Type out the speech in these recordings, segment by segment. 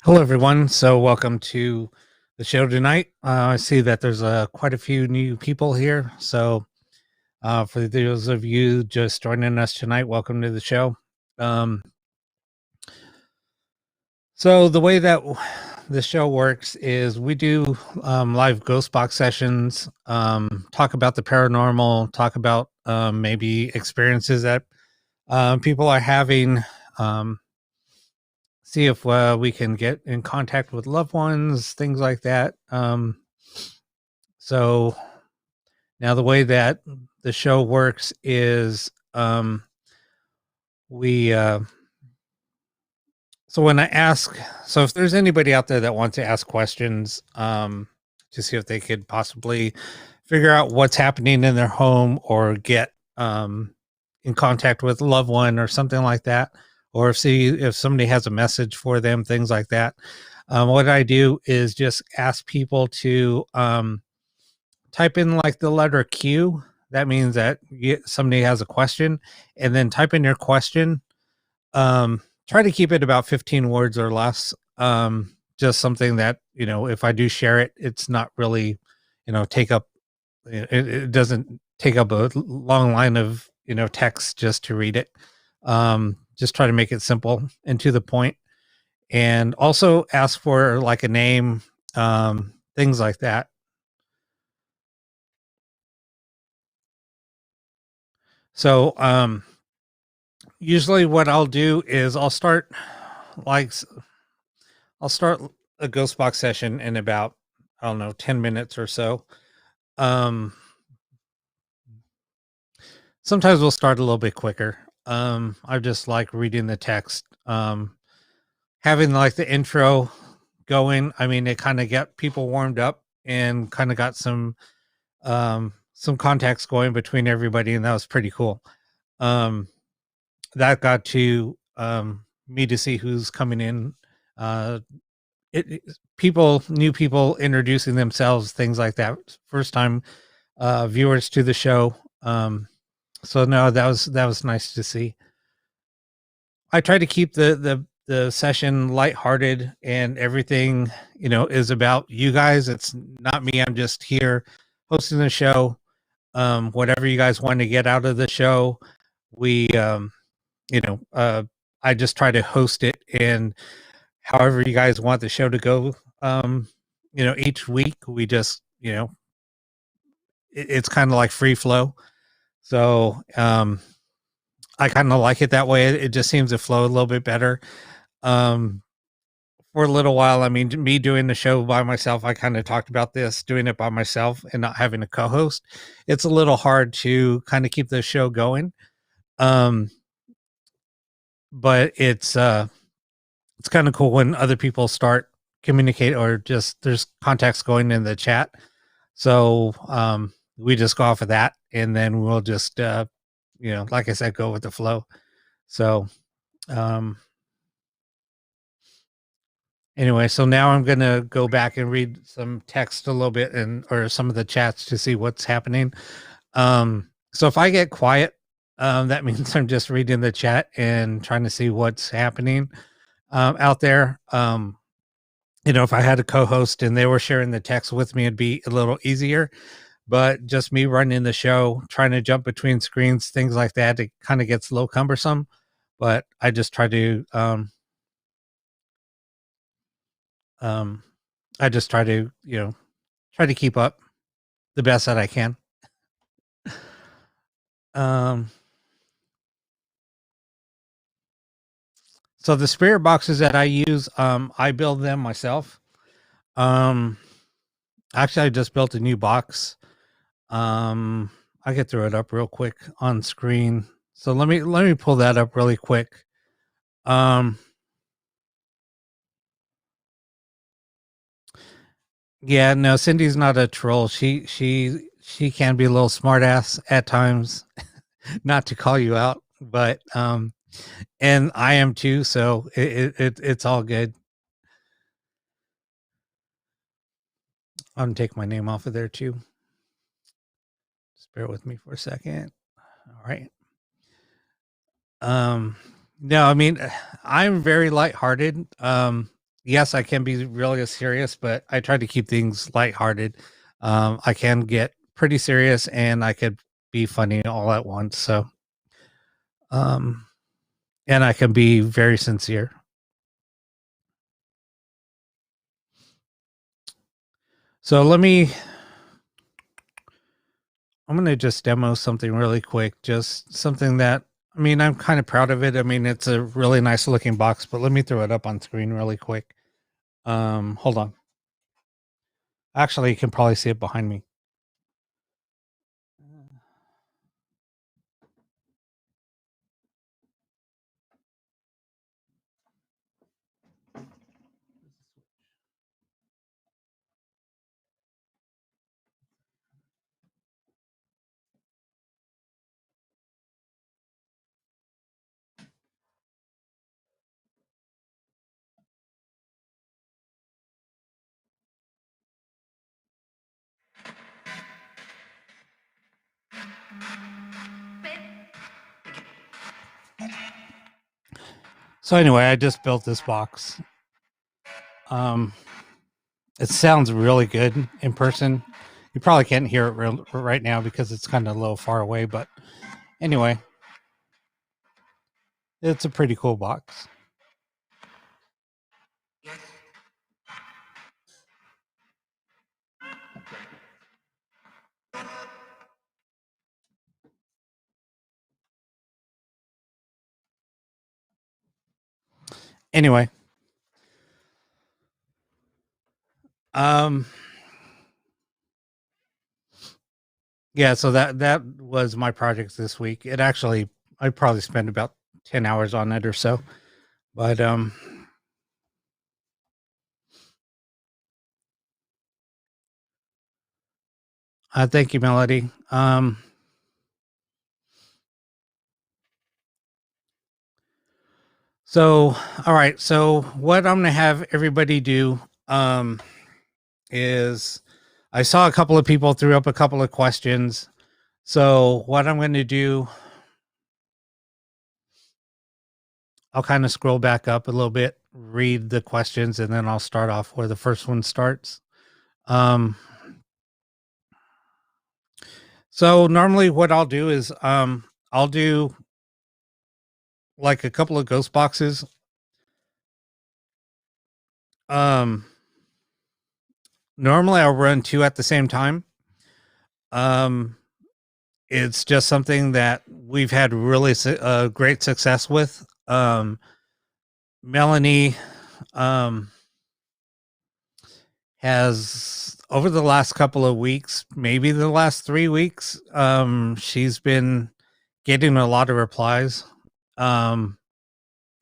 Hello, everyone. So welcome to the show tonight. I see that there's quite a few new people here. So for those of you just joining us tonight, welcome to the show. So the way that the show works is we do live ghost box sessions, talk about the paranormal, talk about maybe experiences that people are having, see if we can get in contact with loved ones, things like that. So now the way that the show works is we so when I ask, so if there's anybody out there that wants to ask questions to see if they could possibly figure out what's happening in their home or get in contact with a loved one or something like that, or if somebody has a message for them, things like that, what I do is just ask people to type in like the letter Q. That means that somebody has a question, and then type in your question. Try to keep it about 15 words or less. Just something that, if I do share it, it's not really, take up, it doesn't take up a long line of, text just to read it. Just try to make it simple and to the point, and also ask for like a name, things like that. So, usually what I'll do is I'll start a ghost box session in about, I don't know, 10 minutes or so. Sometimes we'll start a little bit quicker. I just like reading the text, having like the intro going. I mean, it kind of got people warmed up and kind of got some contacts going between everybody, and that was pretty cool. That got to me to see who's coming in. New people introducing themselves, things like that. First time viewers to the show. So no, that was nice to see. I try to keep the session lighthearted, and everything, is about you guys. It's not me. I'm just here hosting the show. Whatever you guys want to get out of the show, we you know, I just try to host it, and however you guys want the show to go, each week we just, it's kind of like free flow. So, I kind of like it that way. It just seems to flow a little bit better. Um, for a little while, I mean, me doing the show by myself, I kind of talked about this, doing it by myself and not having a co-host. It's a little hard to kind of keep the show going. Um, but it's kind of cool when other people start communicate or just there's contacts going in the chat. So we just go off of that and then we'll just like I said, go with the flow. So um anyway, so now I'm gonna go back and read some text a little bit and or some of the chats to see what's happening. So if I get quiet, that means I'm just reading the chat and trying to see what's happening out there. If I had a co-host and they were sharing the text with me, it'd be a little easier. But just me running the show, trying to jump between screens, things like that, it kind of gets a little cumbersome. But I just try to, um, try to keep up the best that I can. Um, so the spirit boxes that I use, I build them myself. Um, Actually, I just built a new box. I could throw it up real quick on screen. So let me pull that up really quick. Um, yeah, no, Cindy's not a troll. She can be a little smartass at times, not to call you out, but and I am too. So it's all good. I'm gonna take my name off of there too. Just bear with me for a second. All right. Um, no, I mean, I'm very lighthearted. Yes, I can be really serious, but I try to keep things lighthearted. I can get pretty serious and I could be funny all at once. So, um, and I can be very sincere. So I'm going to just demo something really quick. Just something that, I mean, I'm kind of proud of it. I mean, it's a really nice looking box, but let me throw it up on screen really quick. Hold on. Actually, you can probably see it behind me. So anyway, I just built this box. Um, it sounds really good in person. You probably can't hear it right now because it's kind of a little far away, but anyway, it's a pretty cool box. Anyway, um, yeah, so that was my project this week. It actually I probably spent about 10 hours on it or so. But thank you, Melody. So all right, so what I'm gonna have everybody do is I saw a couple of people threw up a couple of questions. So what I'm going to do, I'll kind of scroll back up a little bit, read the questions, and then I'll start off where the first one starts. Um, so normally what I'll do is I'll do like a couple of ghost boxes. Um, Normally I'll run two at the same time. Um, it's just something that we've had really great success with. Melanie has over the last couple of weeks, maybe the last 3 weeks, she's been getting a lot of replies, um,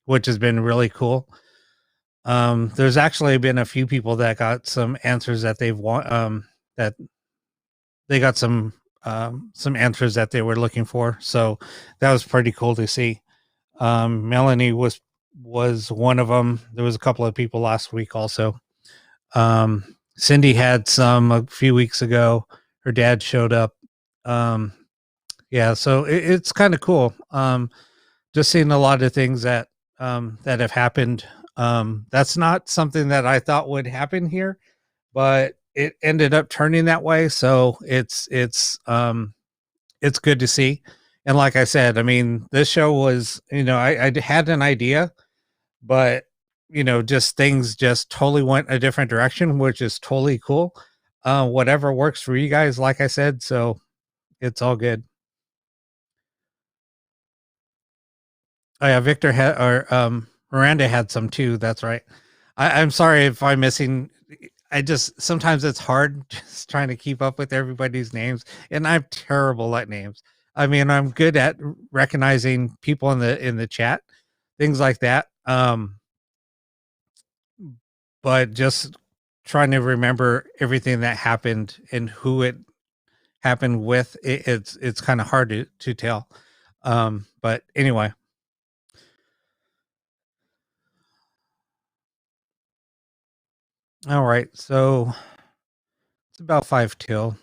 which has been really cool. There's actually been a few people that got some answers that they've want that they got some answers that they were looking for. So that was pretty cool to see. Melanie was one of them. There was a couple of people last week also. Cindy had some a few weeks ago. Her dad showed up. Um, yeah, so it's kind of cool. Just seeing a lot of things that have happened. That's not something that I thought would happen here, but it ended up turning that way. So it's good to see. And like I said, I mean, this show was, I had an idea, but just things just totally went a different direction, which is totally cool. Whatever works for you guys, like I said, so it's all good. Oh yeah, Victor had or Miranda had some too. That's right. I'm sorry if I'm missing. I just sometimes it's hard just trying to keep up with everybody's names, and I'm terrible at names. I mean, I'm good at recognizing people in the chat, things like that. But just trying to remember everything that happened and who it happened with, it's kind of hard to tell. But anyway, all right. So it's about 5 till.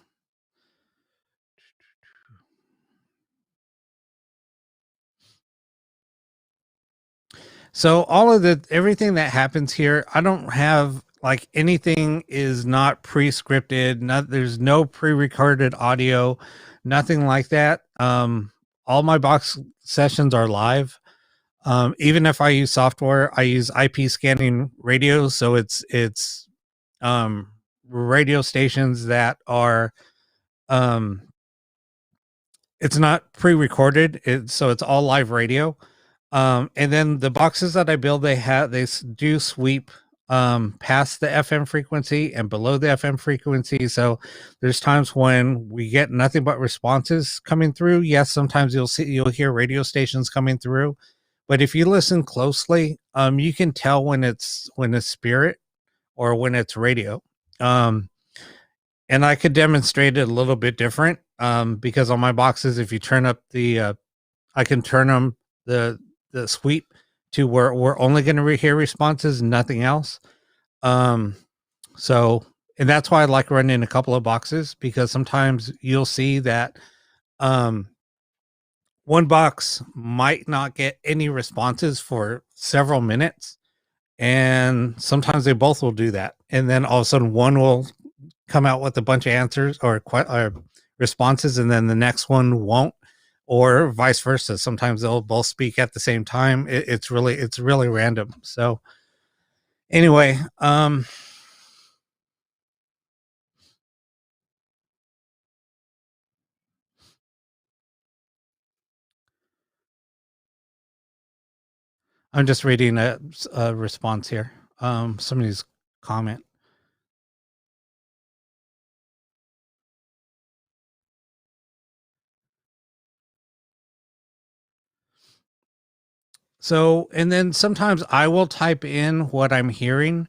So all of the everything that happens here, I don't have like anything is not pre-scripted. Not there's no pre-recorded audio, nothing like that. All my box sessions are live. Even if I use software, I use IP scanning radios, so it's radio stations that are um, it's not pre-recorded. So it's all live radio. And then the boxes that I build, do sweep past the FM frequency and below the FM frequency. So there's times when we get nothing but responses coming through. Yes, sometimes you'll hear radio stations coming through, but if you listen closely, you can tell when it's spirit or when it's radio. Um, and I could demonstrate it a little bit different because on my boxes, if you turn up I can turn them the sweep to where we're only going to hear responses, nothing else. Um, so, and that's why I like running a couple of boxes because sometimes you'll see that um, one box might not get any responses for several minutes. And sometimes they both will do that. And then all of a sudden one will come out with a bunch of answers or responses, and then the next one won't, or vice versa. Sometimes they'll both speak at the same time. It's really random. So anyway, I'm just reading a response here. Somebody's comment. So, and then sometimes I will type in what I'm hearing.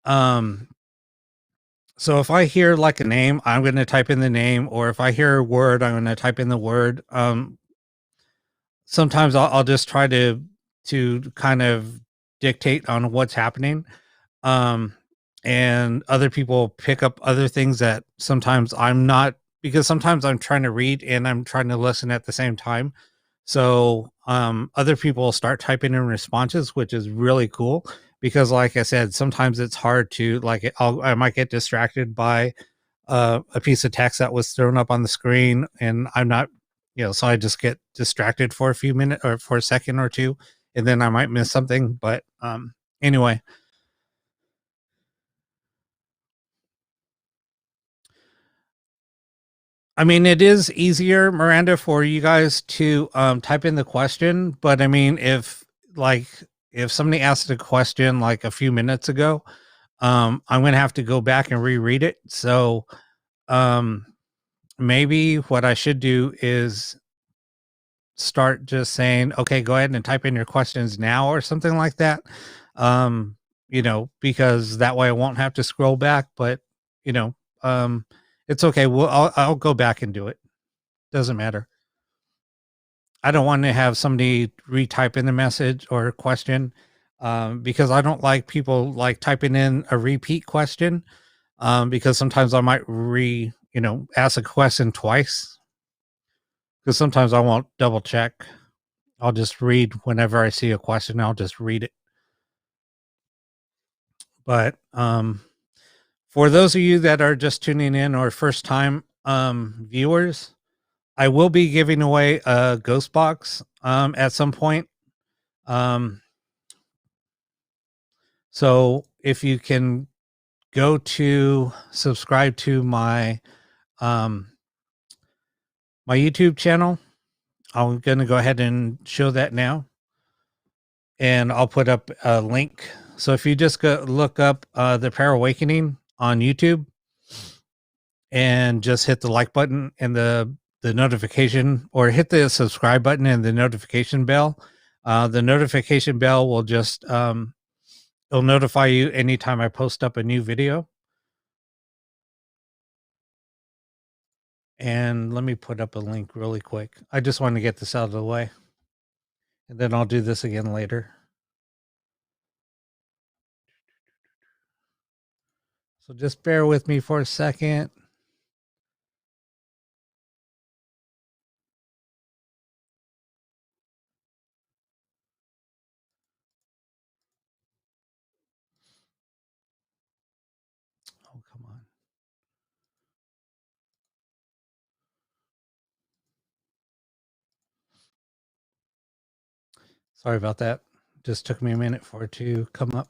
Um, so if I hear like a name, I'm going to type in the name, or if I hear a word, I'm going to type in the word. Sometimes I'll just try to kind of dictate on what's happening. Um, and other people pick up other things that sometimes I'm not, because sometimes I'm trying to read and I'm trying to listen at the same time. So other people start typing in responses, which is really cool because, like I said, sometimes it's hard to like. I might get distracted by a piece of text that was thrown up on the screen, and I'm not So I just get distracted for a few minutes or for a second or two, and then I might miss something. But anyway, I mean, it is easier, Miranda, for you guys to type in the question. But I mean, like if somebody asked a question like a few minutes ago, I'm gonna have to go back and reread it. So um, maybe what I should do is start just saying, okay, go ahead and type in your questions now or something like that. Um, because that way I won't have to scroll back. But you know, um, it's okay. I'll go back and do it. Doesn't matter. I don't want to have somebody retype in the message or question, because I don't like people like typing in a repeat question, because sometimes I might ask a question twice, because sometimes I won't double check. I'll just read whenever I see a question. I'll just read it. But for those of you that are just tuning in or first time viewers, I will be giving away a ghost box at some point. Um, so if you can go to subscribe to um, my YouTube channel, I'm going to go ahead and show that now, and I'll put up a link. So if you just go look up the Prayer Awakening on YouTube, and just hit the like button and the notification, or hit the subscribe button and the notification bell. The notification bell will just it'll notify you anytime I post up a new video. And let me put up a link really quick. I just want to get this out of the way, and then I'll do this again later. So just bear with me for a second. Oh, come on. Sorry about that. Just took me a minute for it to come up.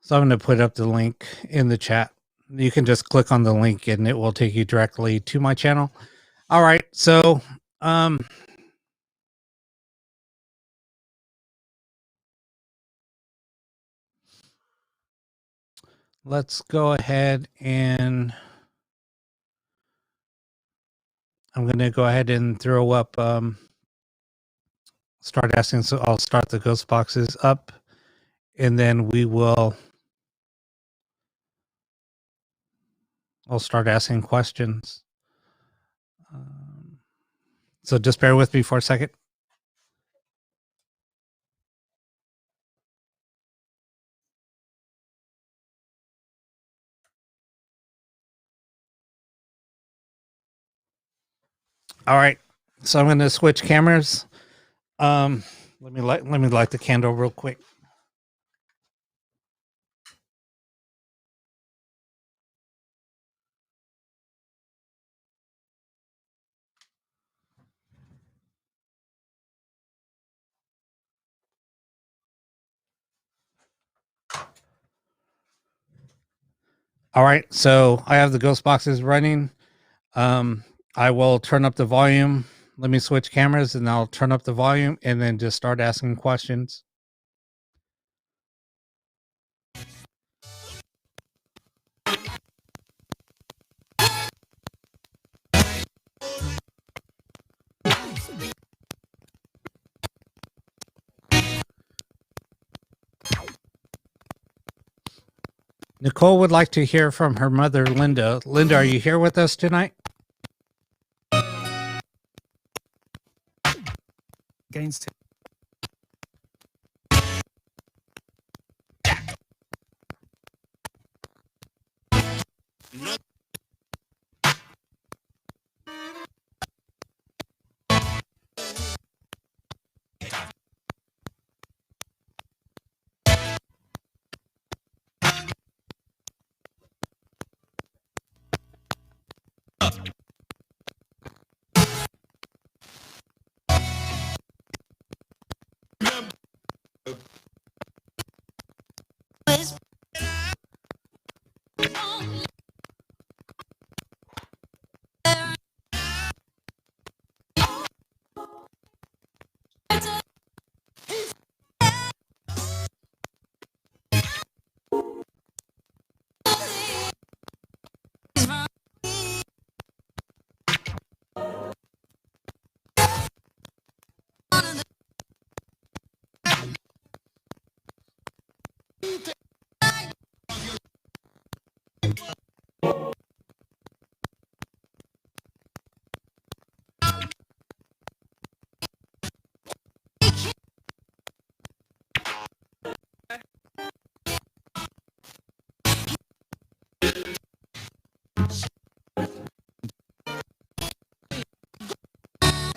So I'm going to put up the link in the chat. You can just click on the link and it will take you directly to my channel. All right. So, let's go ahead and I'm going to go ahead and throw up, start asking. So I'll start the ghost boxes up, and then I'll start asking questions. So just bear with me for a second. All right. So I'm going to switch cameras. Let me light the candle real quick. All right. So I have the ghost boxes running. I will turn up the volume. Let me switch cameras and I'll turn up the volume and then just start asking questions. Nicole would like to hear from her mother, Linda. Linda, are you here with us tonight? Against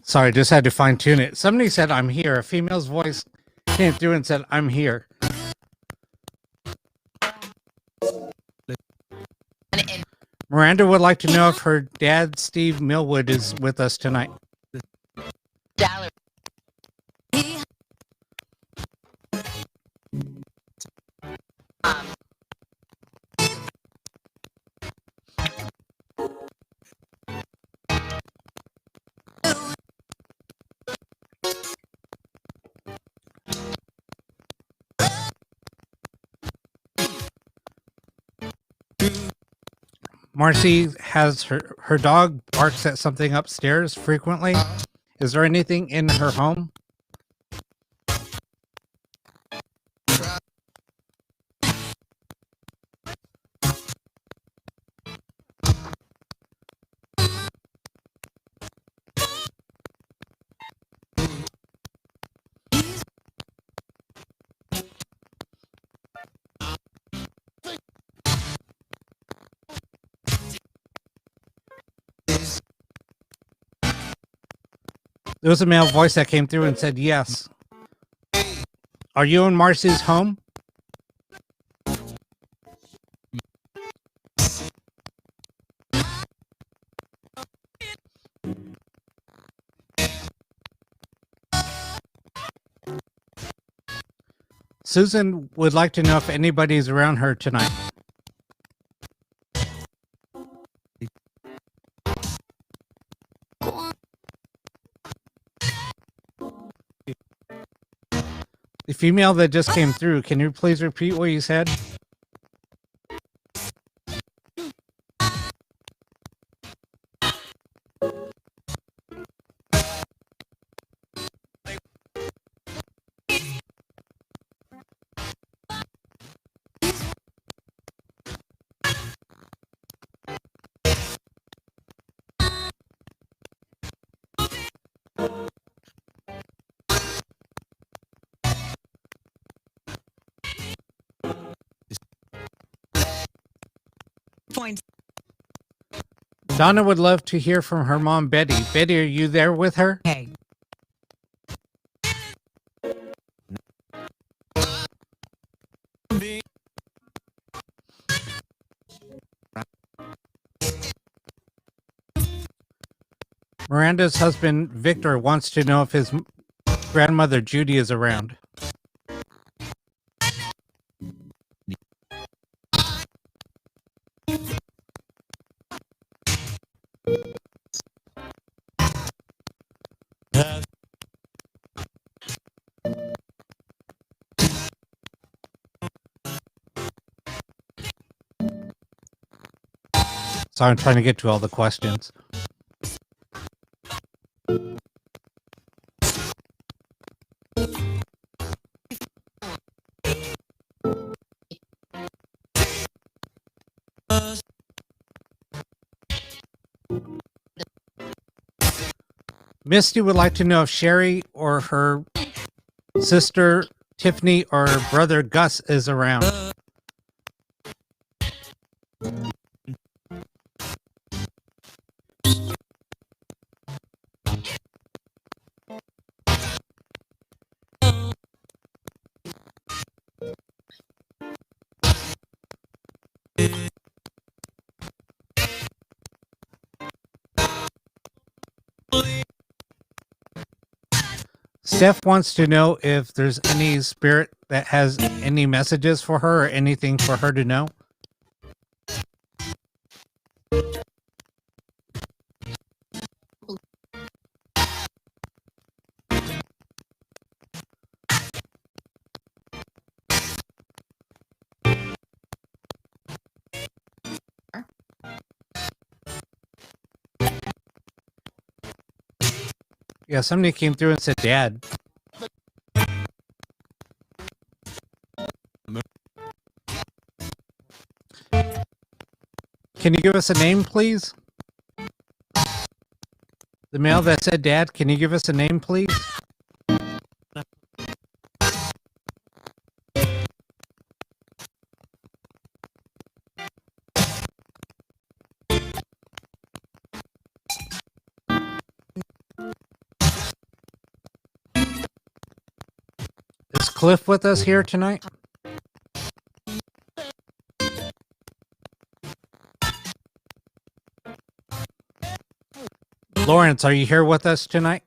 Sorry, just had to fine tune it. Somebody said, I'm here. A female's voice came through and said, I'm here. Miranda would like to know if her dad, Steve Millwood, is with us tonight. Marcy has her dog barks at something upstairs frequently. Is there anything in her home? There was a male voice that came through and said yes. Are you in Marcy's home? Susan would like to know if anybody's around her tonight. The female that just came through, can you please repeat what you said? Donna would love to hear from her mom, Betty. Betty, are you there with her? Hey. Miranda's husband, Victor, wants to know if his grandmother, Judy, is around. So I'm trying to get to all the questions. Misty would like to know if Sherry or her sister Tiffany or brother Gus is around. Steph wants to know if there's any spirit that has any messages for her or anything for her to know. Yeah, somebody came through and said, Dad. Can you give us a name, please? The male that said, Dad, can you give us a name, please? Cliff with us here tonight? Lawrence, are you here with us tonight?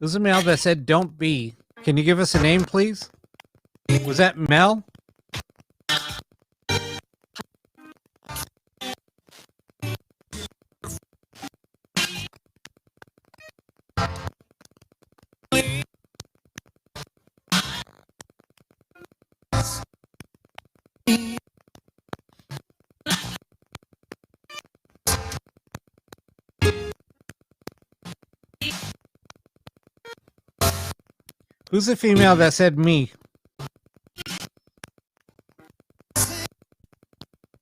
There's a mail that said don't be. Can you give us a name, please? Was that Mel? Who's the female that said me?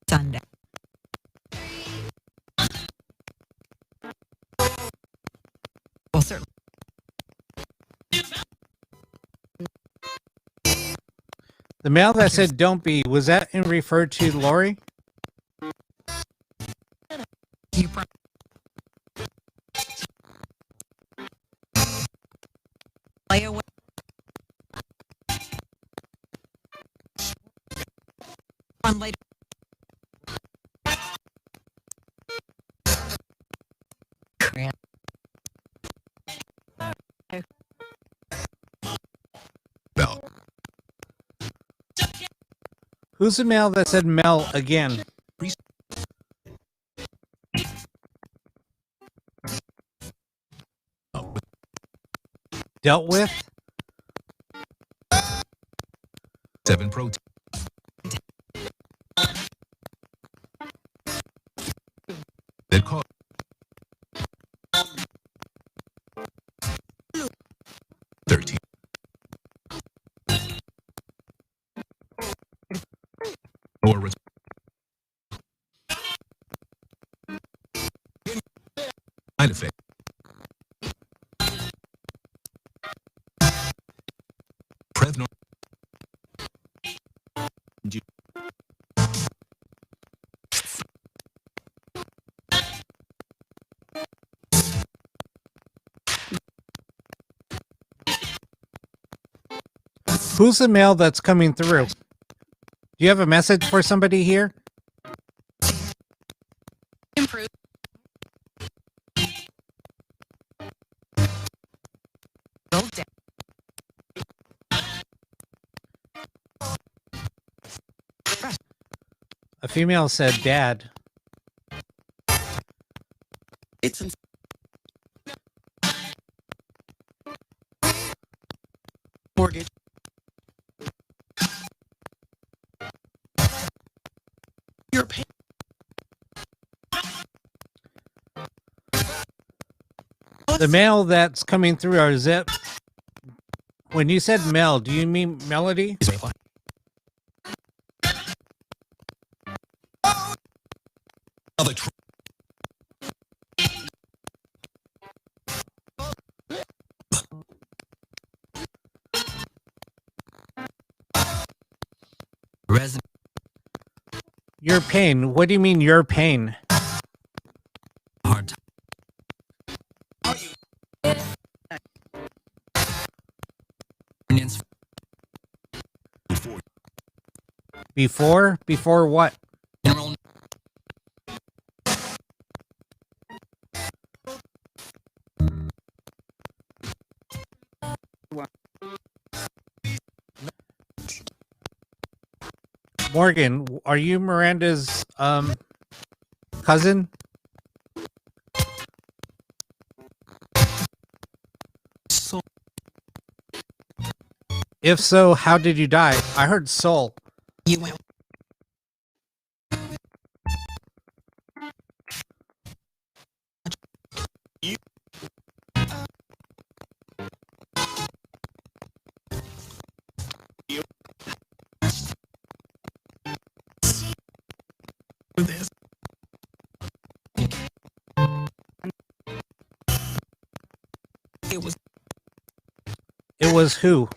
Sunday. Well, certainly. The mail that said don't be, was that in referred to Lori? You play away. On later. Bell. Who's the mail that said Mel again? Dealt with? 7 protein. That cause 13. Or side effect. Prevnar. Who's the mail that's coming through? Do you have a message for somebody here? Improve. Go down. A female said dad. It's mortgage. Your pay. The mail that's coming through, or is it? When you said Mel, do you mean Melody? Your pain. What do you mean your pain? Hard. Before? Before what? Morgan, are you Miranda's cousin? If so, how did you die? I heard soul. You went. This. It was It was who?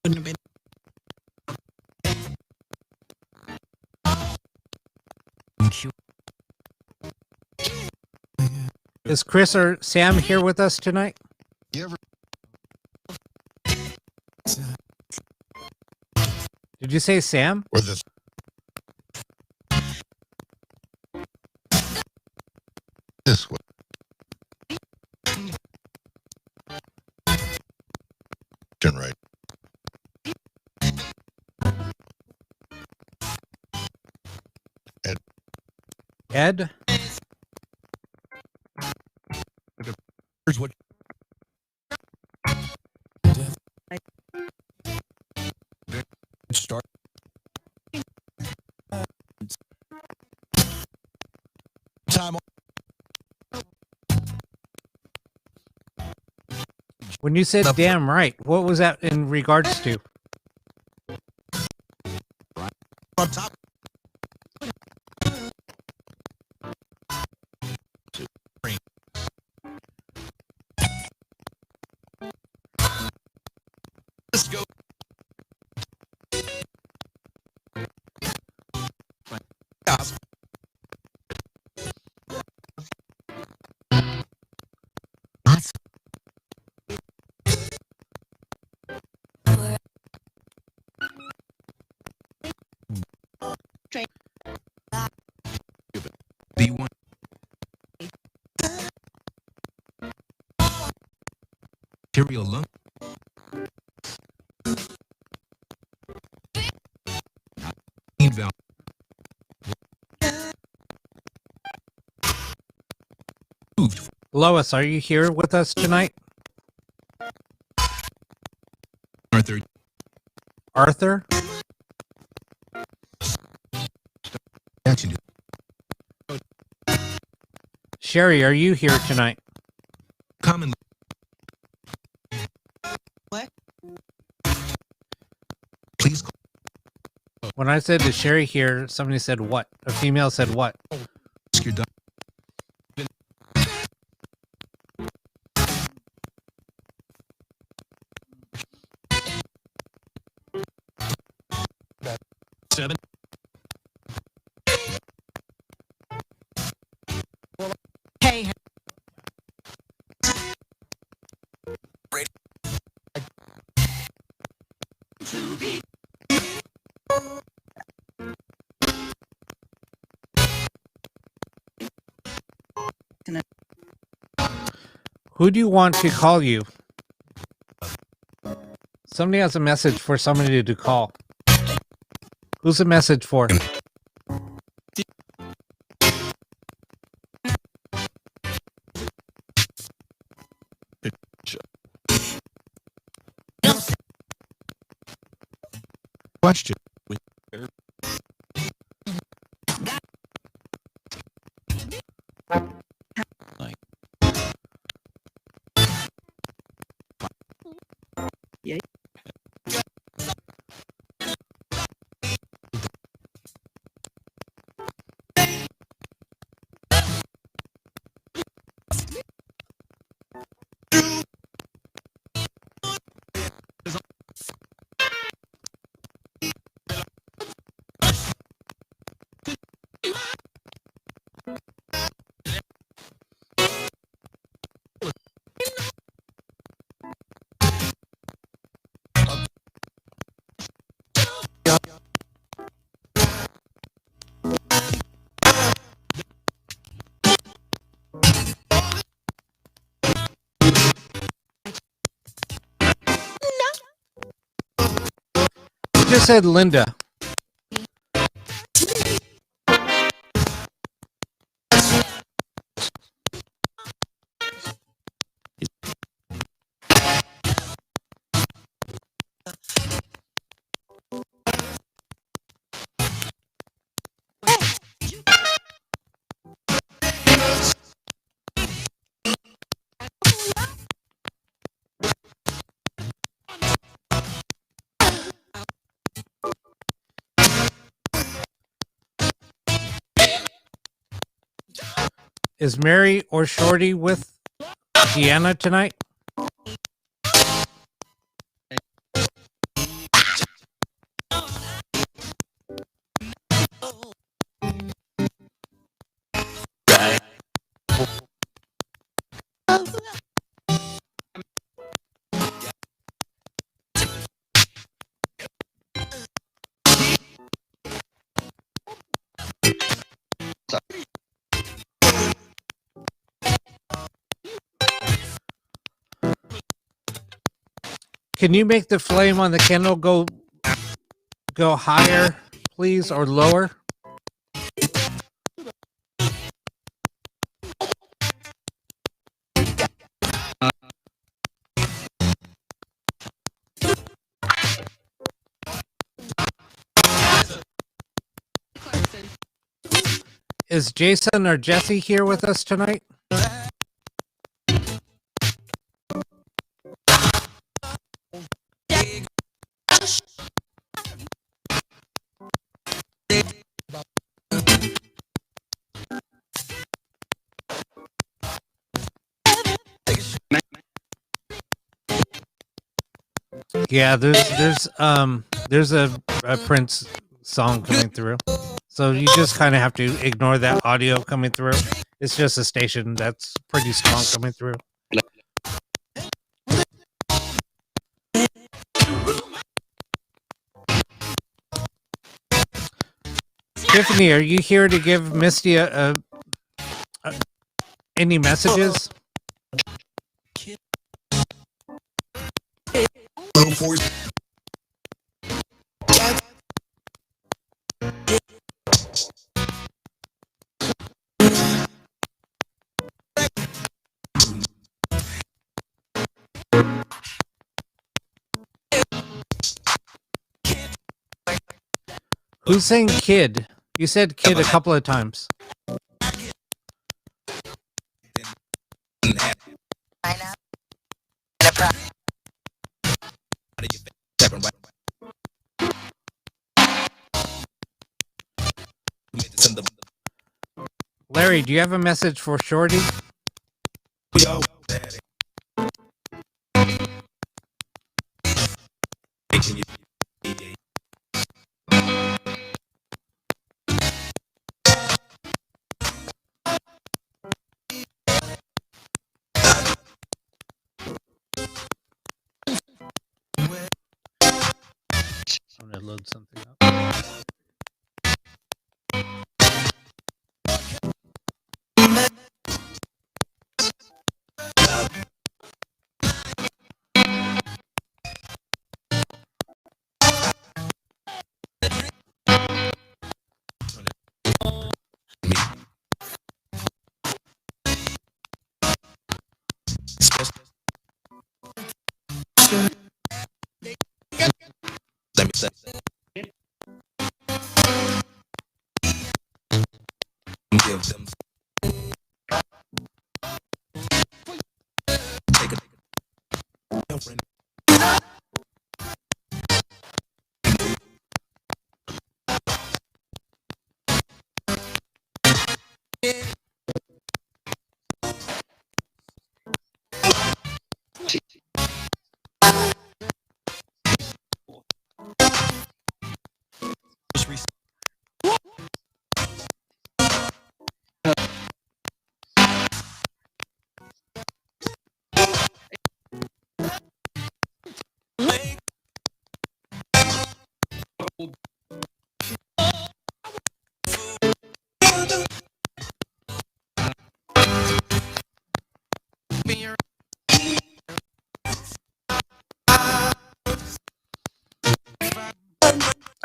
Wouldn't have been. Is Chris or Sam here with us tonight? You ever Did you say Sam? or this this way? Right. Ed? Here's what start. Time. When you said damn right, what was that in regards to? On top. Let's go. B1. Material lung. Valve. Moved. Lois, are you here with us tonight? Arthur. Arthur? Action. Sherry, are you here tonight? Common. What? Please. When I said is Sherry here, somebody said what? A female said what? Ask your doctor. Seven. Hey. Who do you want to call you? Somebody has a message for somebody to call. Who's the message for? Question. You just said Linda. Is Mary or Shorty with Deanna tonight? Can you make the flame on the candle go higher, please, or lower? Is Jason or Jesse here with us tonight? Yeah, there's a Prince song coming through. So you just kind of have to ignore that audio coming through. It's just a station that's pretty strong coming through. Tiffany, are you here to give Misty any messages? Who's saying kid? You said kid a couple of times. Larry, do you have a message for Shorty? I'm gonna load something up. Let me say. Give them. Take a girlfriend.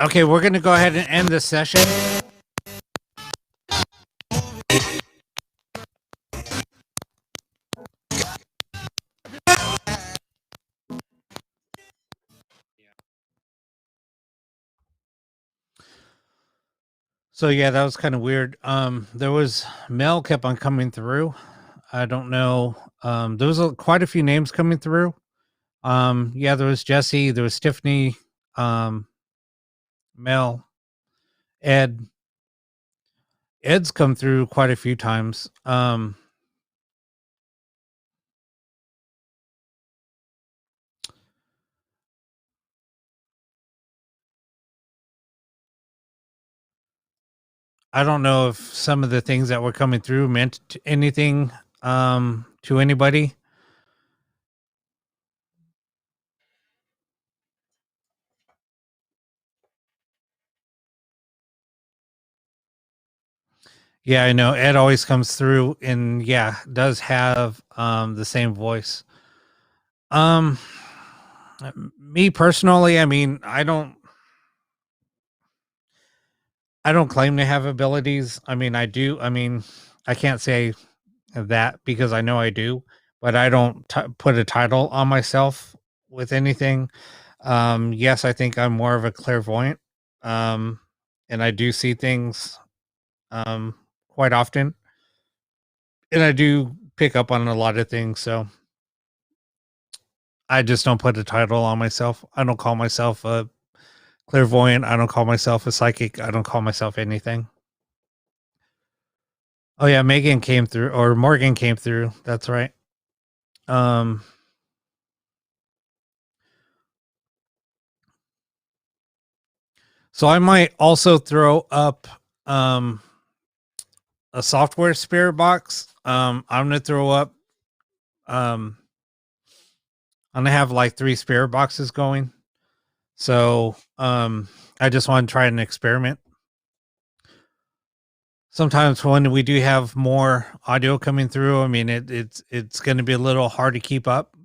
Okay, we're gonna go ahead and end the session. So yeah, that was kind of weird. There was Mel kept on coming through. I don't know. There was quite a few names coming through. Yeah, there was Jesse, there was Tiffany, Mel, Ed. Ed's come through quite a few times. I don't know if some of the things that were coming through meant anything to anybody. Yeah, I know Ed always comes through and yeah, does have the same voice. Me personally, I mean, I don't claim to have abilities. I mean, I do. I mean, I can't say that because I know I do, but I don't put a title on myself with anything. Yes, I think I'm more of a clairvoyant. Um, and I do see things um quite often. And I do pick up on a lot of things, so I just don't put a title on myself. I don't call myself a clairvoyant. I don't call myself a psychic. I don't call myself anything. Oh yeah, Megan came through or Morgan came through. That's right. Um so I might also throw up um a software spirit box. I'm gonna throw up um I'm gonna have like 3 spirit boxes going. So I just want to try an experiment. Sometimes when we do have more audio coming through, I mean it's gonna be a little hard to keep up,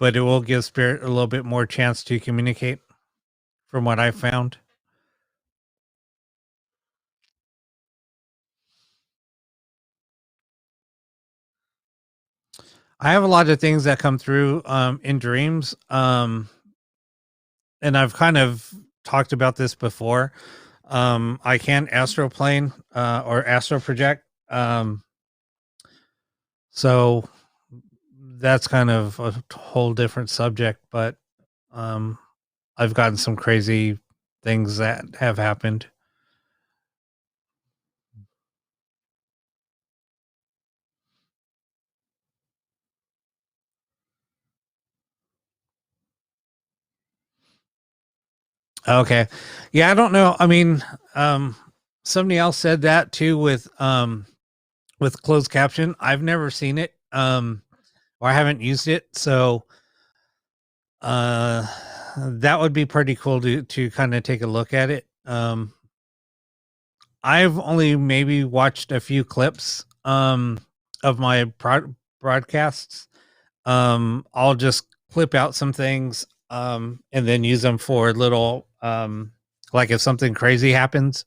but it will give spirit a little bit more chance to communicate from what I've found. I have a lot of things that come through in dreams. And I've kind of talked about this before. I can astroplane or astro project. So that's kind of a whole different subject, but um, I've gotten some crazy things that have happened. Okay. Yeah, I don't know. I mean, somebody else said that too with closed caption. I've never seen it. Or I haven't used it. So that would be pretty cool to kind of take a look at it. I've only maybe watched a few clips of my broadcasts. I'll just clip out some things and then use them for little like if something crazy happens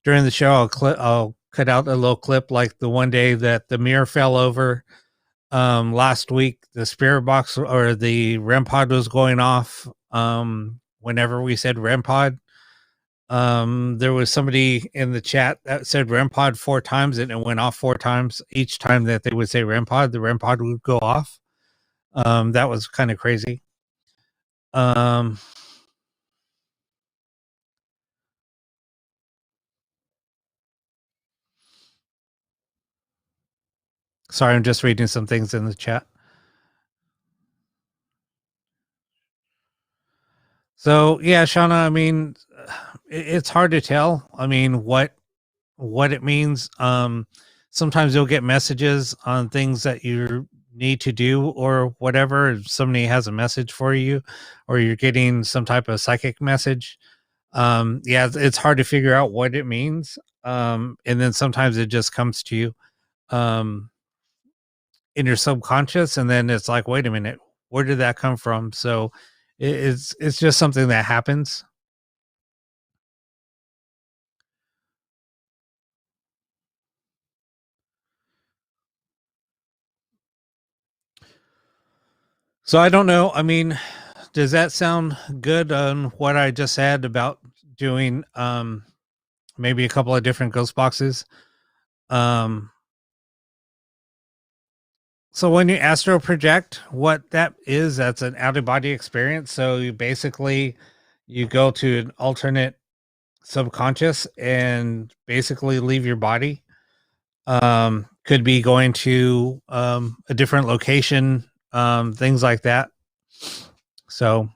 during the show, I'll cut out a little clip like the one day that the mirror fell over. Last week the spirit box or the REM pod was going off. Whenever we said REM pod, there was somebody in the chat that said REM pod 4 times and it went off 4 times. Each time that they would say REM pod, the REM pod would go off. That was kind of crazy. Um, Sorry, I'm just reading some things in the chat. So yeah, Shauna, I mean, it's hard to tell. I mean, what it means. Sometimes you'll get messages on things that you need to do or whatever. If somebody has a message for you, or you're getting some type of psychic message. Yeah, it's hard to figure out what it means. And then sometimes it just comes to you in your subconscious, and then it's like, wait a minute, where did that come from? So it's just something that happens. So I don't know. I mean, does that sound good on what I just said about doing maybe a couple of different ghost boxes? Um so when you astral project, what that is, that's an out of body experience. So you basically you go to an alternate subconscious and basically leave your body. Could be going to a different location, things like that. So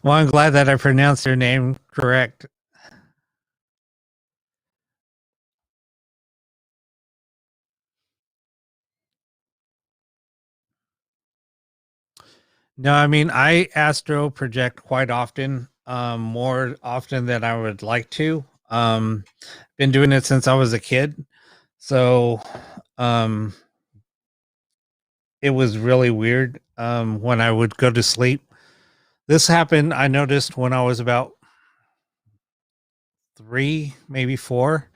Well, I'm glad that I pronounced your name correct. No, I mean, I astro project quite often, more often than I would like to. Been doing it since I was a kid. So, um, it was really weird, when I would go to sleep. This happened, I noticed when I was about 3, maybe 4.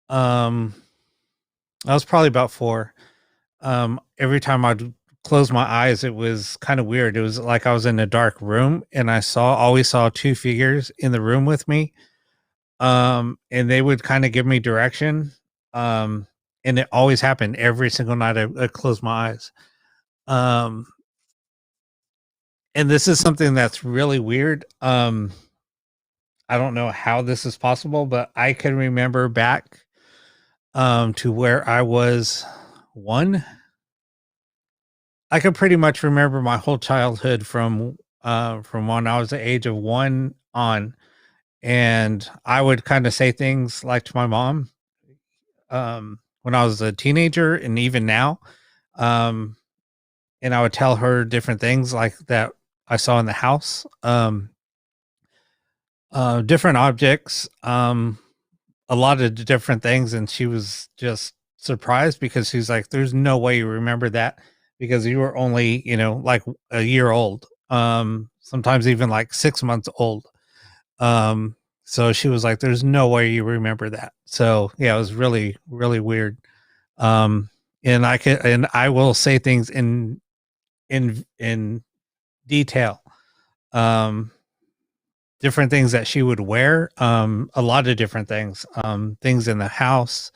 Um, I was probably about 4. Every time I'd close my eyes, it was kind of weird. It was like I was in a dark room and I always saw 2 figures in the room with me. And they would kind of give me direction. Um, and it always happened every single night I closed my eyes. Um, and this is something that's really weird. I don't know how this is possible, but I can remember back to where I was 1. I could pretty much remember my whole childhood from when I was the age of 1 on, and I would kind of say things like to my mom, when I was a teenager and even now, um, and I would tell her different things like that I saw in the house, different objects, a lot of different things, and she was just surprised because she's like, "There's no way you remember that because you were only, like a year old, sometimes even like 6 months old." Um, so she was like, "There's no way you remember that." So yeah, it was really, really weird. Um, and I will say things in detail. Um, Different things that she would wear, a lot of different things, things in the house,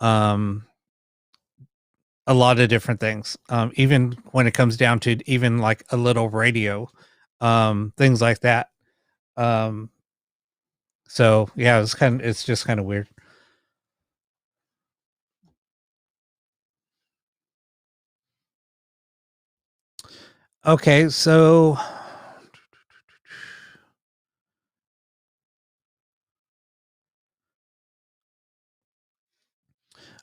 um, a lot of different things. Even when it comes down to even like a little radio, things like that. Um, so yeah, it's just kind of weird. Okay, so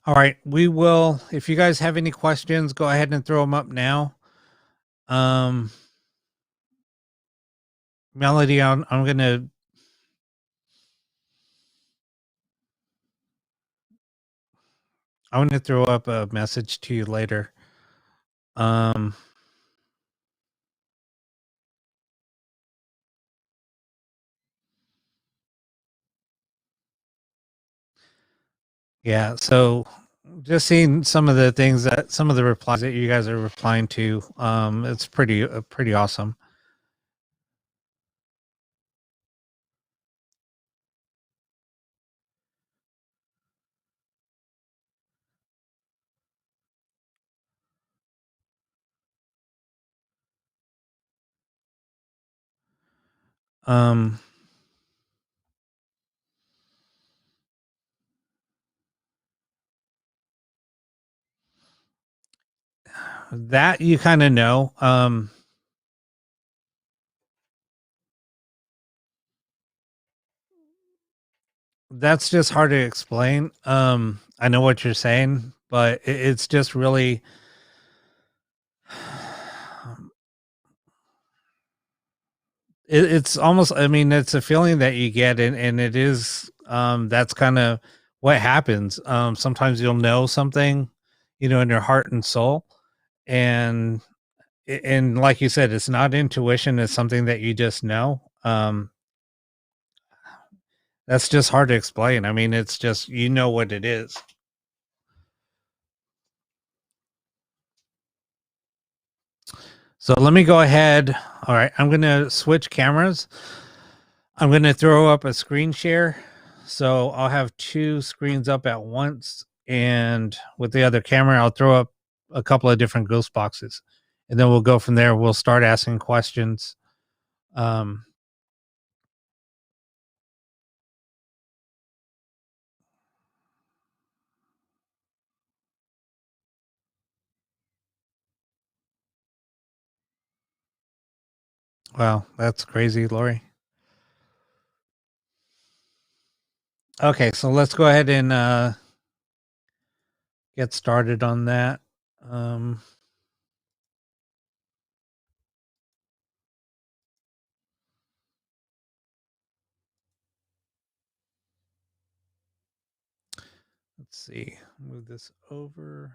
all right, we will. If you guys have any questions, go ahead and throw them up now. Um, Melody, I'm gonna throw up a message to you later. Um, yeah. So just seeing some of the replies that you guys are replying to, it's pretty awesome. Um, that you kind of know. That's just hard to explain. I know what you're saying, but it's just really it's almost, I mean, it's a feeling that you get, and it is, that's kind of what happens. Sometimes you'll know something, in your heart and soul, and and like you said, it's not intuition, it's something that you just know. That's just hard to explain. I mean, it's just, what it is. So let me go ahead. All right, I'm going to switch cameras. I'm going to throw up a screen share. So I'll have 2 screens up at once. And with the other camera, I'll throw up a couple of different ghost boxes. And then we'll go from there. We'll start asking questions. Um, Wow, that's crazy, Lori. Okay, so let's go ahead and get started on that. Let's see. Move this over.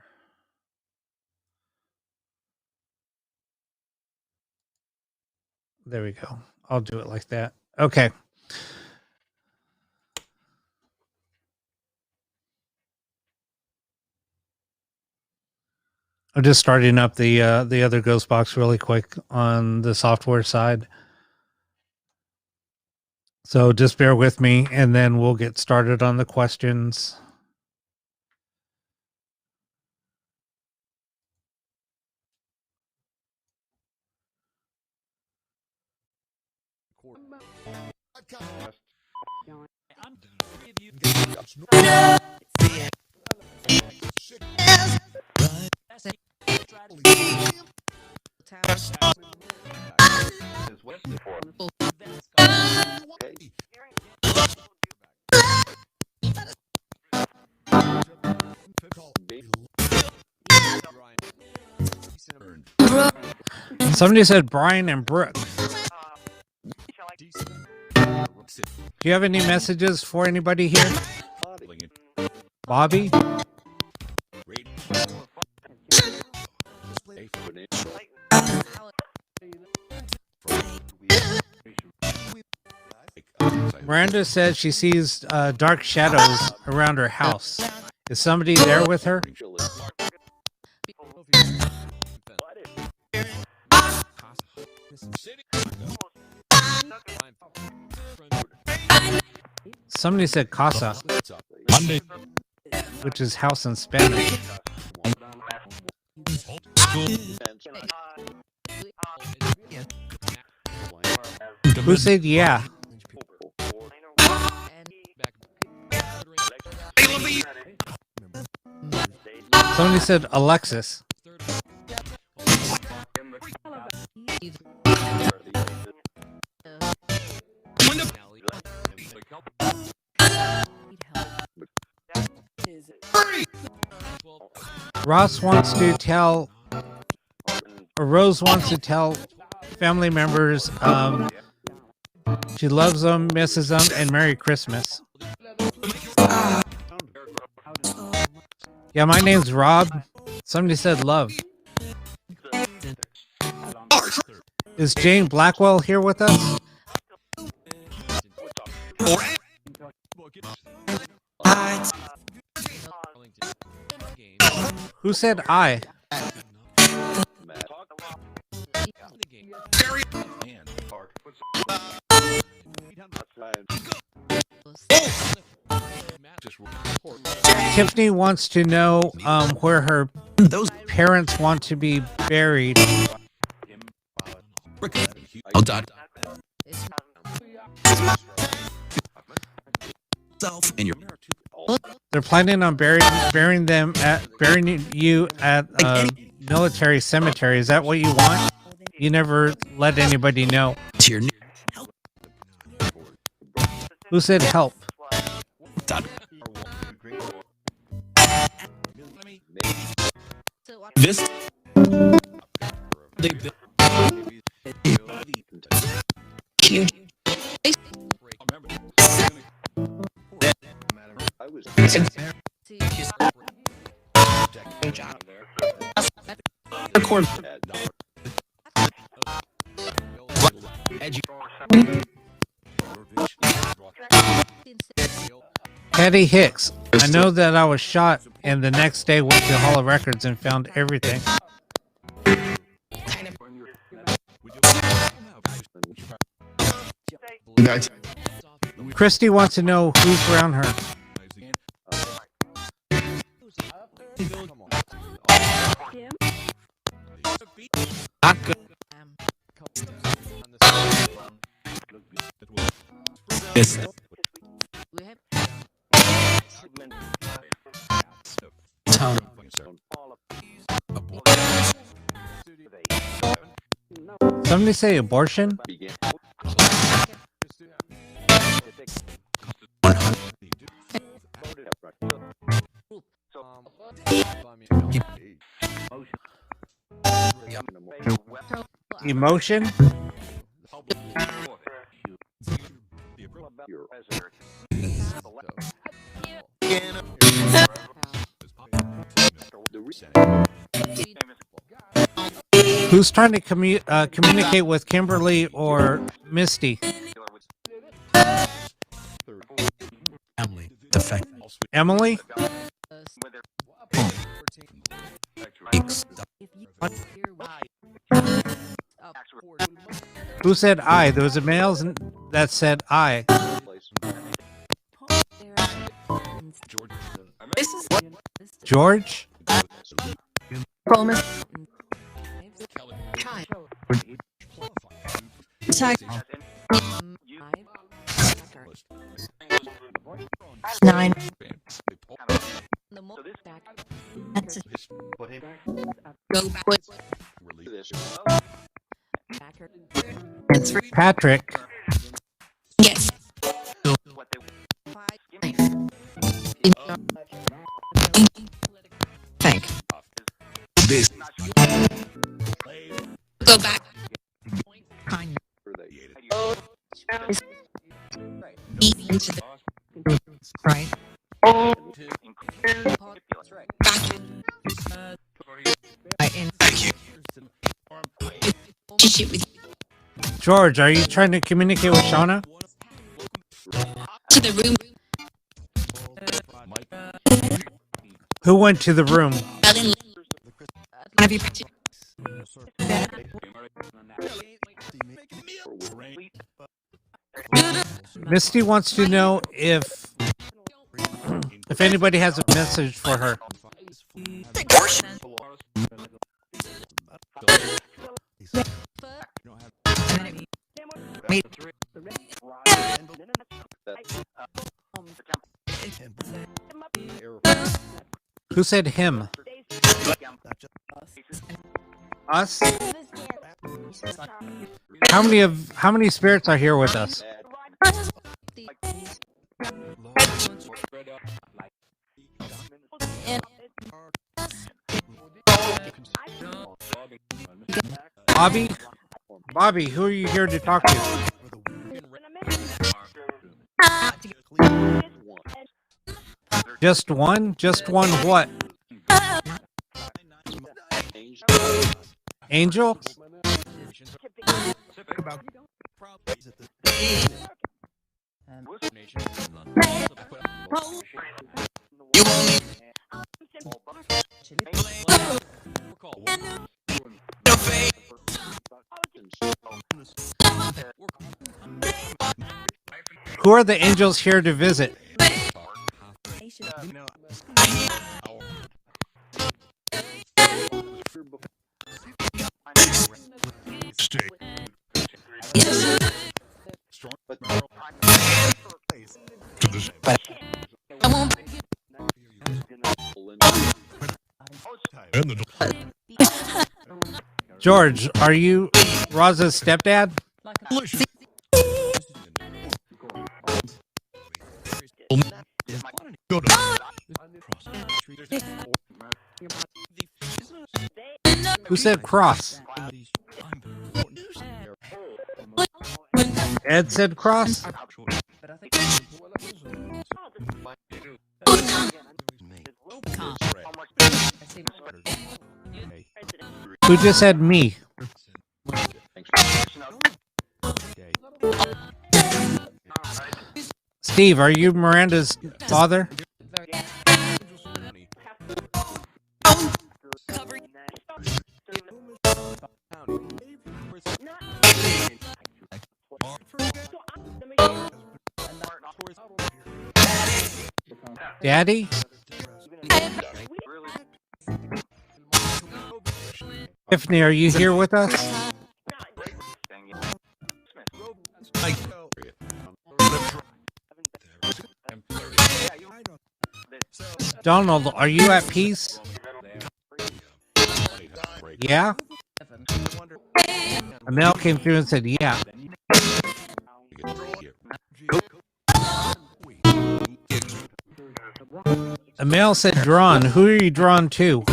There we go. I'll do it like that. Okay. I'm just starting up the other ghost box really quick on the software side. So just bear with me and then we'll get started on the questions. Somebody said Brian and Brooke. Do you have any messages for anybody here? Bobby? Miranda said she sees dark shadows around her house. Is somebody there with her? Somebody said casa, which is house in Spanish. Who said yeah? Somebody said Alexis. Ross wants to tell, or Rose wants to tell family members she loves them, misses them, and Merry Christmas. Yeah, my name's Rob. Somebody said love. Is Jane Blackwell here with us? Who said I? Tiffany wants to know where her parents want to be buried. They're planning on burying you at a military cemetery. Is that what you want? You never let anybody know. Who said help? This Patty Hicks. I know that I was shot and the next day went to Hall of Records and found everything. Christy wants to know who's around her. Somebody say abortion? Emotion? Who's trying to communicate with Kimberly or Misty? Emily, the fact. Emily? Who said I? There was a male that said I. George? Nine. Patrick? Yes. Think. This. Go back. Eat into the right. Back. Thank you. Relationship with George, are you trying to communicate with Shauna? to the room. Who went to the room? Fell in love. One of you. Misty wants to know if anybody has a message for her. Who said him? Us? How many spirits are here with us? Bobby? Bobby, who are you here to talk to? Just one? Just one what? Angel? Who are the angels here to visit? George, are you Raza's stepdad? Who said cross? Ed said cross? Who just said me? Steve, are you Miranda's father? Daddy? Tiffany, are you here with us? Donald, are you at peace? Yeah? A male came through and said, yeah. A male said, drawn. Who are you drawn to?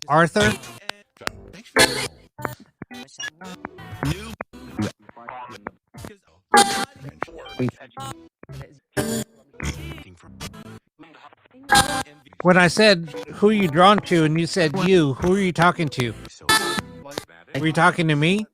Arthur? When I said, who are you drawn to? And you said, you. Who are you talking to? Were you talking to me?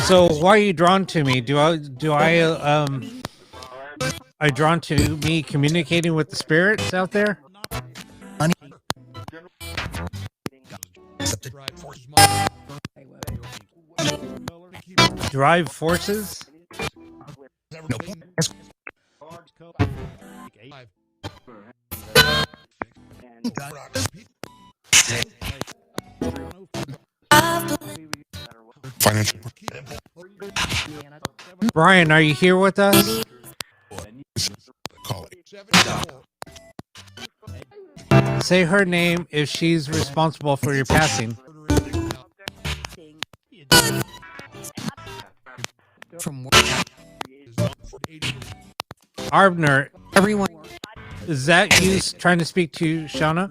So why are you drawn to me? Are you drawn to me communicating with the spirits out there? Drive forces? Financial. Brian, are you here with us? Call it. Say her name if she's responsible for your passing. From Arbner, everyone. is that you trying to speak to Shauna?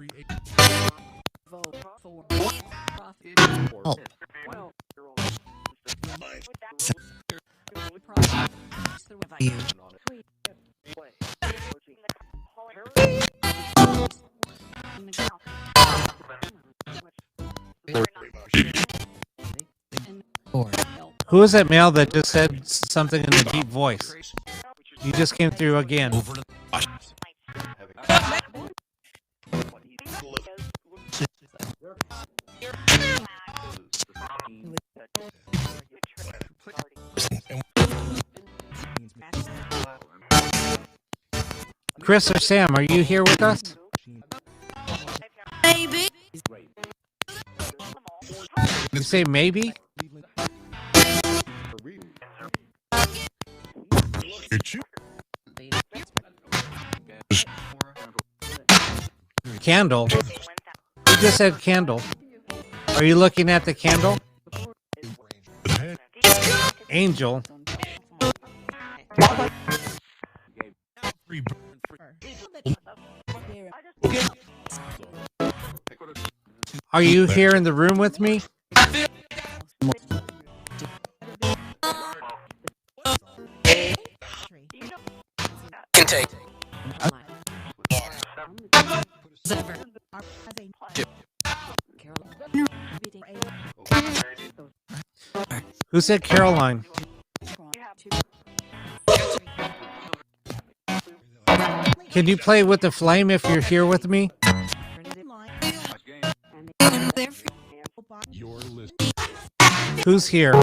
Oh. Who is that male that just said something in a deep voice? You just came through again. Chris or Sam, are you here with us? Maybe. You say maybe? Candle? You just said candle. Are you looking at the candle? Angel? Are you here in the room with me? Who said Caroline? Can you play with the flame if you're here with me? Who's here?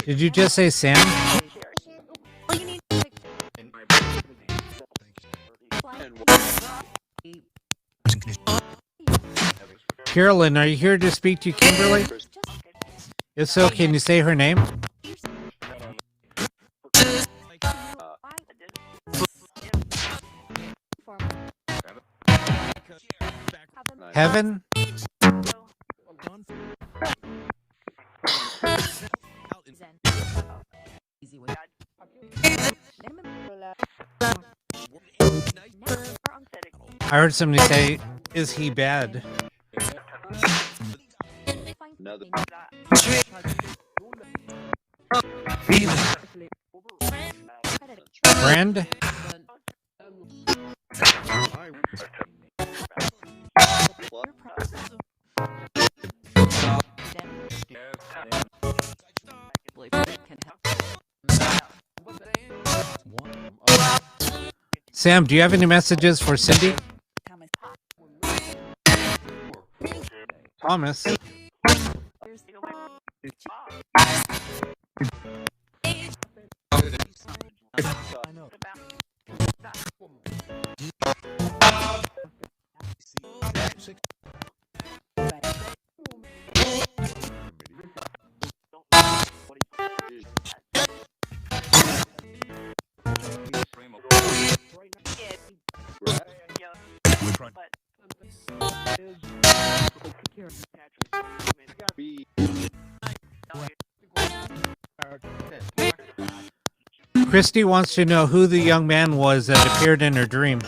Did you just say Sam? Carolyn, are you here to speak to Kimberly? If so, can you say her name? Heaven? I heard somebody say, is he bad? Friend? Sam, do you have any messages for Cindy? Thomas. Christy wants to know who the young man was that appeared in her dream.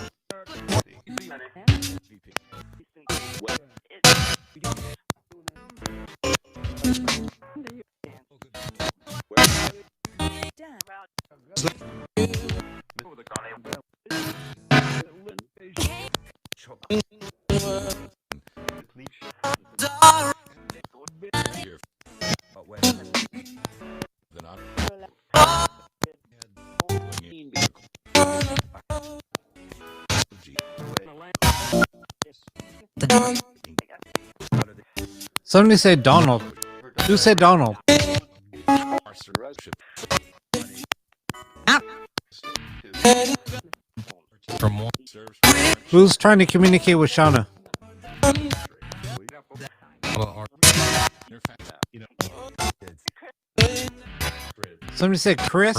Somebody said Donald. Who said Donald? Who's trying to communicate with Shauna? Somebody said Chris.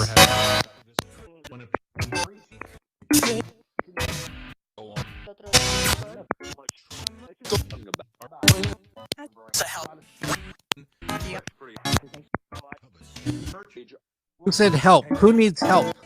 Who said help? Who needs help?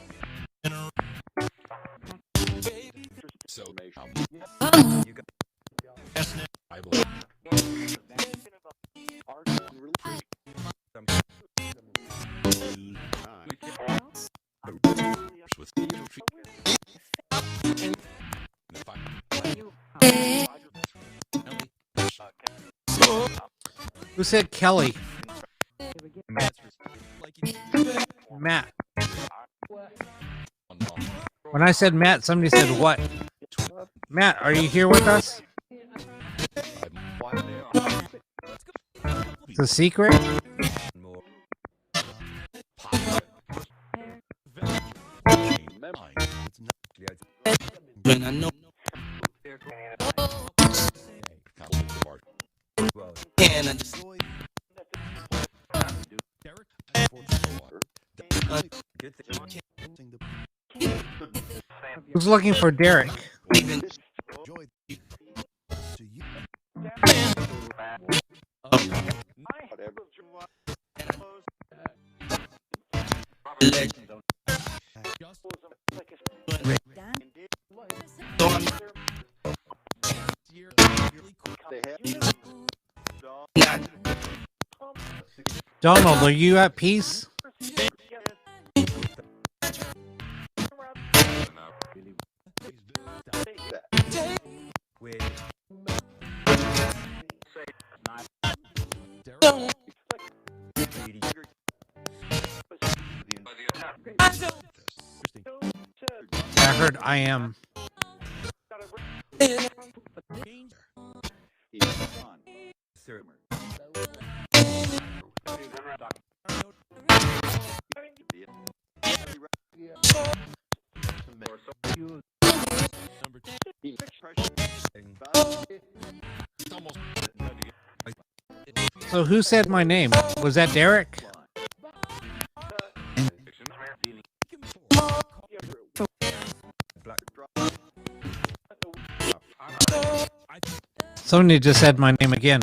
Who said Kelly? Matt. When I said Matt, somebody said what? Matt, are you here with us? It's a secret? Who's looking for Derek? Donald, are you at peace? I heard I am. So who said my name? Was that Derek? Somebody just said my name again.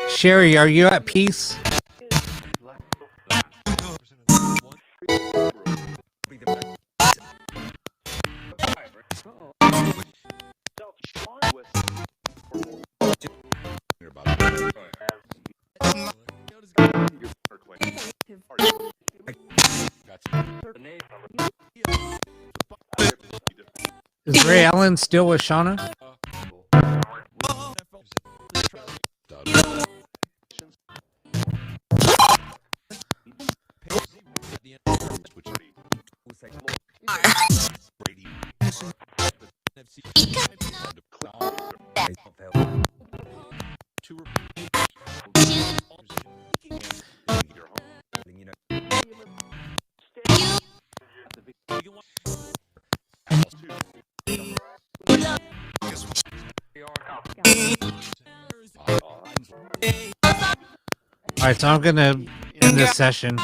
Sherry, are you at peace? Is Ray Allen still with Shauna? All right, so I'm gonna end this session.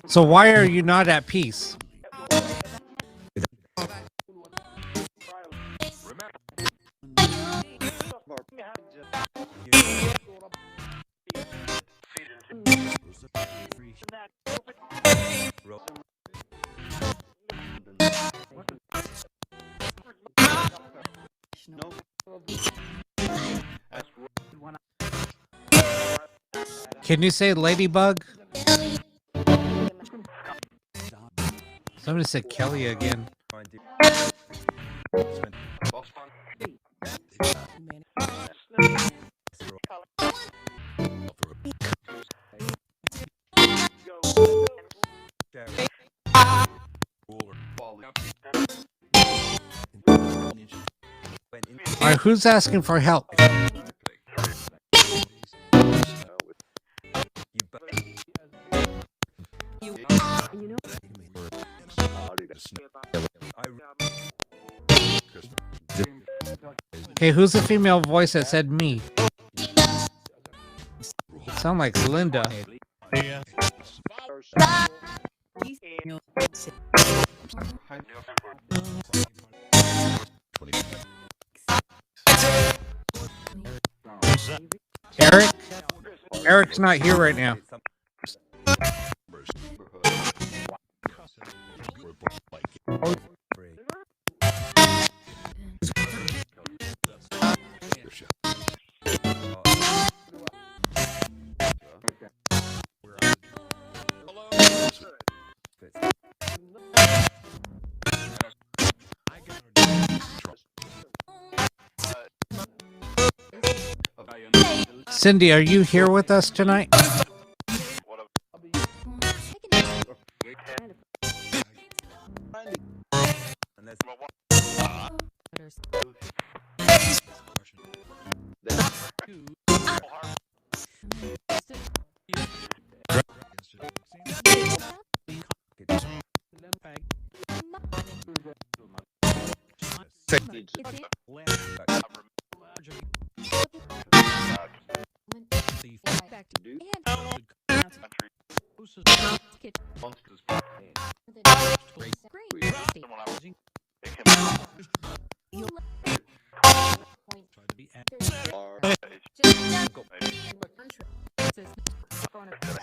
So why are you not at peace? Can you say ladybug? Somebody said Kelly again. All right, who's asking for help? Okay, who's the female voice that said me? Sound like Linda. Eric? Eric's not here right now. Cindy, are you here with us tonight?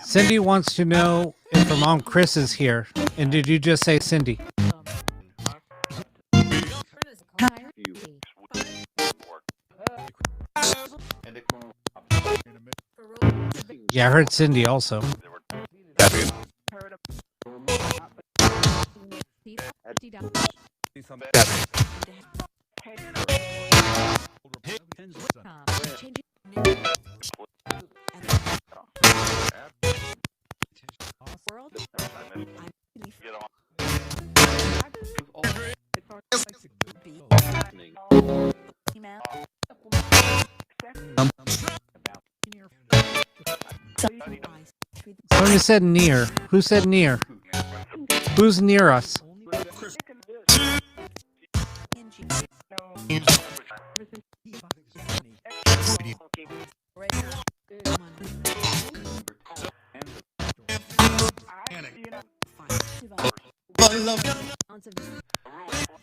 Cindy wants to know if her mom Chris is here. And did you just say Cindy? Yeah, I heard Cindy also. Somebody said near. Who said near? Who's near us?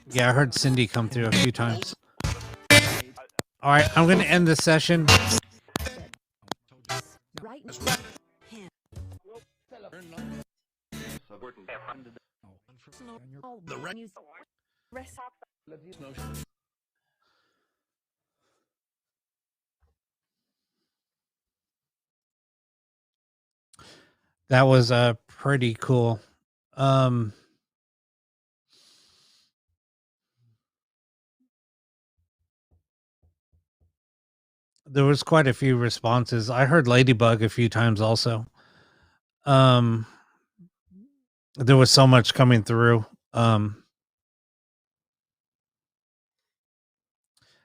Yeah, I heard Cindy come through a few times. All right, I'm going to end this session. That was pretty cool. There was quite a few responses. I heard Ladybug a few times also. There was so much coming through.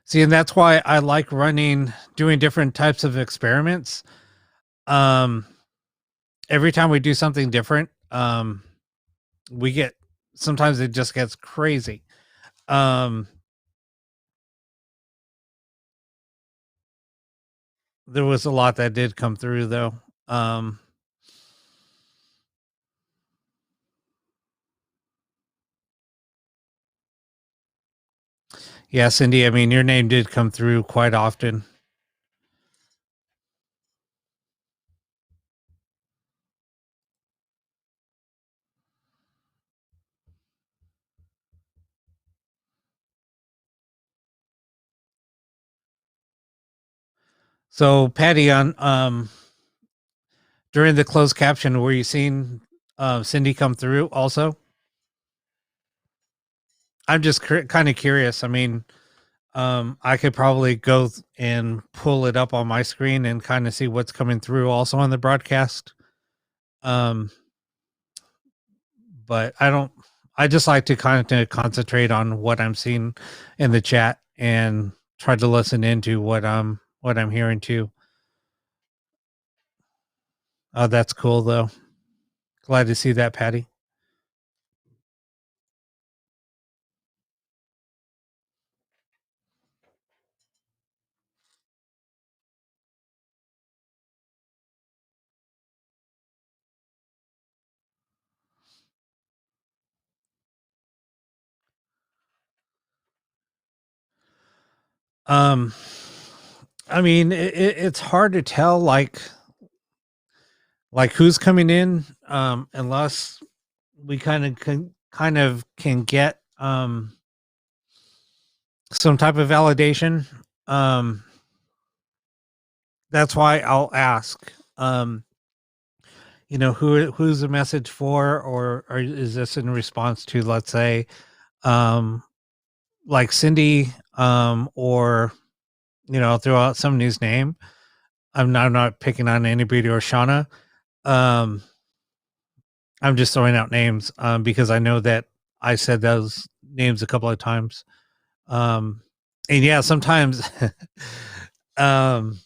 See, and that's why I like doing different types of experiments. every time we do something different, we get sometimes it just gets crazy. Um, there was a lot that did come through though. Um, yeah, Cindy, I mean, your name did come through quite often. So, Patty, on during the closed caption, were you seeing Cindy come through also? I'm just kind of curious. I mean, I could probably go and pull it up on my screen and kind of see what's coming through also on the broadcast. Um, but I don't. I just like to kind of concentrate on what I'm seeing in the chat and try to listen into what I'm hearing too. Oh, that's cool though. Glad to see that, Patty. Um, I mean, it's hard to tell like who's coming in, unless we kind of can get some type of validation. Um, that's why I'll ask. You know, who's the message for, or is this in response to, let's say, um, like Cindy, or you know, throw out somebody's name. I'm not picking on anybody or Shauna. Um, I'm just throwing out names because I know that I said those names a couple of times. Um, and yeah, sometimes um,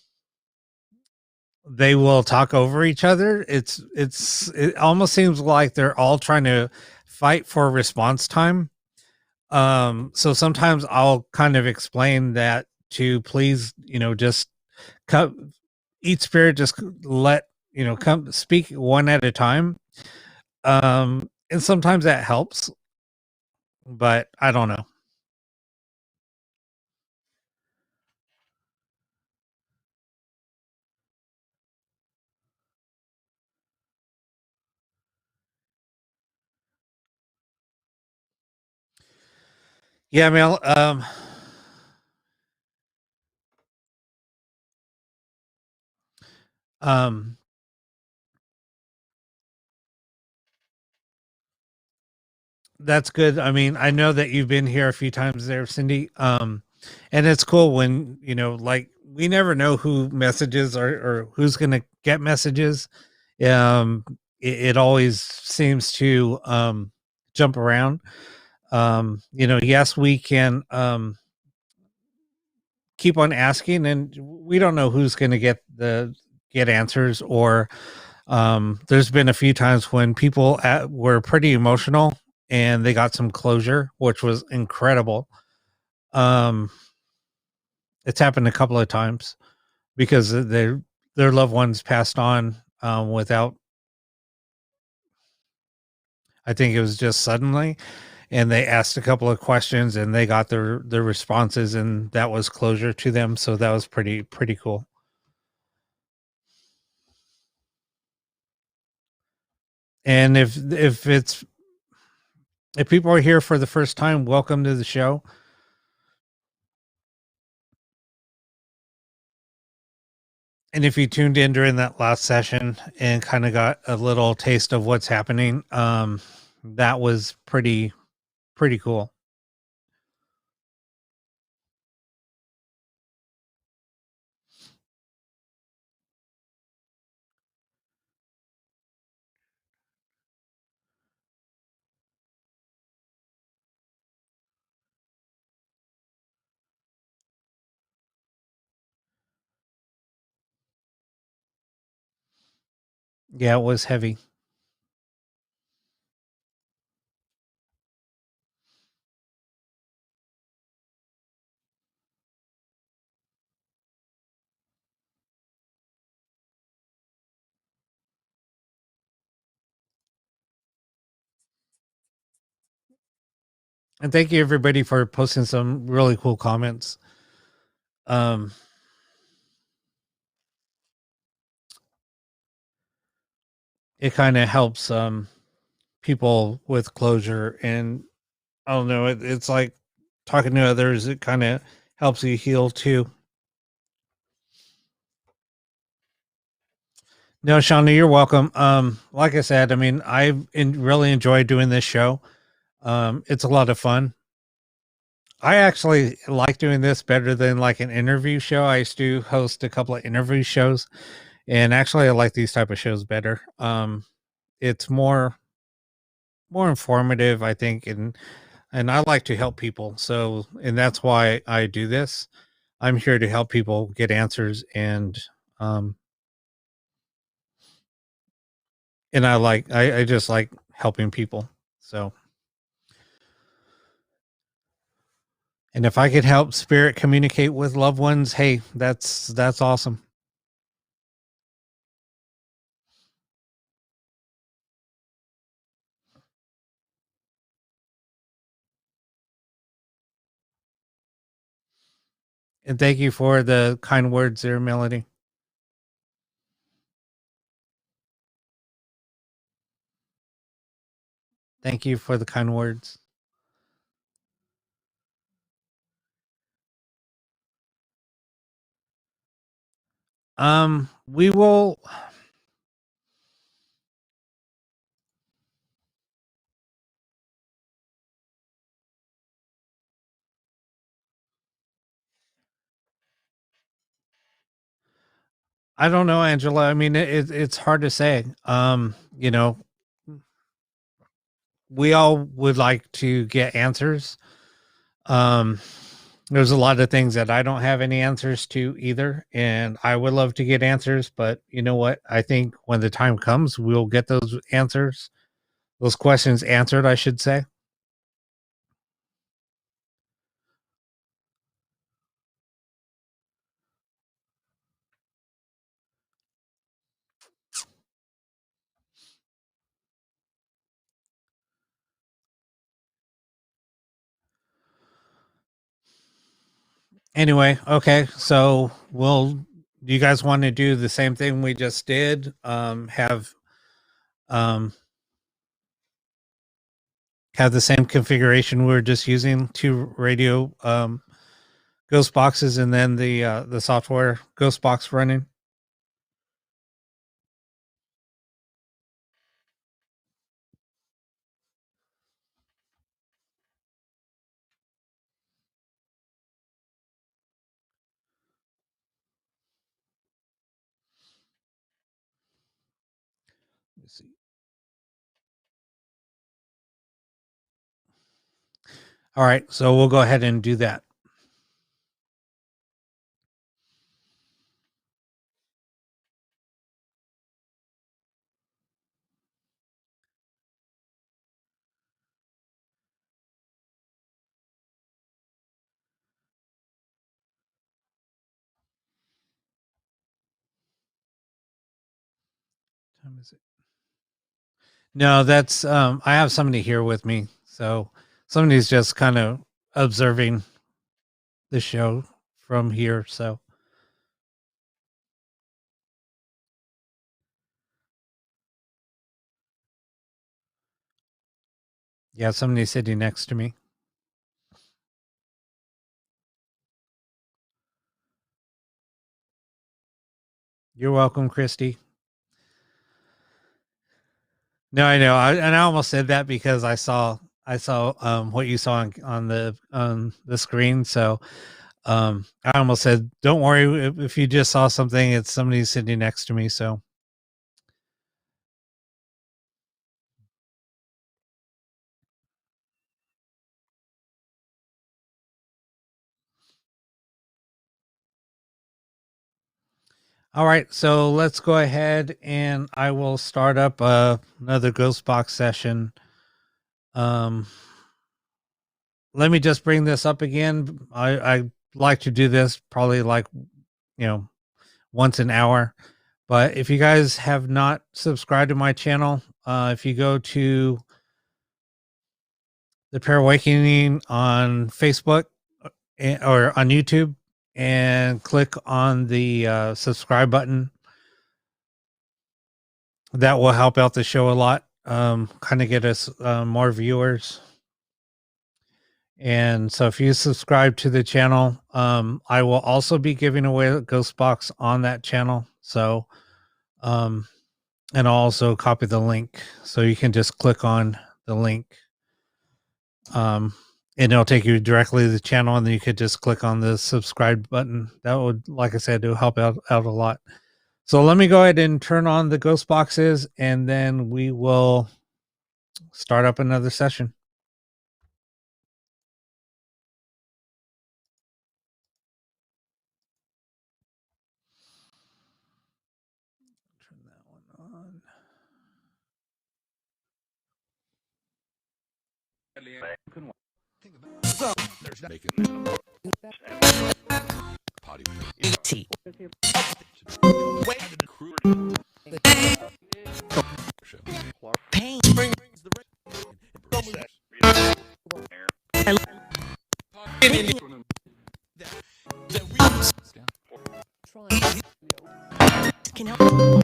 they will talk over each other. It almost seems like they're all trying to fight for response time. So sometimes I'll kind of explain that to please, you know, just come, each spirit just let you know come speak one at a time. And sometimes that helps, but I don't know. Yeah, Mel. Um, that's good. I mean, I know that you've been here a few times there, Cindy. And it's cool when, you know, like we never know who messages or who's going to get messages. It always seems to jump around. You know, yes, we can keep on asking, and we don't know who's going to get answers. Or there's been a few times when people were pretty emotional and they got some closure, which was incredible. Um, it's happened a couple of times because their loved ones passed on without. I think it was just suddenly, and they asked a couple of questions and they got their responses, and that was closure to them. So that was pretty cool. And if people are here for the first time, welcome to the show. And if you tuned in during that last session and kind of got a little taste of what's happening, that was pretty cool. Yeah, it was heavy. And thank you everybody for posting some really cool comments. Um, it kind of helps people with closure, and I don't know, it's like talking to others. It kind of helps you heal too. No, Shauna, you're welcome. Like I said, I mean, really enjoyed doing this show. It's a lot of fun. I actually like doing this better than like an interview show. I used to host a couple of interview shows, and actually, I like these type of shows better. It's more informative, I think, and I like to help people. So, and that's why I do this. I'm here to help people get answers, um, and I just like helping people. So, and if I could help spirit communicate with loved ones, hey, that's awesome. And thank you for the kind words there, Melody. Thank you for the kind words. We will. I don't know, Angela. I mean, it's hard to say. You know, we all would like to get answers. Um, there's a lot of things that I don't have any answers to either, and I would love to get answers. But you know what? I think when the time comes, we'll get those answers, those questions answered, I should say. Anyway, okay. So, do you guys want to do the same thing we just did? Um, have the same configuration we were just using, two radio ghost boxes, and then the software ghost box running. Let's see. All right, so we'll go ahead and do that. What time is it? No, that's I have somebody here with me. So somebody's just kind of observing the show from here. So yeah, somebody's sitting next to me. You're welcome, Christy. No, I know. And I almost said that because I saw what you saw on the screen. So I almost said, "Don't worry if you just saw something. It's somebody sitting next to me." So All right, so let's go ahead and I will start up another ghost box session. Let me just bring this up again. I like to do this probably like, once an hour. But if you guys have not subscribed to my channel, if you go to the Prayer Awakening on Facebook or on YouTube and click on the subscribe button, that will help out the show a lot. Kind of get us more viewers. And so if you subscribe to the channel, I will also be giving away a ghost box on that channel. So, and I'll also copy the link so you can just click on the link. And it'll take you directly to the channel, and then you could just click on the subscribe button. That would, like I said, it'll help out a lot. So let me go ahead and turn on the ghost boxes, and then we will start up another session. Turn that one on. Pain. Can help.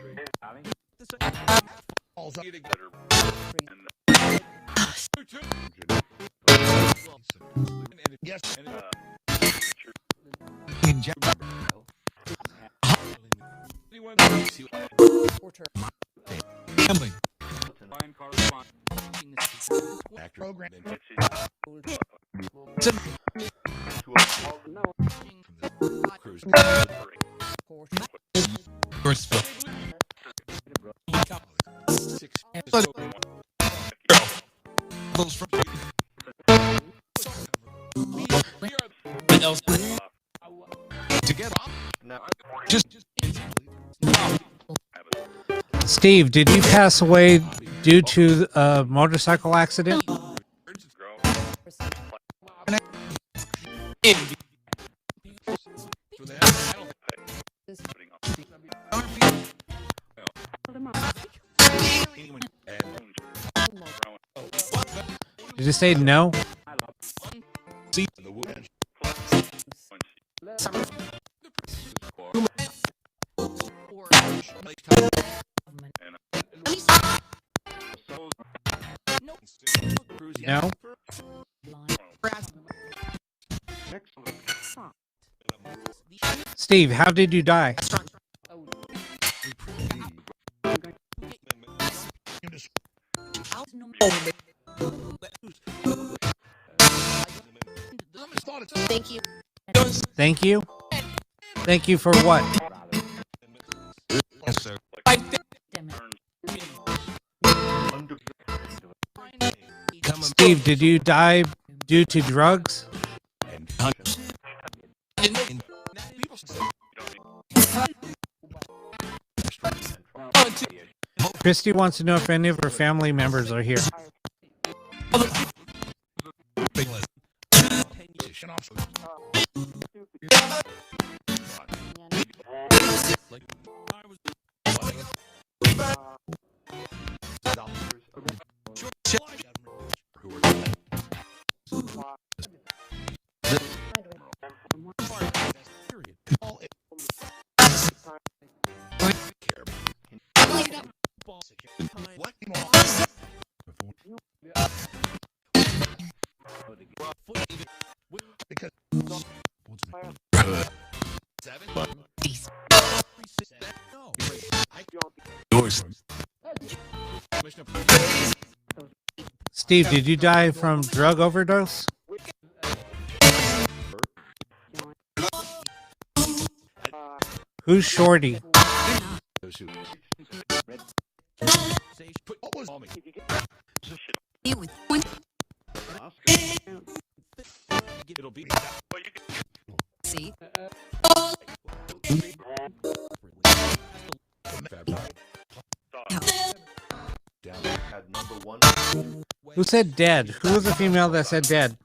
Steve, did you pass away due to a motorcycle accident? Did you say no? No? Steve, how did you die? Thank you. Thank you? Thank you for what? Steve, did you die due to drugs? Christy wants to know if any of her family members are here. Steve, did you die from drug overdose? Who's Shorty? See? Who said dead? Who was the female that said dead?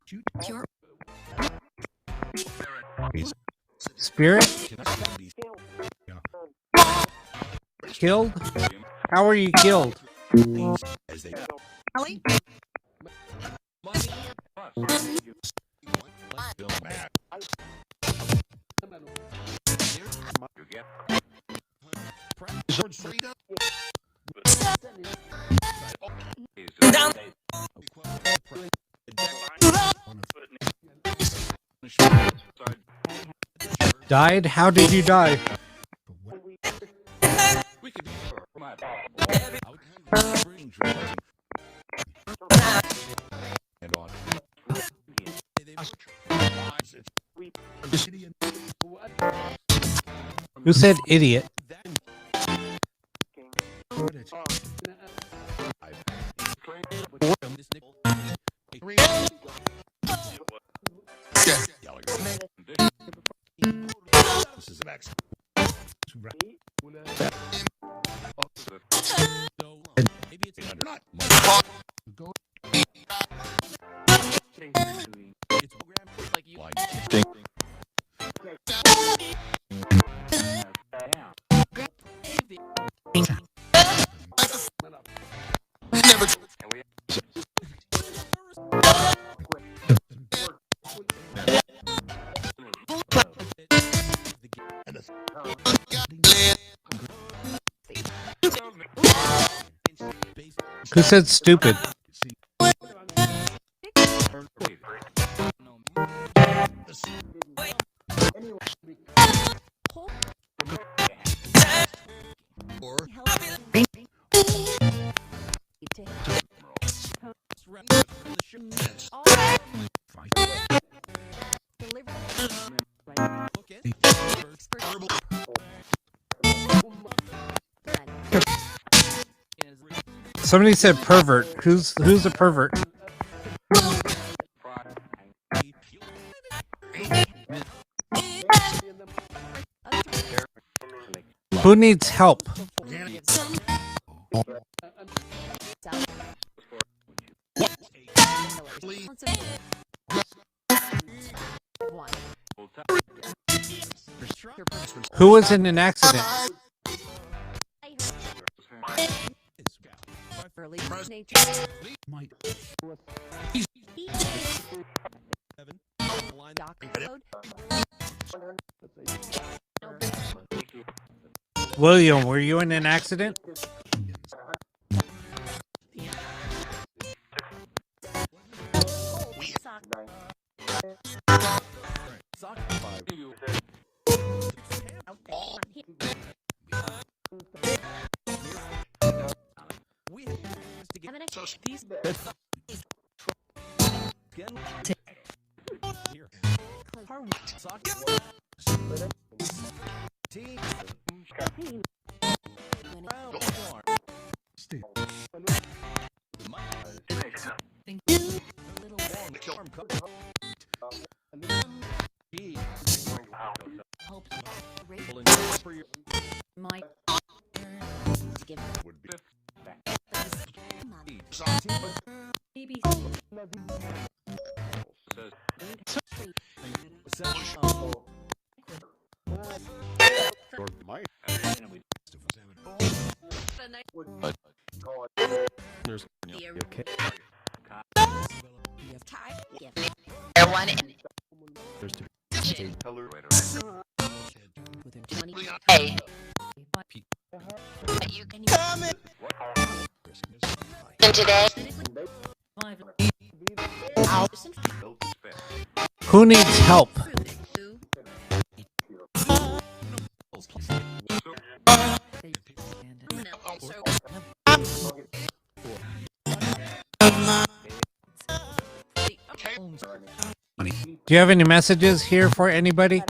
Spirit? Killed? How are you killed? As they Ellie? Died? How did you die? Who said idiot? Who said stupid? Somebody said pervert. Who's a pervert? Who needs help? Who was in an accident? William, were you in an accident? Who needs help? Do you have any messages here for anybody?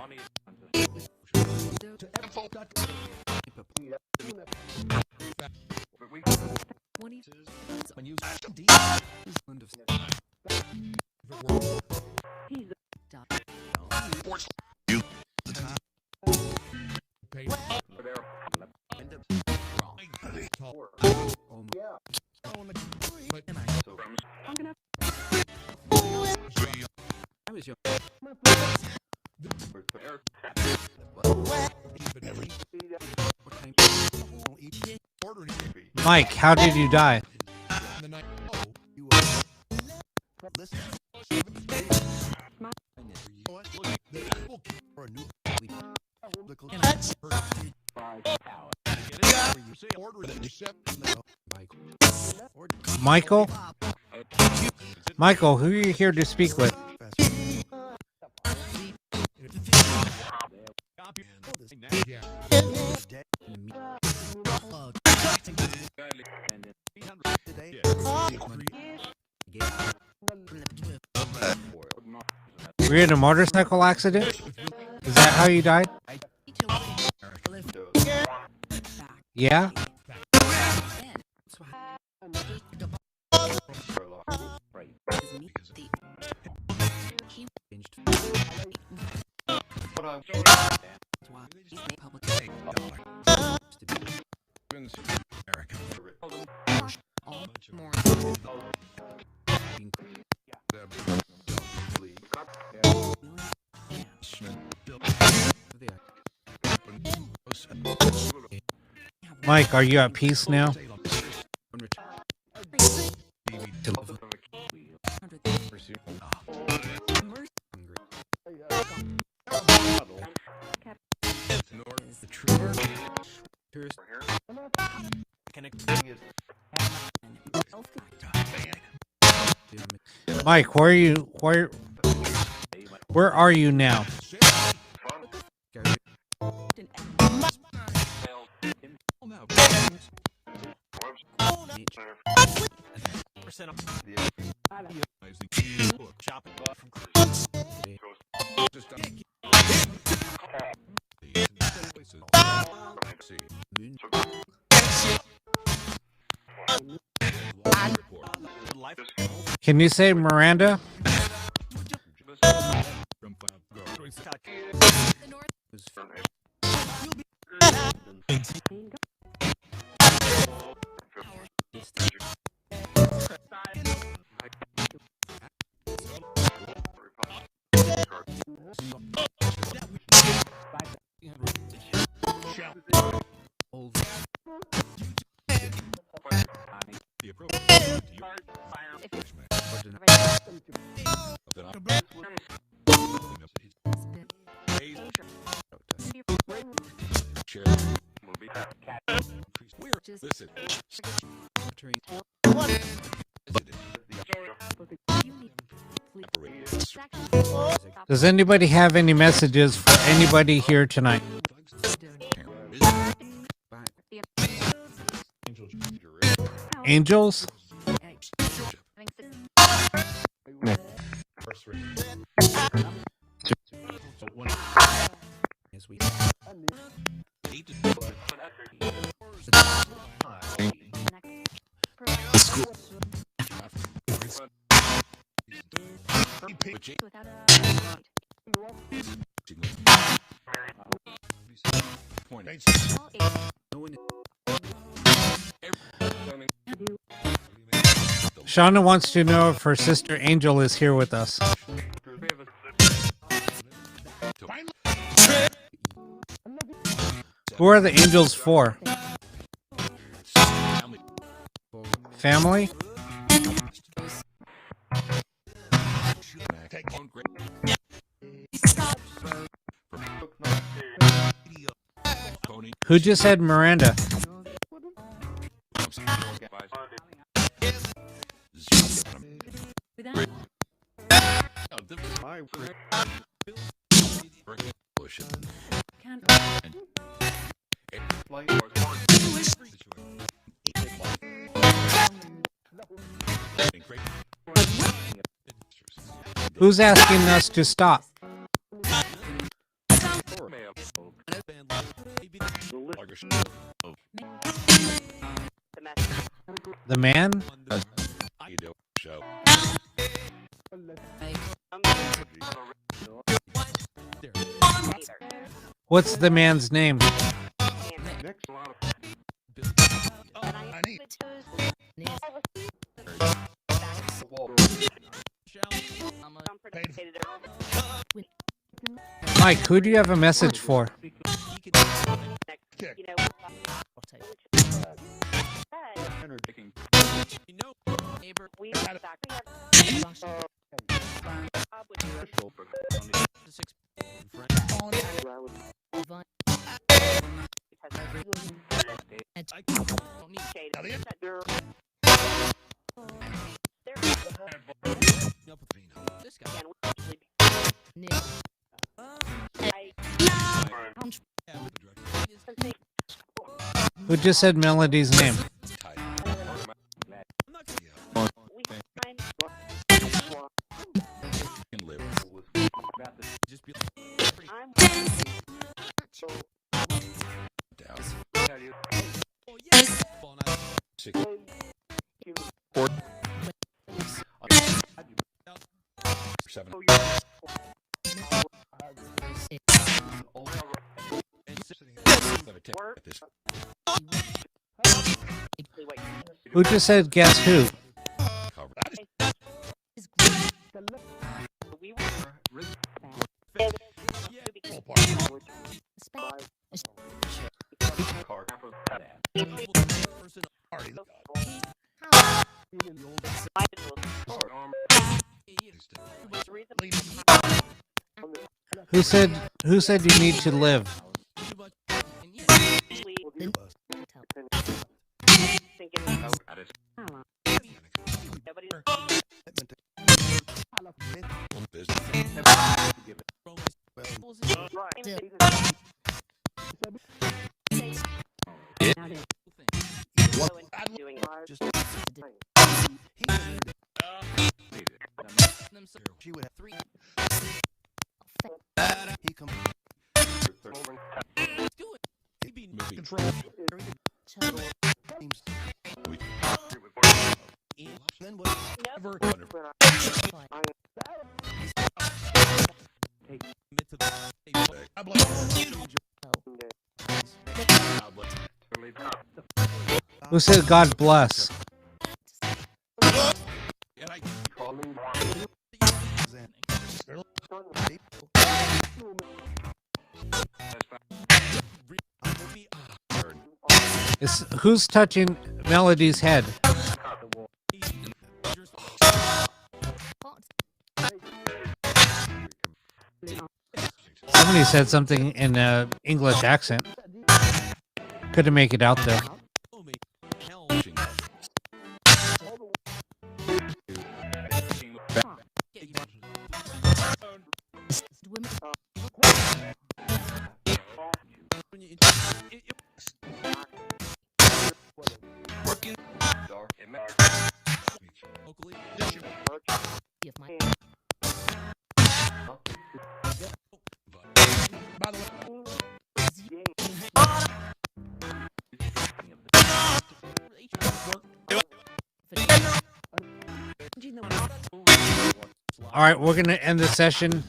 Mike, how did you die? Michael? Michael, who are you here to speak with? Were you in a motorcycle accident? Is that how you died? Yeah? Mike, are you at peace now? Mike, where are you now? Can you say Miranda? Does anybody have any messages for anybody here tonight? Angels? Shauna wants to know if her sister Angel is here with us. Who are the angels for? Family? Who just said Miranda? Who's asking us to stop? The man? What's the man's name? Paid Mike, who do you have a message for? Who just said Melody's name? Who just said guess who? Who said you need to live? She would have three. Control. Who said God bless? Who's touching Melody's head? Somebody said something in an English accent. Couldn't make it out though. All right, we're going to end the session.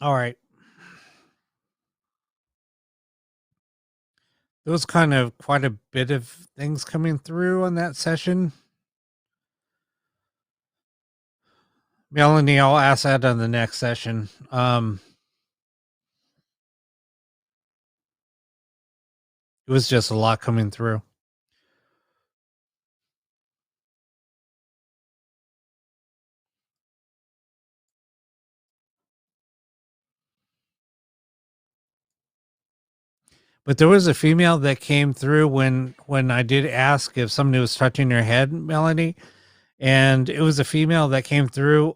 All right. There was kind of quite a bit of things coming through on that session. Melanie, I'll ask that on the next session. It was just a lot coming through. But there was a female that came through when I did ask if somebody was touching her head, Melanie, and it was a female that came through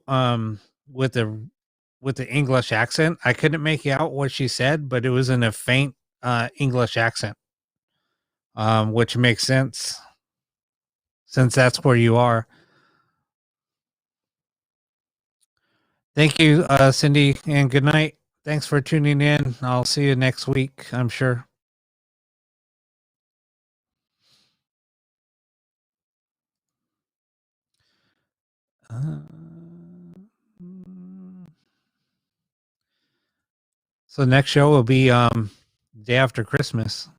with the English accent. I couldn't make out what she said, but it was in a faint English accent, which makes sense since that's where you are. Thank you, Cindy, and good night. Thanks for tuning in. I'll see you next week, I'm sure. Uh, so next show will be day after Christmas.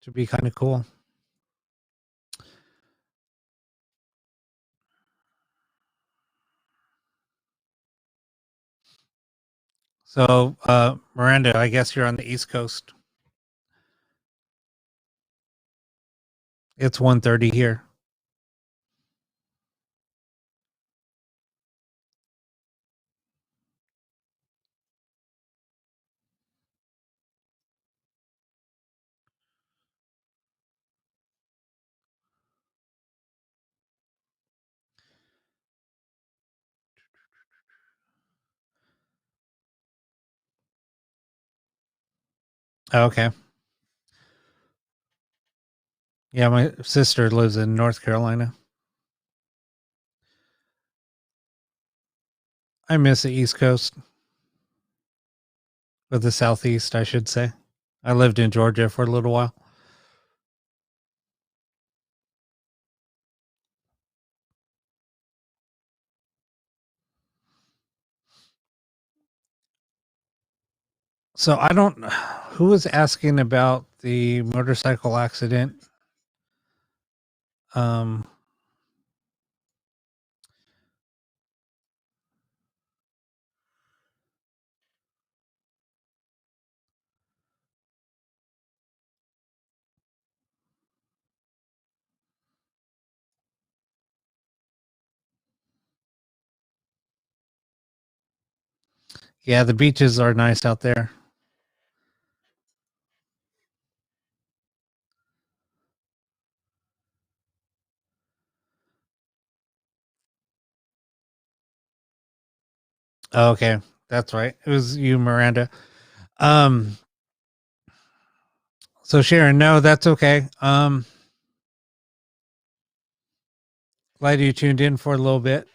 Should be kind of cool. So Miranda, I guess you're on the East Coast. It's 1:30 here. Okay. Yeah, my sister lives in North Carolina. I miss the East Coast, or the Southeast, I should say. I lived in Georgia for a little while. So I don't. Who was asking about the motorcycle accident? Um, yeah, the beaches are nice out there. Oh, okay, that's right. It was you, Miranda. Um, so Sharon, no, that's okay. Glad you tuned in for a little bit.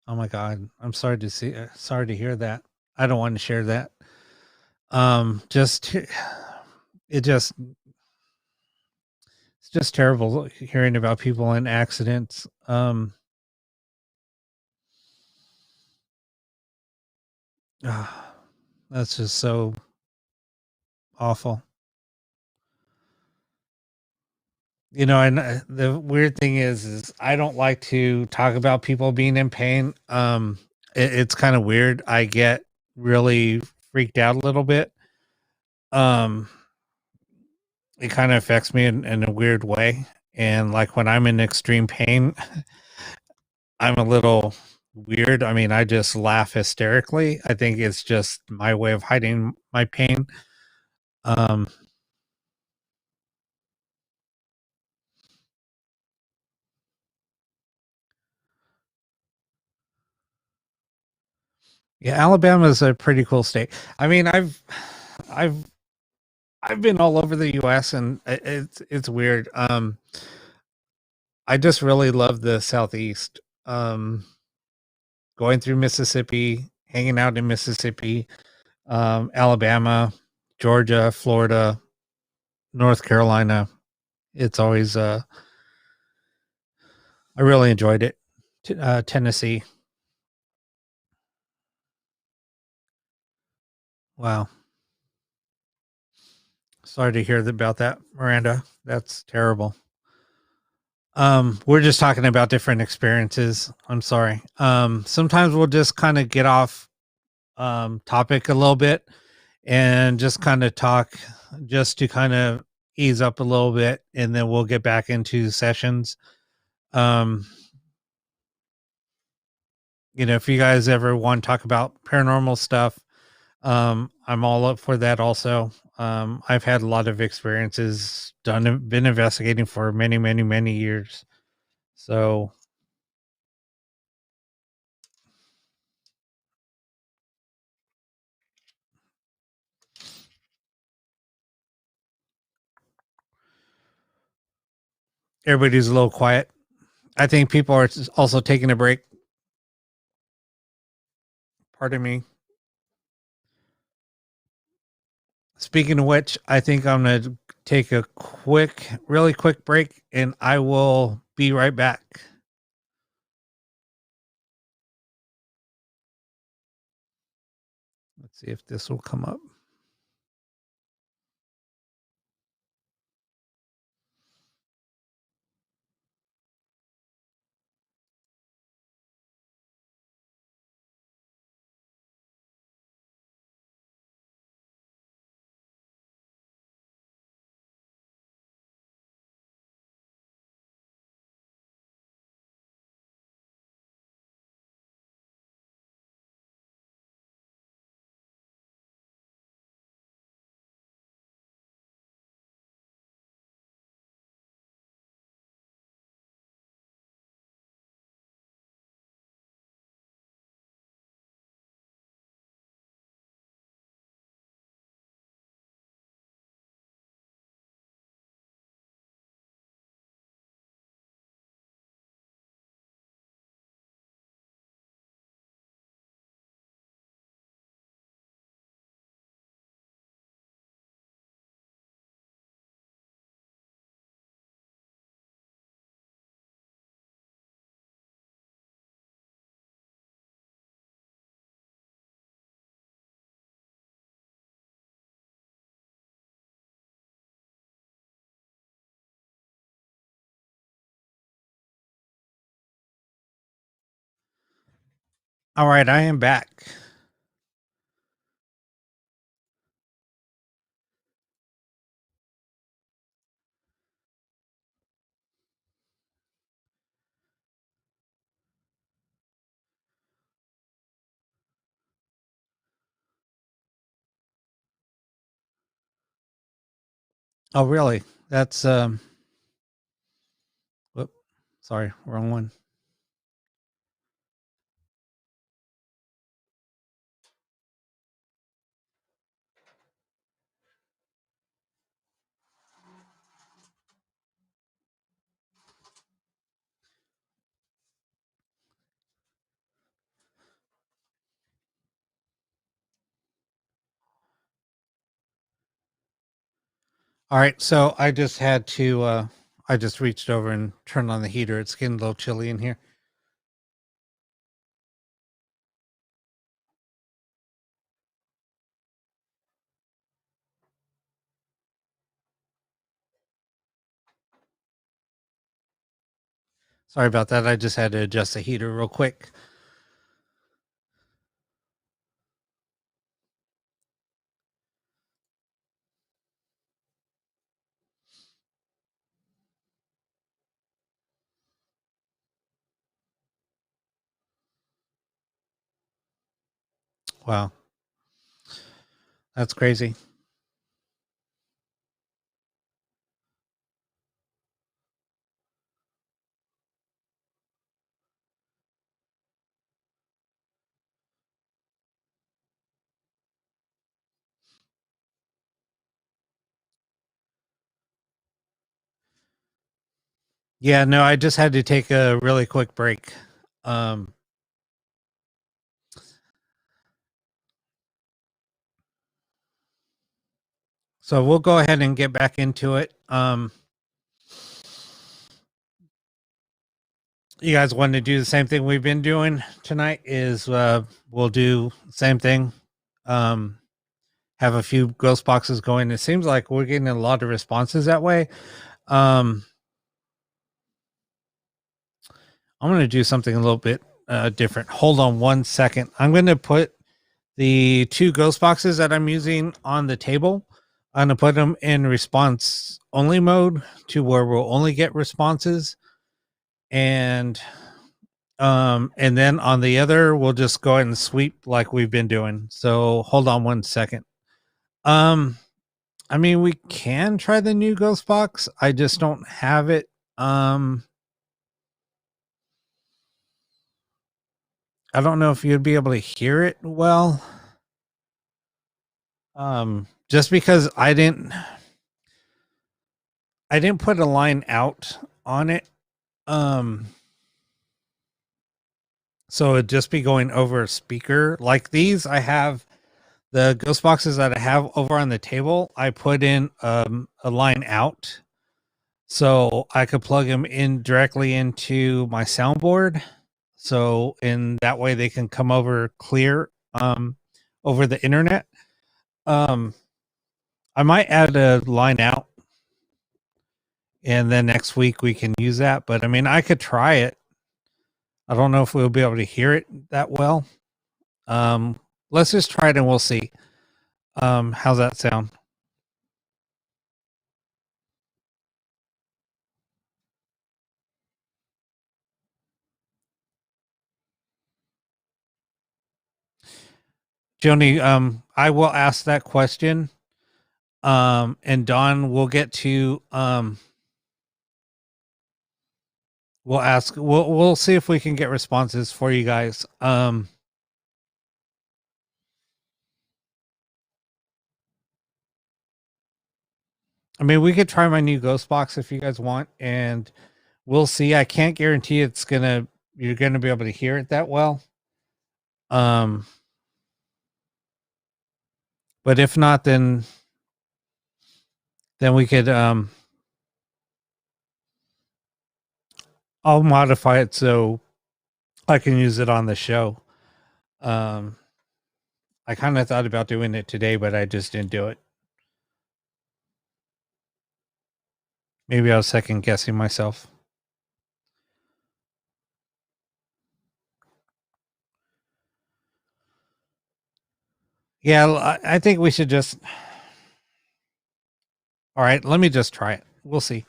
Oh my God, I'm sorry to see. Sorry to hear that. I don't want to share that. Just it just it's just terrible hearing about people in accidents. That's just so awful. You know, and the weird thing is I don't like to talk about people being in pain. It's kind of weird. I get really freaked out a little bit. Um, it kind of affects me in a weird way. And like when I'm in extreme pain, I'm a little weird. I mean, I just laugh hysterically. I think it's just my way of hiding my pain. Um, yeah, Alabama is a pretty cool state. I mean, I've I've been all over the US and it's weird. I just really love the Southeast. Going through Mississippi, hanging out in Mississippi, Alabama, Georgia, Florida, North Carolina. It's always I really enjoyed it. Tennessee. Wow. Sorry to hear about that, Miranda. That's terrible. We're just talking about different experiences. I'm sorry. Sometimes we'll just kind of get off topic a little bit and just kind of talk just to kind of ease up a little bit, and then we'll get back into sessions. Um, if you guys ever want to talk about paranormal stuff, I'm all up for that also. I've had a lot of experiences been investigating for many, many, many years. So everybody's a little quiet. I think people are also taking a break. Pardon me. Speaking of which, I think I'm going to take a really quick break, and I will be right back. Let's see if this will come up. All right, I am back. Oh, really? That's whoop, sorry, wrong one. All right, so I just had to I just reached over and turned on the heater. It's getting a little chilly in here. Sorry about that. I just had to adjust the heater real quick. Wow. That's crazy. Yeah, no, I just had to take a really quick break. Um so we'll go ahead and get back into it. You guys want to do the same thing we've been doing tonight is we'll do the same thing. Have a few ghost boxes going. It seems like we're getting a lot of responses that way. Um I'm going to do something a little bit different. Hold on one second. I'm going to put the two ghost boxes that I'm using on the table. I'm going to put them in response only mode to where we'll only get responses. And then on the other, we'll just go ahead and sweep like we've been doing. So hold on one second. Um, I mean, we can try the new ghost box. I just don't have it. I don't know if you'd be able to hear it well. Just because I didn't put a line out on it. Um, So it'd just be going over a speaker. Like these, I have the ghost boxes that I have over on the table. I put in a line out so I could plug them in directly into my soundboard. So in that way they can come over clear over the internet. Um, I might add a line out and then next week we can use that. But I mean, I could try it. I don't know if we'll be able to hear it that well. Let's just try it and we'll see. How's that sound? Joni, I will ask that question. And Don, we'll get to we'll see if we can get responses for you guys. I mean, we could try my new ghost box if you guys want, and we'll see. I can't guarantee you're gonna be able to hear it that well. But if not, then we could I'll modify it so I can use it on the show. I kind of thought about doing it today, but I just didn't do it. Maybe I was second guessing myself. Yeah, I think we should just. All right, let me just try it. We'll see.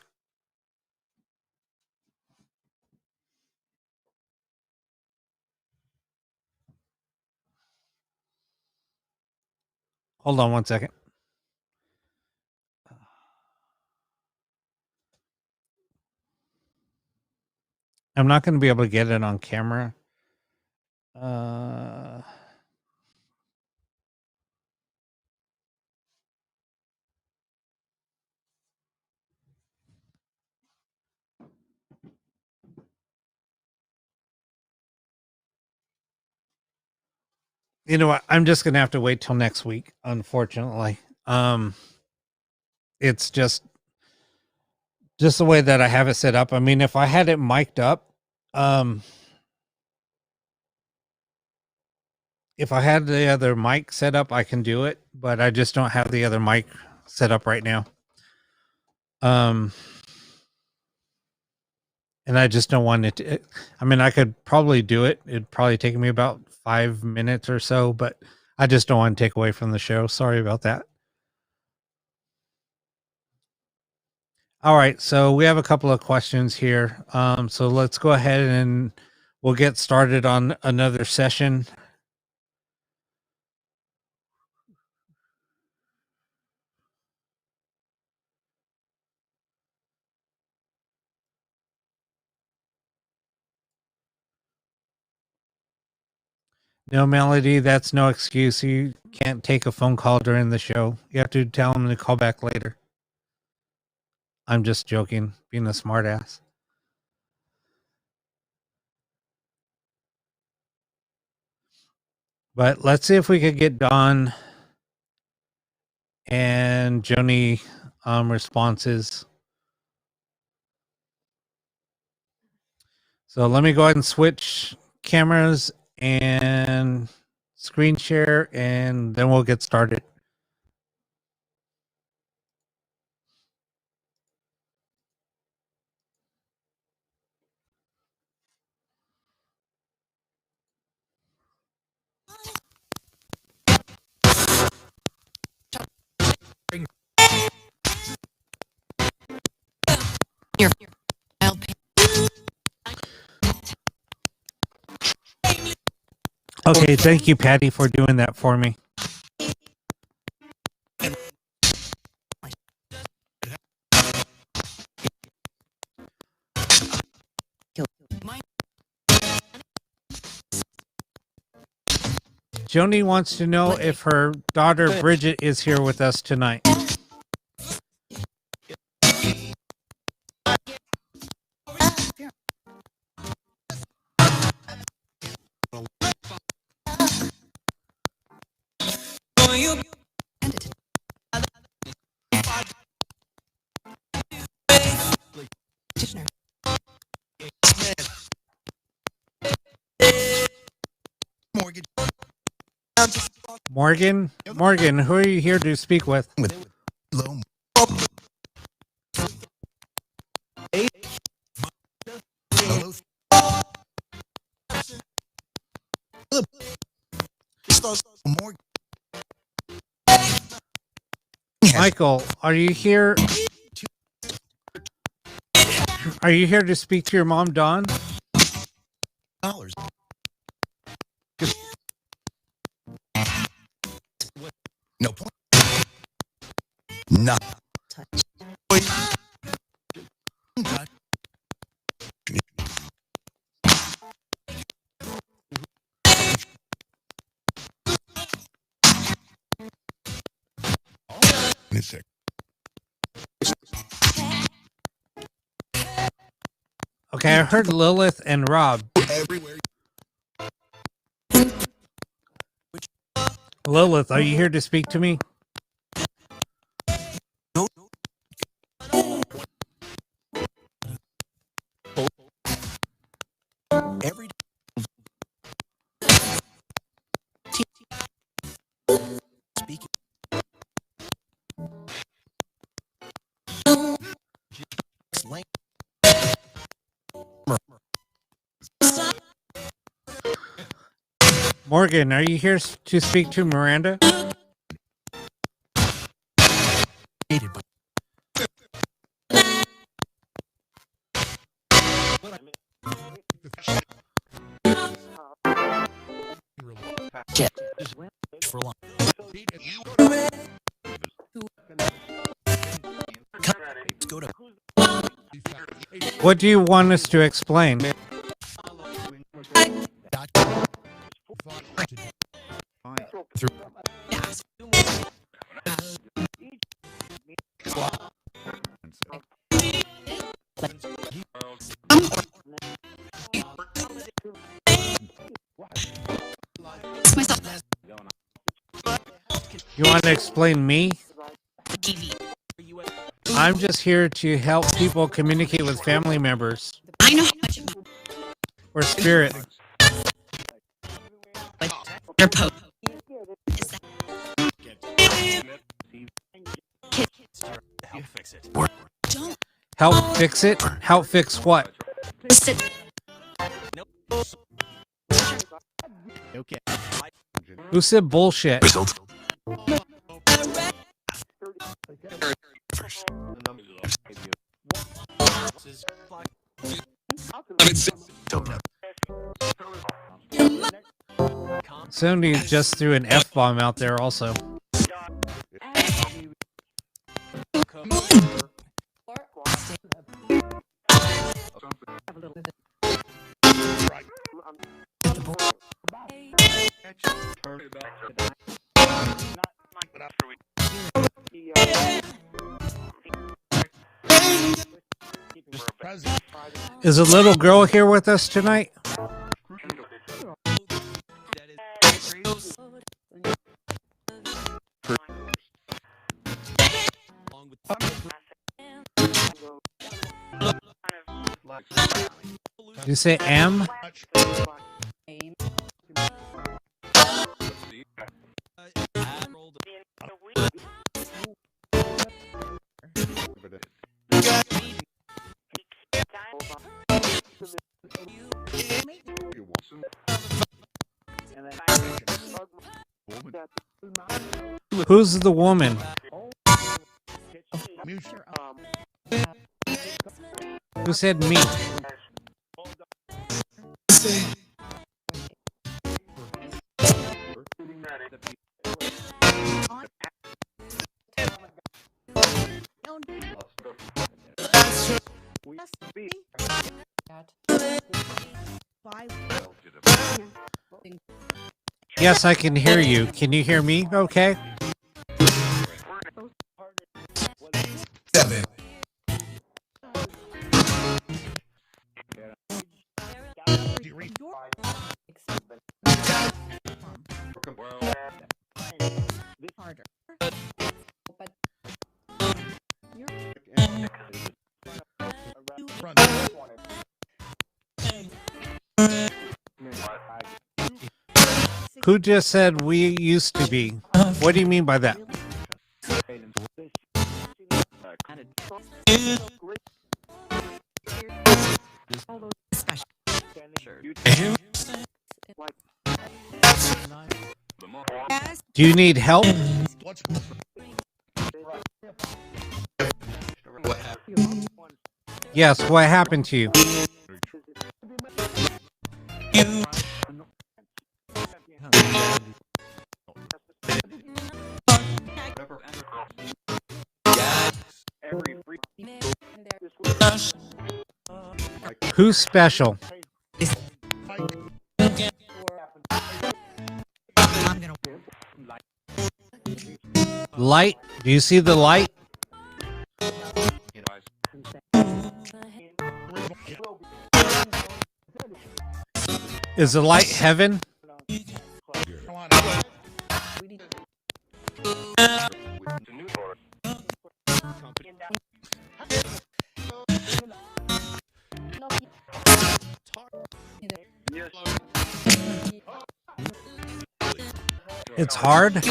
Hold on one second. I'm not going to be able to get it on camera. You know what? I'm just going to have to wait till next week, unfortunately. It's just the way that I have it set up. I mean, if I had it mic'd up, if I had the other mic set up, I can do it, but I just don't have the other mic set up right now. And I just don't want it to, I mean, I could probably do it. It'd probably take me about 5 minutes or so, but I just don't want to take away from the show. Sorry about that. All right. So we have a couple of questions here. So let's go ahead and we'll get started on another session. No, Melody, that's no excuse. You can't take a phone call during the show. You have to tell them to call back later. I'm just joking, being a smartass. But let's see if we could get Don and Joni responses. So let me go ahead and switch cameras and screen share, and then we'll get started. Okay, thank you, Patty, for doing that for me. Joni wants to know if her daughter Bridget is here with us tonight. Morgan, who are you here to speak with? With low. More. Michael, are you here? Are you here to speak to your mom, Dawn? Dollars. No point. Not. Okay, I heard Lilith and Rob. Everywhere. Lilith, are you here to speak to me? Every speaking. Slang. Morgan, are you here to speak to Miranda? Hated by for long. Go to What do you want us to explain? through You want to explain me? I'm just here to help people communicate with family members. I know how much Or spirit. your post is that don't Help fix it? Help fix what? sit Who said bullshit? result. Somebody just threw an F-bomb out there also. Is a little girl here with us tonight? You say M? Who's the woman? Who said me? Yes, I can hear you. Can you hear me? Okay. 7. Harder. Who just said we used to be? What do you mean by that? Do you need help? Yes, what happened to you? Who's special? Light? Do you see the light? Is the light heaven? It's hard.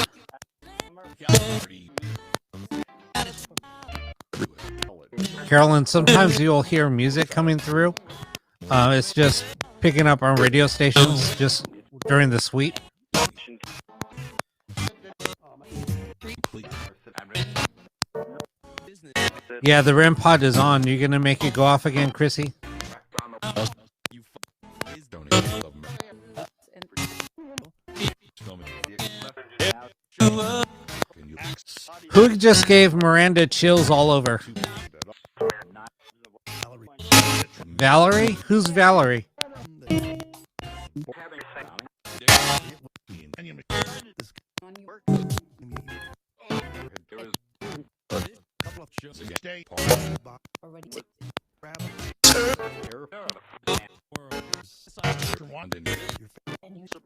Carolyn, sometimes you'll hear music coming through. It's just picking up on radio stations just during the sweep. Yeah, the REM pod is on. You gonna make it go off again, Chrissy? Who just gave Miranda chills all over? Valerie? Who's Valerie?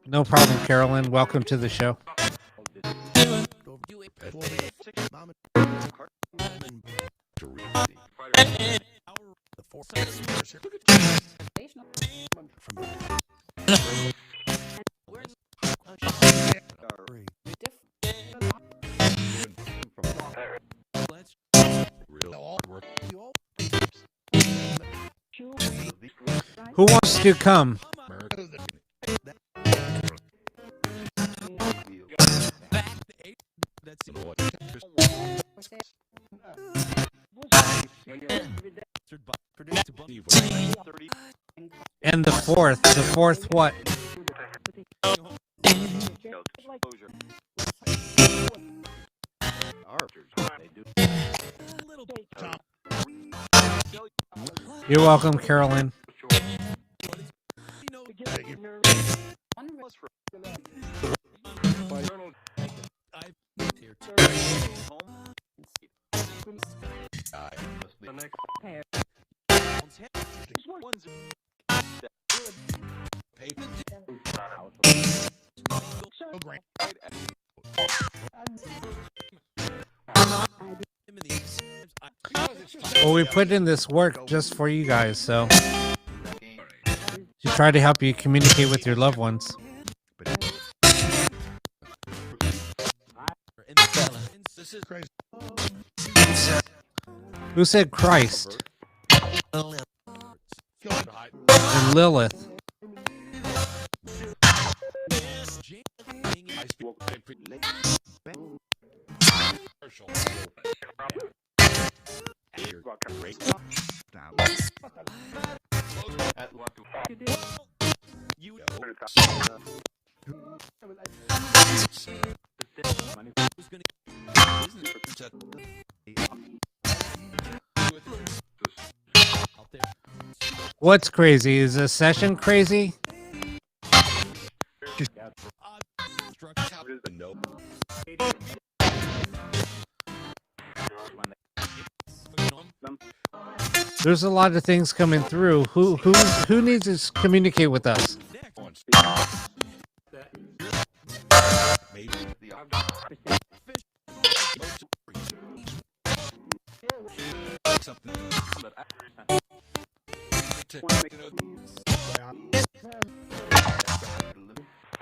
No problem, Carolyn. Welcome to the show. Who wants to come? And the fourth what? You're welcome, Carolyn. Well, we put in this work just for you guys, so to try to help you communicate with your loved ones. Who said Christ? And Lilith. What's crazy? Is the session crazy? There's a lot of things coming through. Who needs to communicate with us?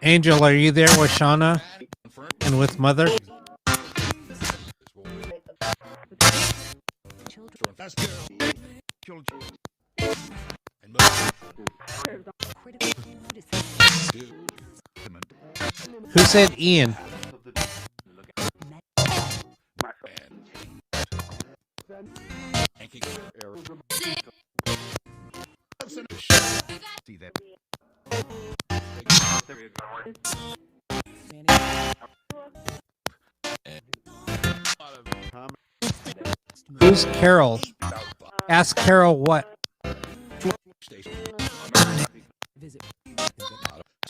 Angel, are you there with Shauna and with Mother? Who said Ian? Who's Carol? Ask Carol what?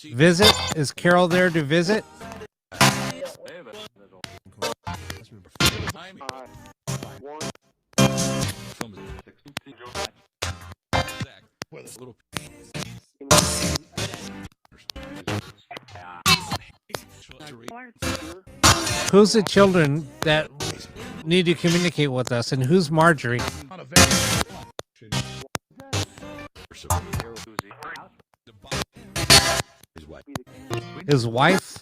Visit? Is Carol there to visit? Who's the children that need to communicate with us, and who's Marjorie? His wife?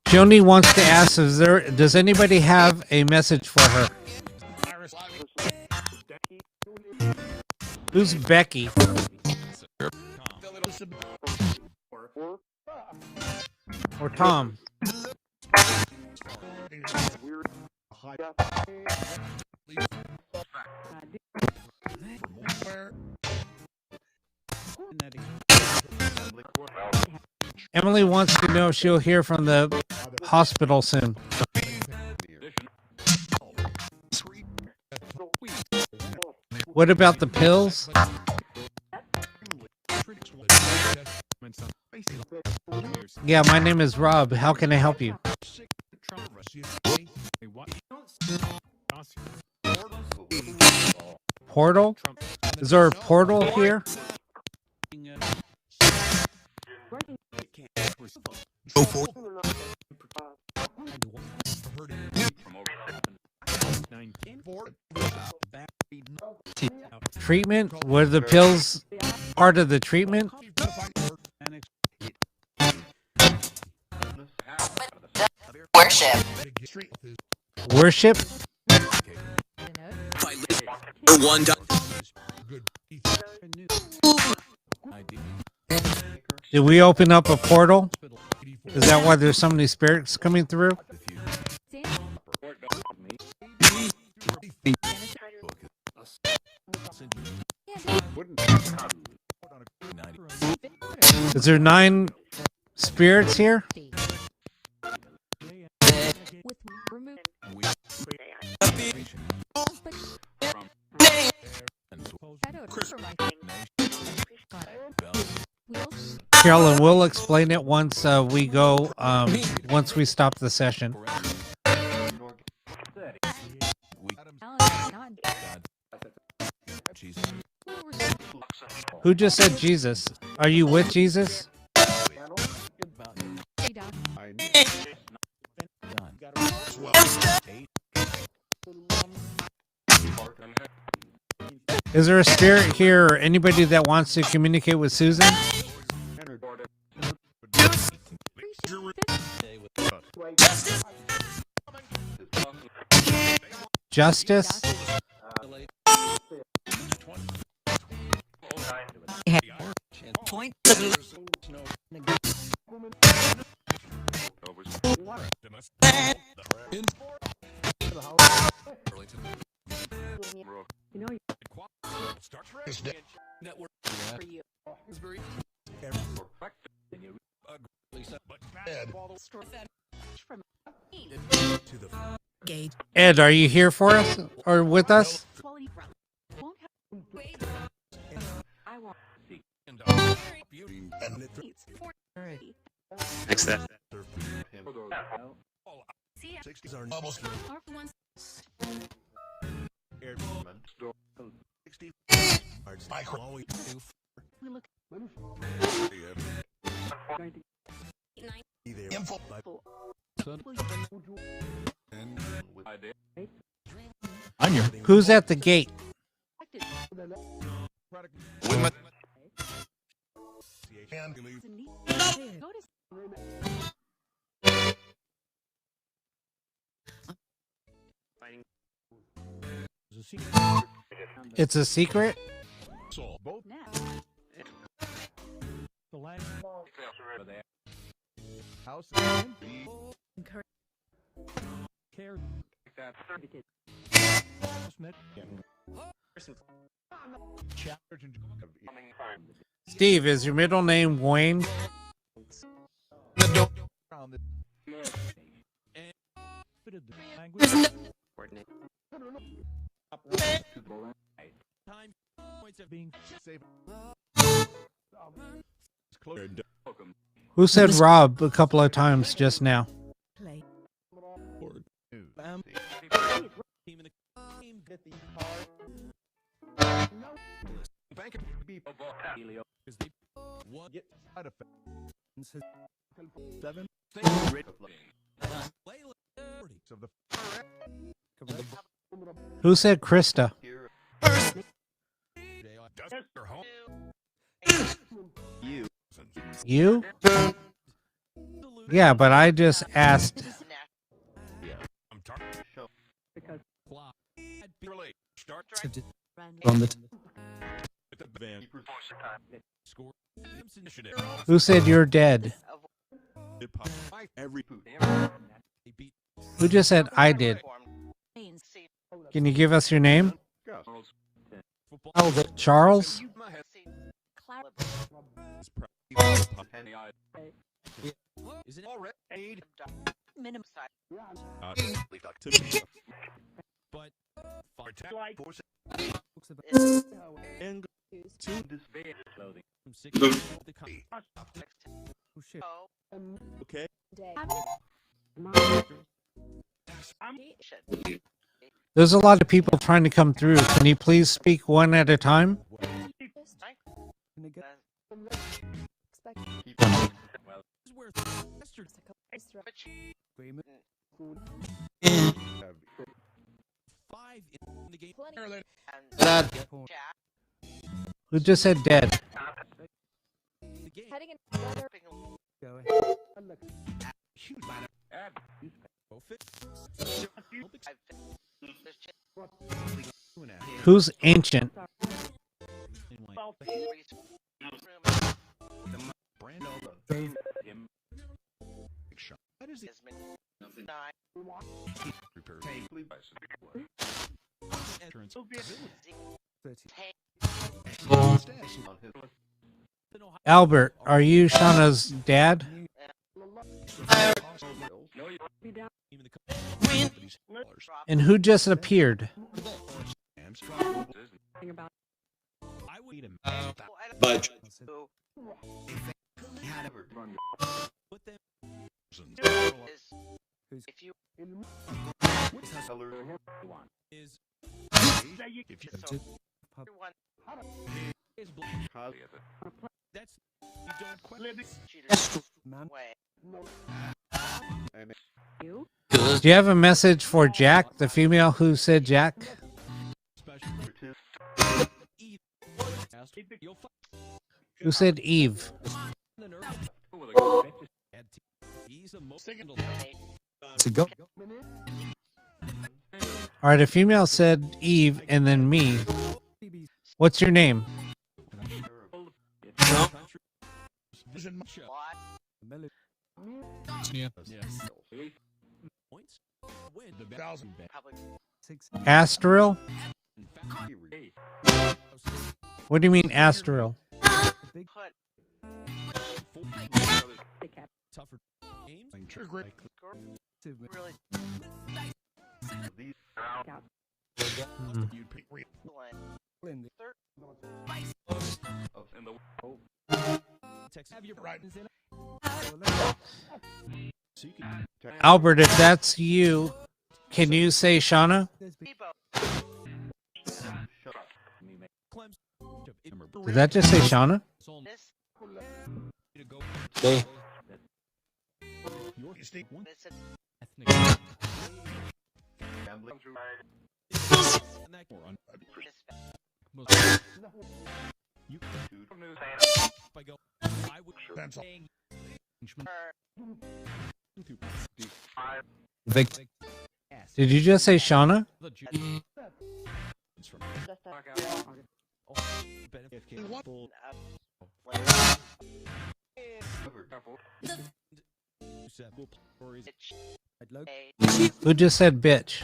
Joni wants to ask, does anybody have a message for her? Who's Becky? Or Tom? Emily wants to know if she'll hear from the hospital soon. What about the pills? Yeah, my name is Rob. How can I help you? Portal? Is there a portal here? Go for Treatment? Were the pills part of the treatment? Worship. Worship? Did we open up a portal? Is that why there's so many spirits coming through? Is there 9 spirits here? Carolyn, we'll explain it once we go, once we stop the session. Who just said Jesus? Are you with Jesus? Is there a spirit here or anybody that wants to communicate with Susan? Justice? Ed, are you here for us or with us? Next step. Info. On your Who's at the gate? With my It's a secret? soul. House care. Steve, is your middle name Wayne? Time points of being safe. Who said Rob a couple of times just now? Team in the game get the card. Bank because they what get side effect. 7 of the Who said Krista? You? Yeah, but I just asked. I'm talking. on the With the van. score. Who said you're dead? Every They beat Who just said I did? Can you give us your name? football. Charles? Is it already? But from 6 the Okay. There's a lot of people trying to come through. Can you please speak one at a time? is where five in the game. Who just said dead? The game. Go fit. Who's ancient? What is it? Albert, are you Shauna's dad? And who just appeared? I would Budge. put them is is black. That's you don't Do you have a message for Jack, the female who said Jack? You'll find Who said Eve? the nerve. He's a most to go. All right, a female said Eve and then me. What's your name? Points. Win the Astril? What do you mean Astril? tougher games. Texas. Have your brightness in it. So you can Albert, if that's you, can you say Shauna? Clemson. Did that just say Shauna? To go Your state one Listen. ethnic. And that or un- most you by go I would saying to Vic. yes. Did you just say Shauna? The Jew- from benefit full several stories I'd love Who just said bitch?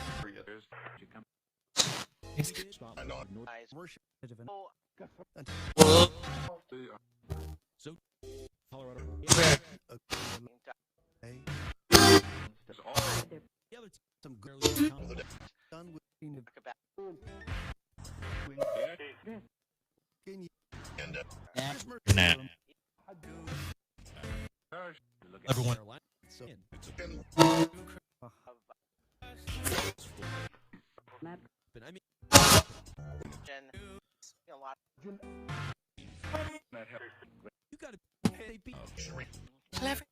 spot North worship so Colorado the other some girls done with Nah. Everyone. so but I mean you gotta they beat Clever.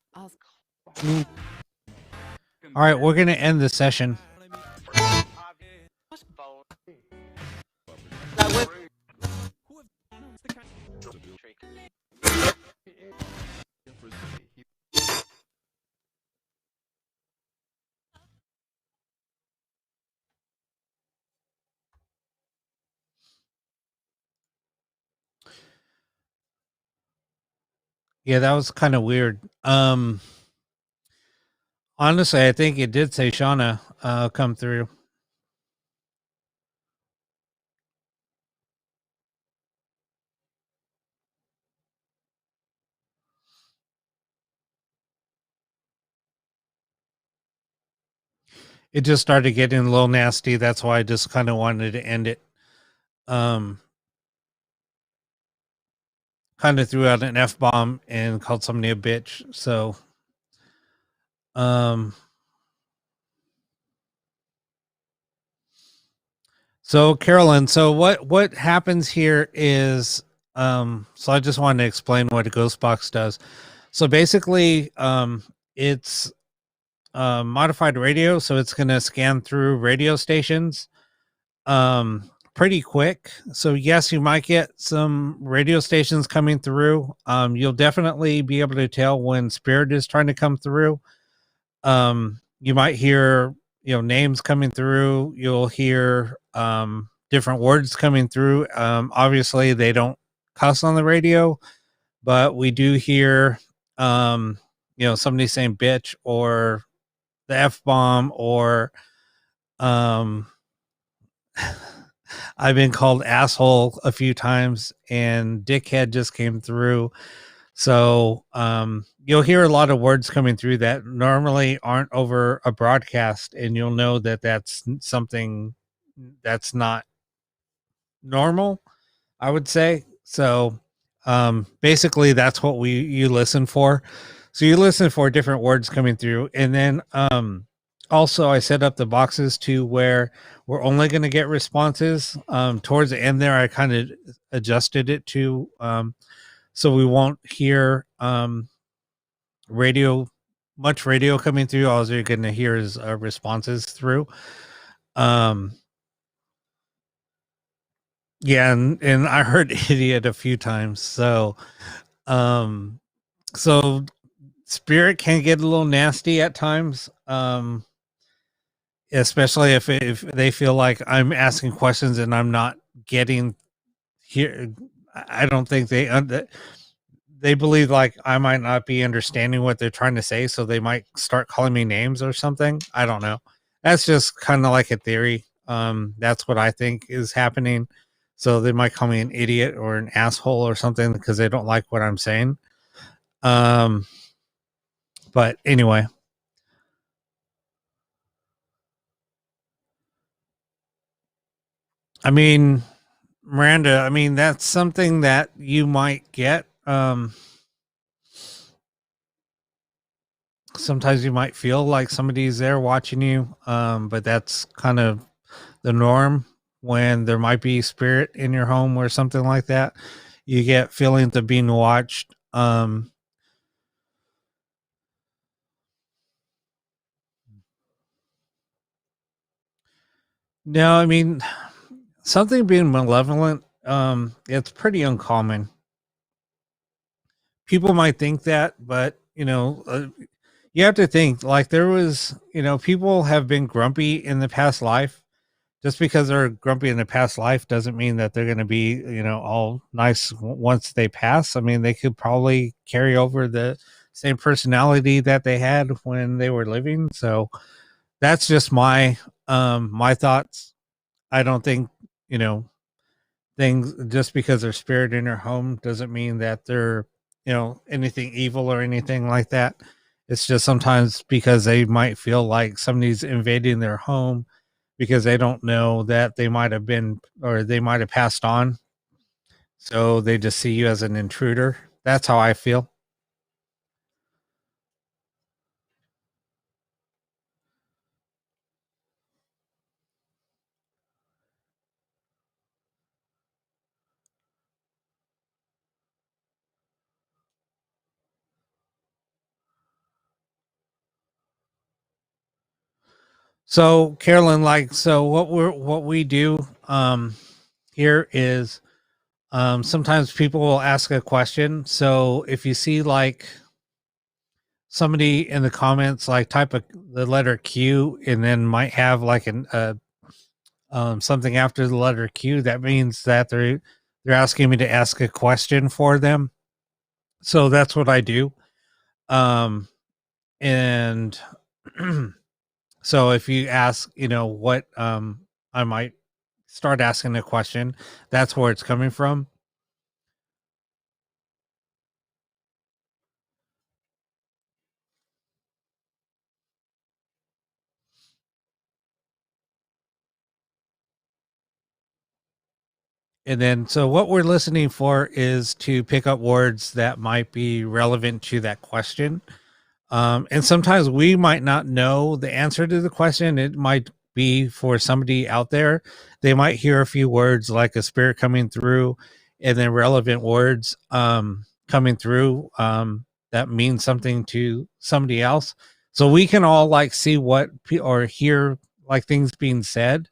All right, we're gonna end the session. who have the kind Yeah, that was kind of weird. Honestly, I think it did say Shauna come through. It just started getting a little nasty. That's why I just kind of wanted to end it. Kind of threw out an F bomb and called somebody a bitch. So, so Carolyn, so what happens here is, so I just wanted to explain what a ghost box does. So basically, it's modified radio, so it's going to scan through radio stations pretty quick. So yes, you might get some radio stations coming through. You'll definitely be able to tell when spirit is trying to come through. You might hear, names coming through. You'll hear different words coming through. Obviously they don't cuss on the radio, but we do hear somebody saying bitch or the F bomb, or I've been called asshole a few times, and dickhead just came through. So you'll hear a lot of words coming through that normally aren't over a broadcast, and you'll know that that's something that's not normal, I would say. So basically that's what you listen for. So you listen for different words coming through, and then also I set up the boxes to where we're only going to get responses. Towards the end there, I kind of adjusted it to so we won't hear much radio coming through. All you're going to hear is responses through. Yeah, and I heard idiot a few times. So so spirit can get a little nasty at times. Especially if they feel like I'm asking questions and I'm not getting here. I don't think they believe like I might not be understanding what they're trying to say, so they might start calling me names or something. I don't know. That's just kind of like a theory. That's what I think is happening. So they might call me an idiot or an asshole or something because they don't like what I'm saying. But anyway. I mean, Miranda, I mean, that's something that you might get. Sometimes you might feel like somebody's there watching you, but that's kind of the norm when there might be spirit in your home or something like that. You get feelings of being watched. No, I mean, something being malevolent, it's pretty uncommon. People might think that, but you have to think like there was, people have been grumpy in the past life. Just because they're grumpy in the past life doesn't mean that they're going to be, all nice once they pass. I mean, they could probably carry over the same personality that they had when they were living. So that's just my thoughts. I don't think, you know, things just because they're spirit in their home doesn't mean that they're, anything evil or anything like that. It's just sometimes because they might feel like somebody's invading their home because they don't know that they might have been or they might have passed on. So they just see you as an intruder. That's how I feel. So Carolyn, like, so what we do here is sometimes people will ask a question. So if you see like somebody in the comments like type of the letter Q and then might have like an something after the letter Q, that means that they're asking me to ask a question for them. So that's what I do. Um and so if you ask, what I might start asking a question, that's where it's coming from. And then, so what we're listening for is to pick up words that might be relevant to that question. And sometimes we might not know the answer to the question. It might be for somebody out there. They might hear a few words like a spirit coming through and then relevant words coming through that means something to somebody else. So we can all like see or hear like things being said,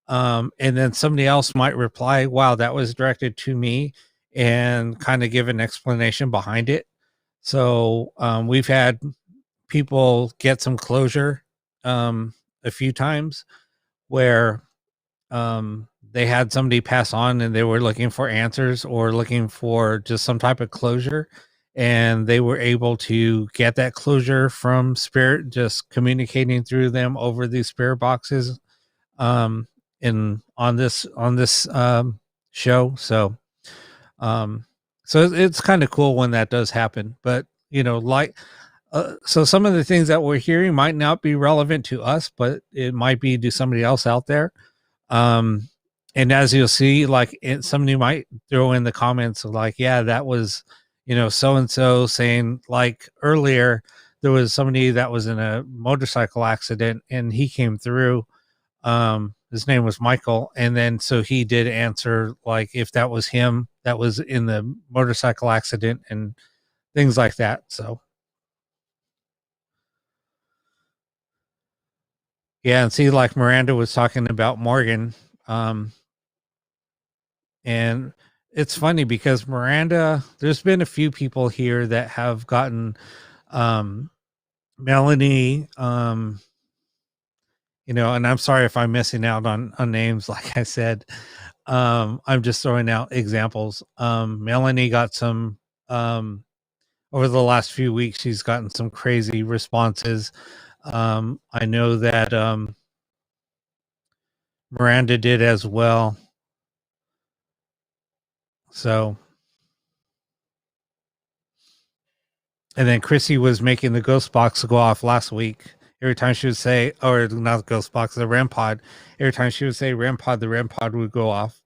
and then somebody else might reply, wow, that was directed to me, and kind of give an explanation behind it. So we've had people get some closure a few times where they had somebody pass on and they were looking for answers or looking for just some type of closure. And they were able to get that closure from spirit, just communicating through them over these spirit boxes um in on this show. Um so it's kind of cool when that does happen, but like so some of the things that we're hearing might not be relevant to us, but it might be to somebody else out there. um and as you'll see, like somebody might throw in the comments like, yeah, that was so and so saying like earlier there was somebody that was in a motorcycle accident and he came through. His name was Michael, and then so he did answer like if that was him that was in the motorcycle accident and things like that. So yeah, and see, like Miranda was talking about Morgan. um and it's funny because Miranda, there's been a few people here that have gotten um Melanie, and I'm sorry if I'm missing out on names, like I said. I'm just throwing out examples. Melanie got some over the last few weeks, she's gotten some crazy responses. I know that Miranda did as well. So, and then Chrissy was making the ghost box go off last week. Every time she would say, or not the ghost box, the REM pod. Every time she would say REM pod, the REM pod would go off.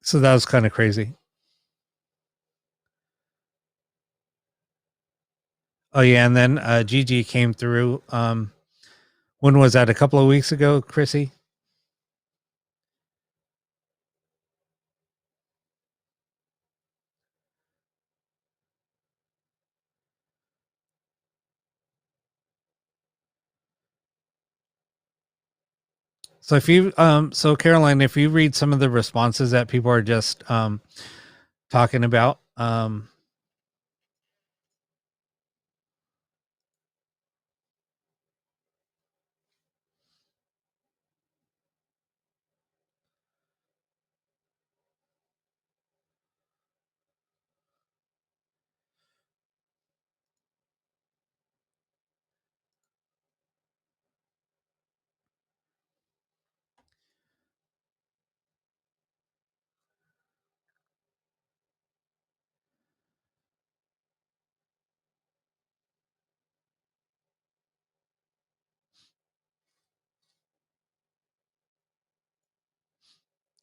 So that was kind of crazy. Oh yeah, and then Gigi came through. When was that? A couple of weeks ago, Chrissy? So if you so Caroline, if you read some of the responses that people are just talking about,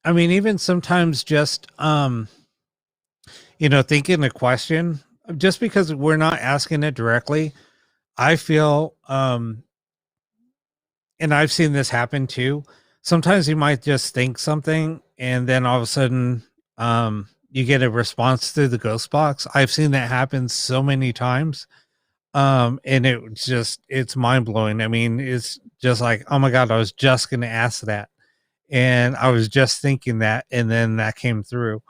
I mean, even sometimes just thinking a question, just because we're not asking it directly, I feel and I've seen this happen too. Sometimes you might just think something and then all of a sudden you get a response through the ghost box. I've seen that happen so many times. And it's mind blowing. I mean, it's just like, oh my God, I was just going to ask that. And I was just thinking that, and then that came through.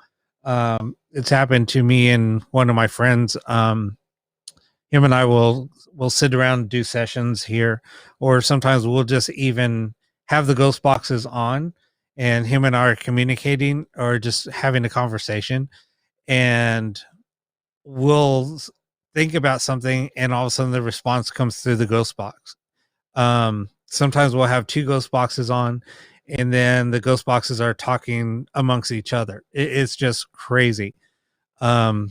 It's happened to me and one of my friends. Him and I will sit around and do sessions here, or sometimes we'll just even have the ghost boxes on, and him and I are communicating or just having a conversation, and we'll think about something, and all of a sudden the response comes through the ghost box. Sometimes we'll have two ghost boxes on, and then the ghost boxes are talking amongst each other. It's just crazy. Yeah,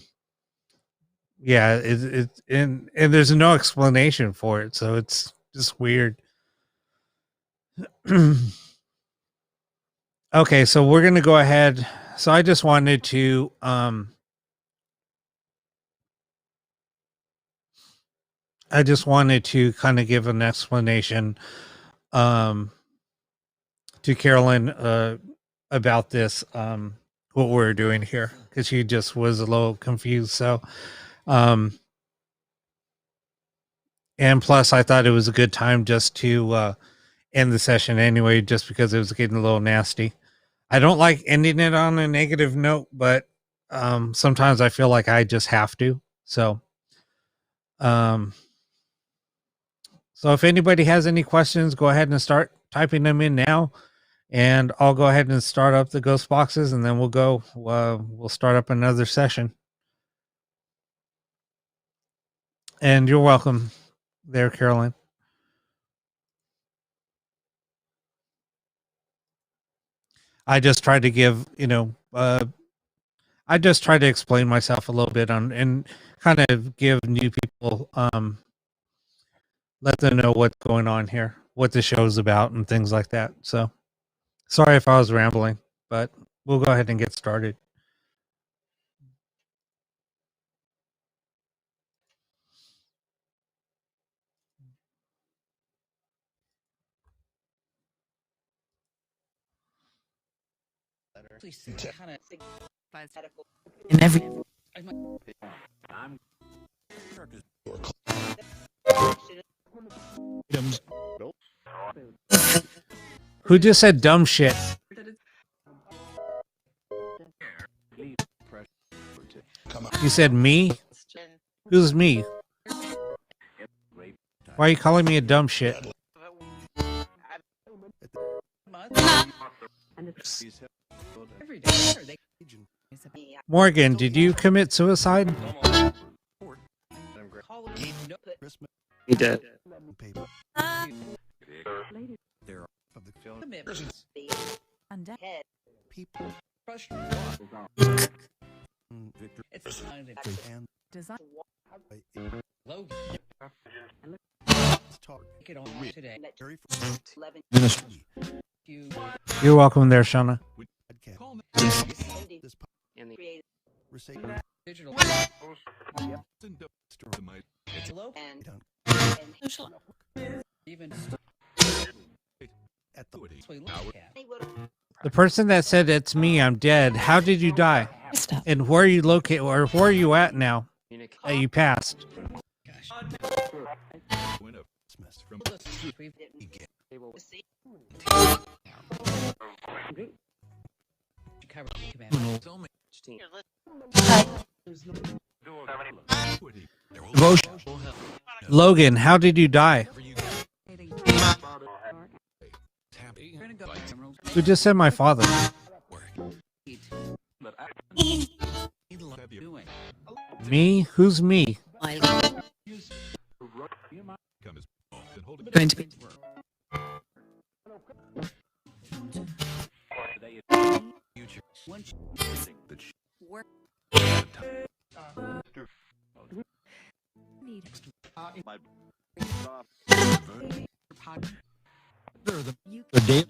and there's no explanation for it, so it's just weird. Okay, so we're gonna go ahead. So I just wanted to kind of give an explanation to Carolyn about this what we're doing here, because she just was a little confused. So and plus I thought it was a good time just to end the session anyway, just because it was getting a little nasty. I don't like ending it on a negative note, but sometimes I feel like I just have to. So so if anybody has any questions, go ahead and start typing them in now, and I'll go ahead and start up the ghost boxes, and then we'll start up another session. And you're welcome there, Caroline. I just tried to give, I just tried to explain myself a little bit on, and kind of give new people, let them know what's going on here, what the show's about, and things like that. So sorry if I was rambling, but we'll go ahead and get started. In every Who just said dumb shit? You said me? Who's me? Why are you calling me a dumb shit? Morgan, did you commit suicide? He did. People You're welcome there, Shauna. The person that said it's me, I'm dead. How did you die? And where are you located, or where are you at now that you passed? Devotion. Logan, how did you die? Who just said my father? Me? Who's me? Going to be The day.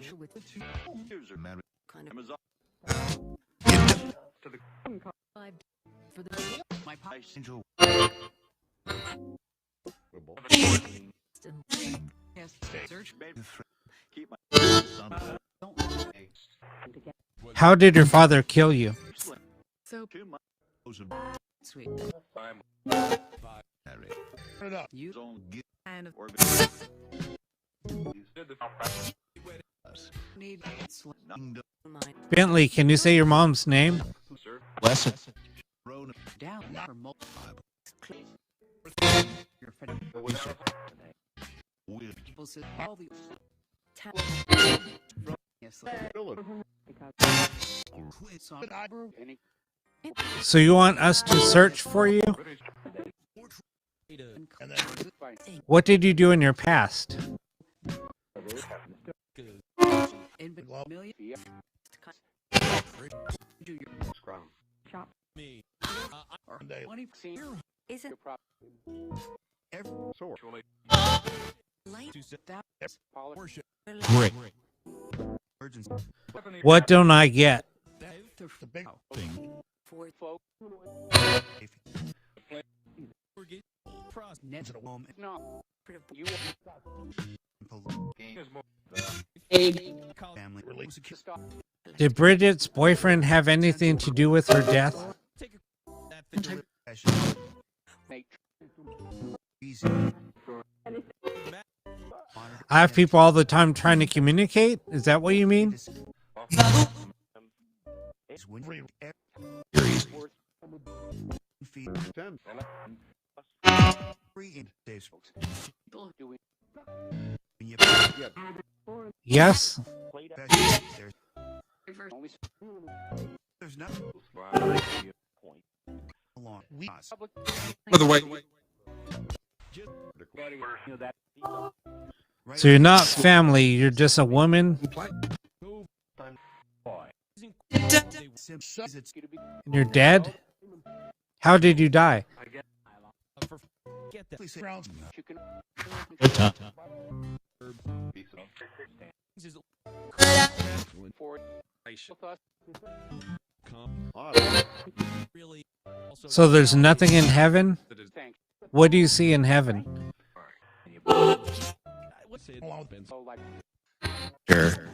How did your father kill you? So sweet. You kind of need Bentley, can you say your mom's name? Lesson. down for multiple. Your friend people said all the yes. So you want us to search for you? What did you do in your past? Is it Great. What don't I get? Did Bridget's boyfriend have anything to do with her death? I have people all the time trying to communicate? Is that what you mean? Yes? By the way, So you're not family, you're just a woman? And you're dead? How did you die? So there's nothing in heaven? What do you see in heaven? sure.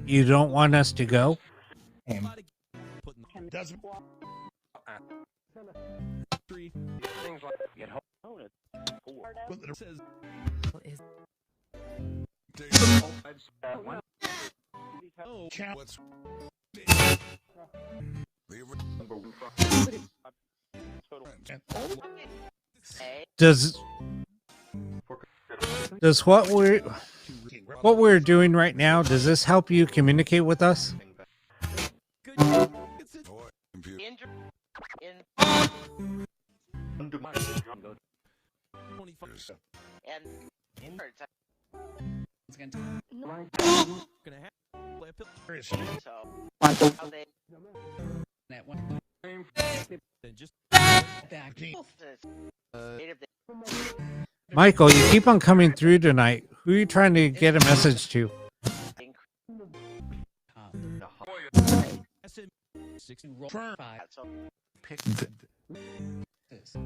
You don't want us to go? Does what we're doing right now, does this help you communicate with us? Michael, you keep on coming through tonight. Who are you trying to get a message to?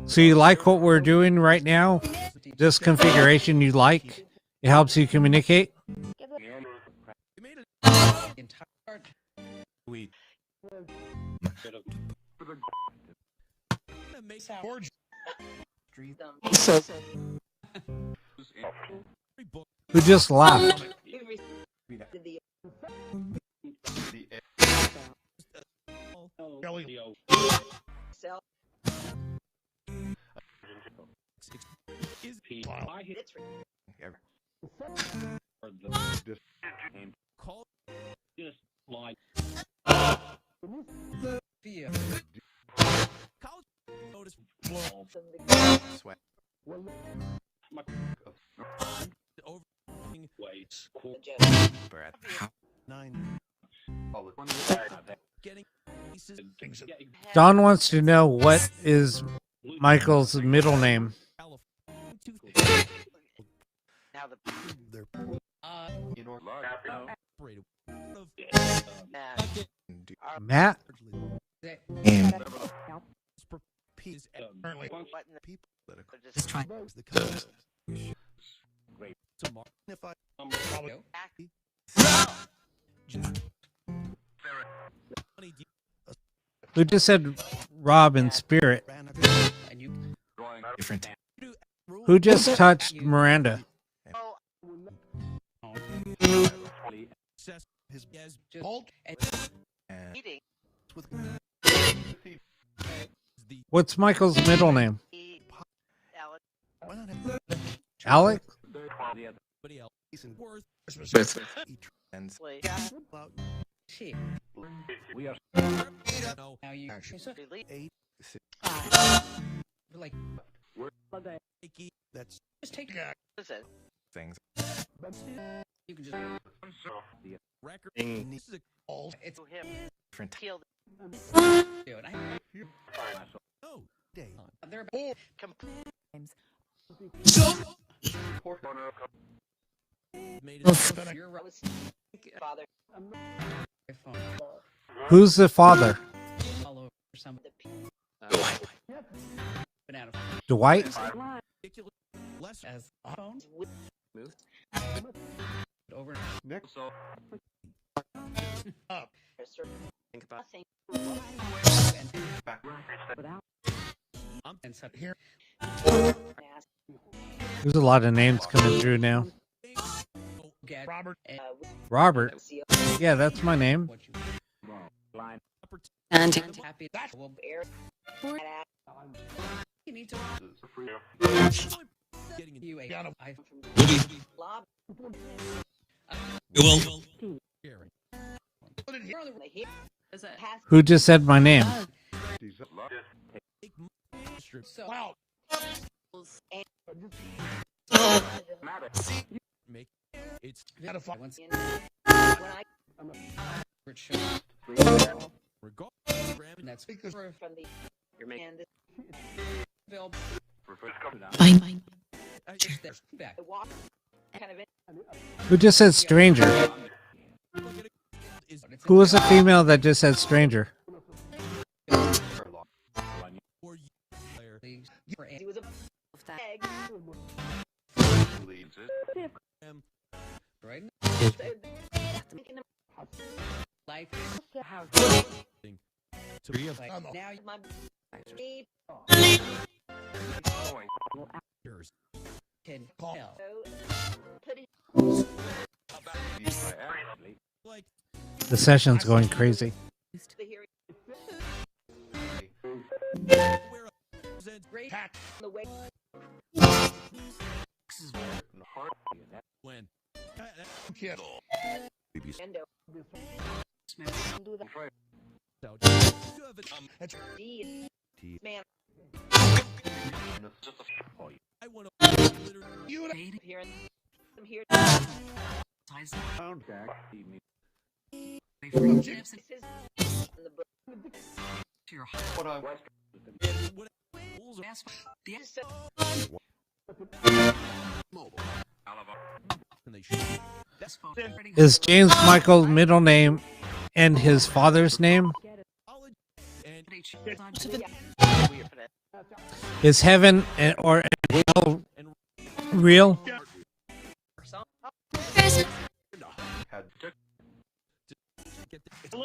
So you like what we're doing right now? This configuration you like? It helps you communicate? Who just laughed? Don wants to know what is Michael's middle name. Matt? And Just try. Who just said Rob in spirit? different. Who just touched Miranda? What's Michael's middle name? Alec? Now you like That's just take Things. you can just record. it's Different. do it. Oh, day. They're you're right. Father. Who's the father? All over some been out of Dwight? Less as phone Move. over Think about and such here. There's a lot of names coming through now. Robert Robert? Yeah, that's my name. what you And happy will air you need to getting you a I sharing. Who just said my name? so Make it's once Rich regard. and that's from the your man. available fine. just that back Kind of Who just said stranger? Is Who was the female that just said stranger? for you player for he was a egg. right life to like now you My yours. can tell put it Like The session's going crazy. the hearing where great the way when endo so you have it man I want to literally here I'm here this is in the book what and they should Is James Michael's middle name and his father's name? college and Is heaven or hell real? get the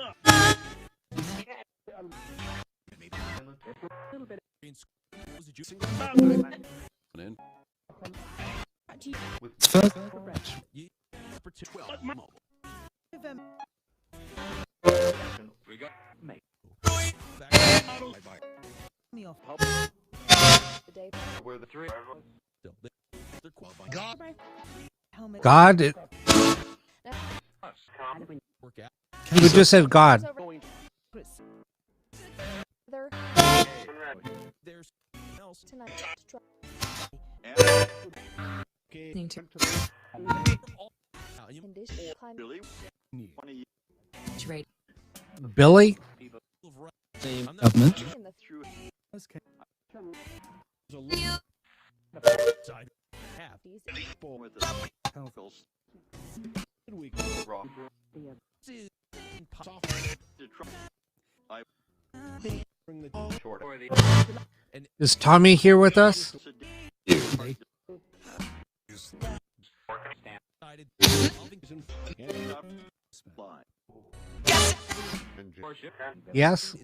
It's first. God? Who just said God? Billy? Government. Is Tommy here with us? Yes?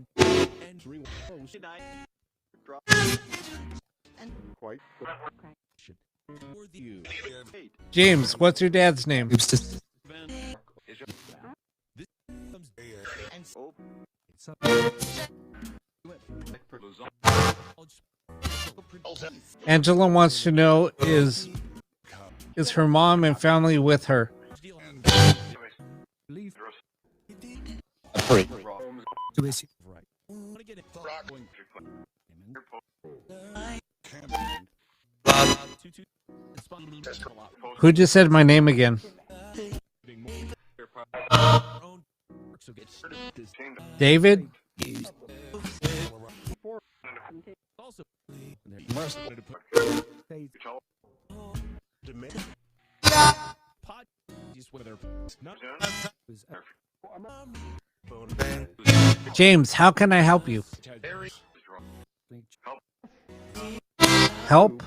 James, what's your dad's name? Oops, just Angela wants to know is her mom and family with her? free. Who is he? Who just said my name again? David? James, how can I help you? Help?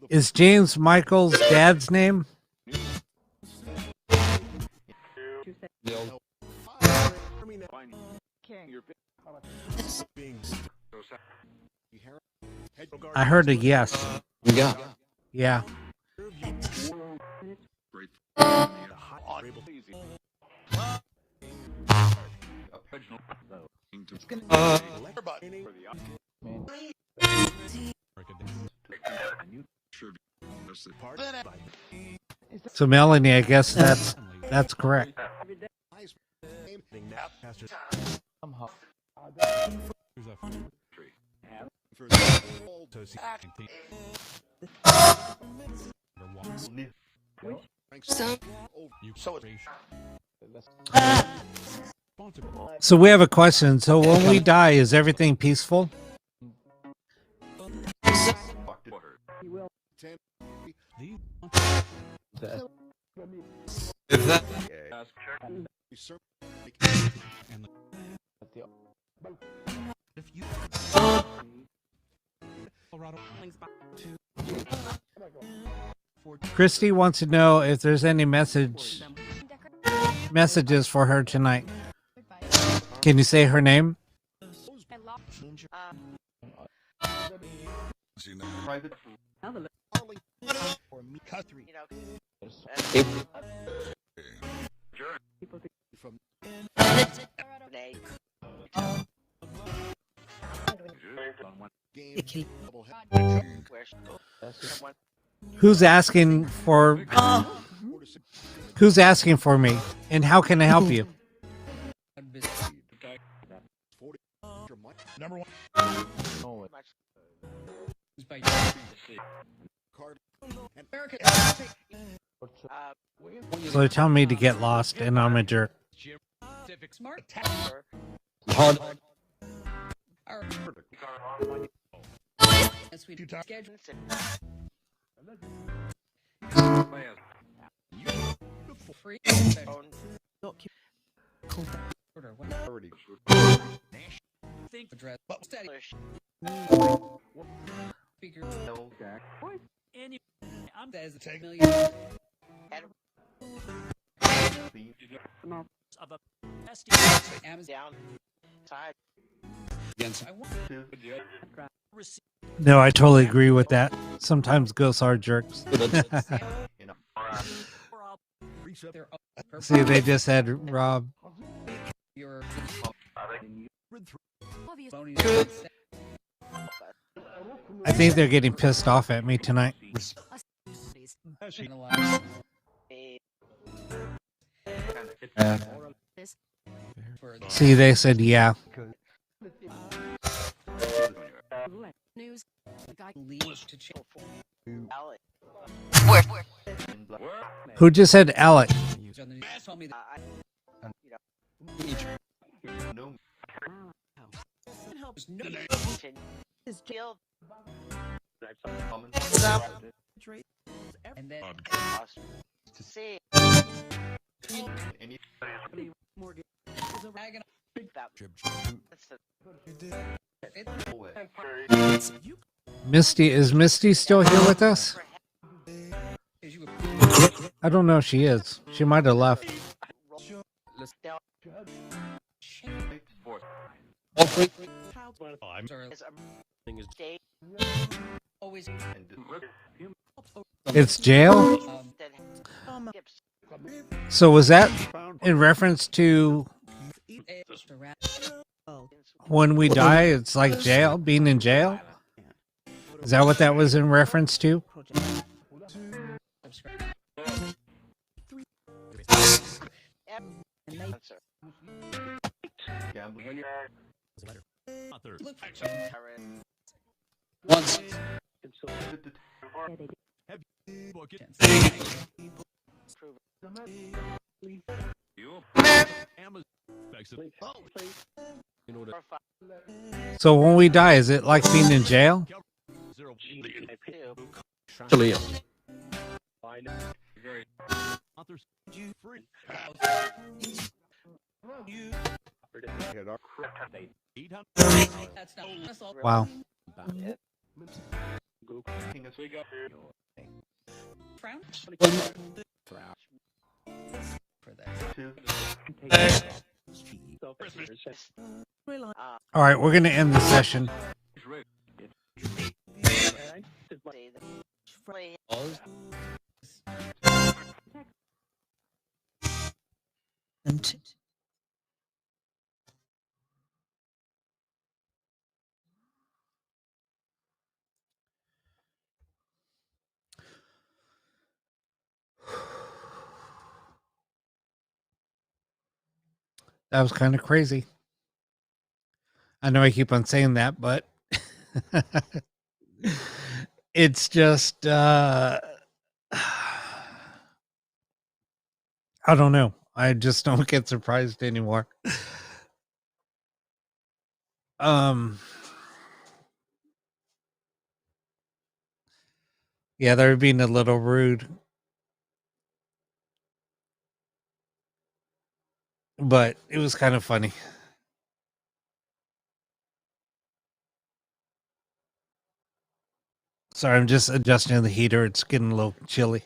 Is James Michael's dad's name? I heard a yes. Yeah. Yeah. So Melanie, I guess that's correct. So we have a question. So when we die, is everything peaceful? Christy wants to know if there's any messages for her tonight. Can you say her name? Who's asking for me, and how can I help you? So they tell me to get lost, and I'm a jerk. Hard. Speaker Any, I'm says it's a million of a pesty Amazon. Down. Side. I want receive No, I totally agree with that. Sometimes ghosts are jerks. or I'll their See, they just had Rob. your phony I think they're getting pissed off at me tonight. analyze A for See, they said yeah. News. The guy lead to change. Alex. Who just said Alec? On the news told me that there's no Is killed. and then See. dragon That. That's the Misty, is Misty still here with us? is you I don't know if she is. She might have left. down. I'm Is a state always It's jail? that skips. So was that in reference to when we die, it's like jail, being in jail? Is that what that was in reference to? Answer. author. look Current. Once. Book it. Prove Amazon. Excellent. profile. So when we die, is it like being in jail? 0. Two. Author. Free. that's not that's all Wow. frown for that. All right, we're going to end the session. Say that. Play. That was kind of crazy. I know I keep on saying that, but it's just I don't know. I just don't get surprised anymore. Yeah, they're being a little rude. But it was kind of funny. Sorry, I'm just adjusting the heater. It's getting a little chilly.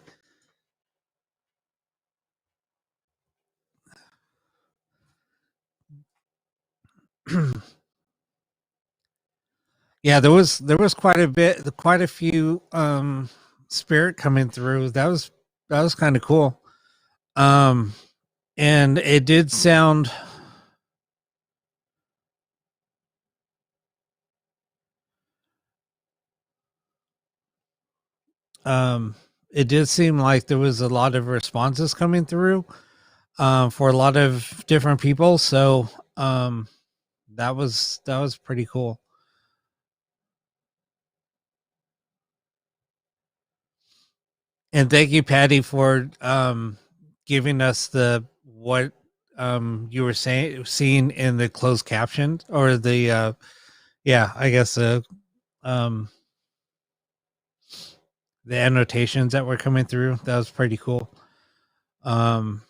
Yeah, there was quite a few spirit coming through. That was kind of cool. And it did sound it did seem like there was a lot of responses coming through for a lot of different people. So that was pretty cool. And thank you, Patty, for giving us the what you were seeing in the closed caption or the yeah, I guess um the annotations that were coming through. That was pretty cool. Um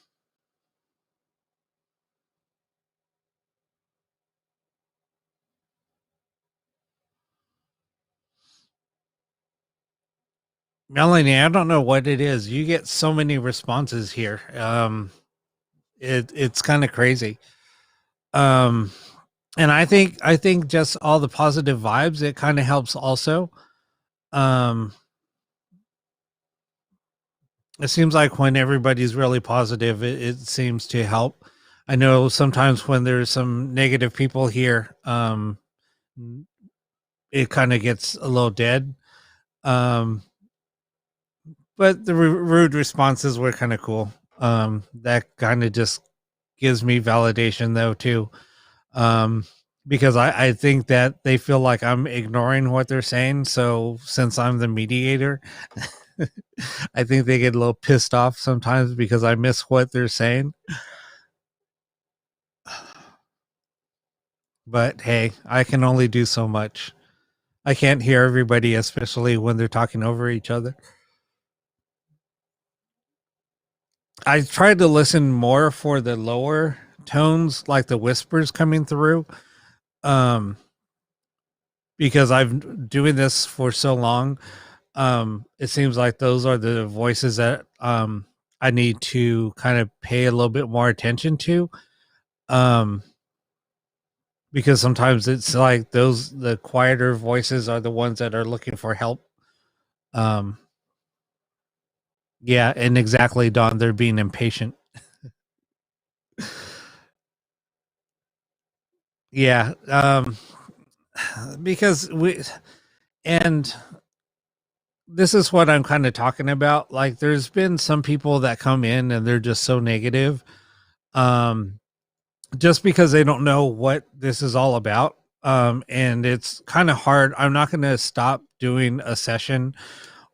Melanie, I don't know what it is. You get so many responses here. It's kind of crazy. Um, and I think just all the positive vibes, it kind of helps also. Um, it seems like when everybody's really positive, it seems to help. I know sometimes when there's some negative people here, it kind of gets a little dead. Um, but the rude responses were kind of cool. That kind of just gives me validation though too. Um, because I think that they feel like I'm ignoring what they're saying. So since I'm the mediator, I think they get a little pissed off sometimes because I miss what they're saying. But hey, I can only do so much. I can't hear everybody, especially when they're talking over each other. I tried to listen more for the lower tones, like the whispers coming through. Um, because I've doing this for so long. It seems like those are the voices that I need to kind of pay a little bit more attention to. Um, because sometimes it's like the quieter voices are the ones that are looking for help. Um, yeah, and exactly, Don, they're being impatient. Yeah, because and this is what I'm kind of talking about. Like, there's been some people that come in and they're just so negative, um, just because they don't know what this is all about. And it's kind of hard. I'm not going to stop doing a session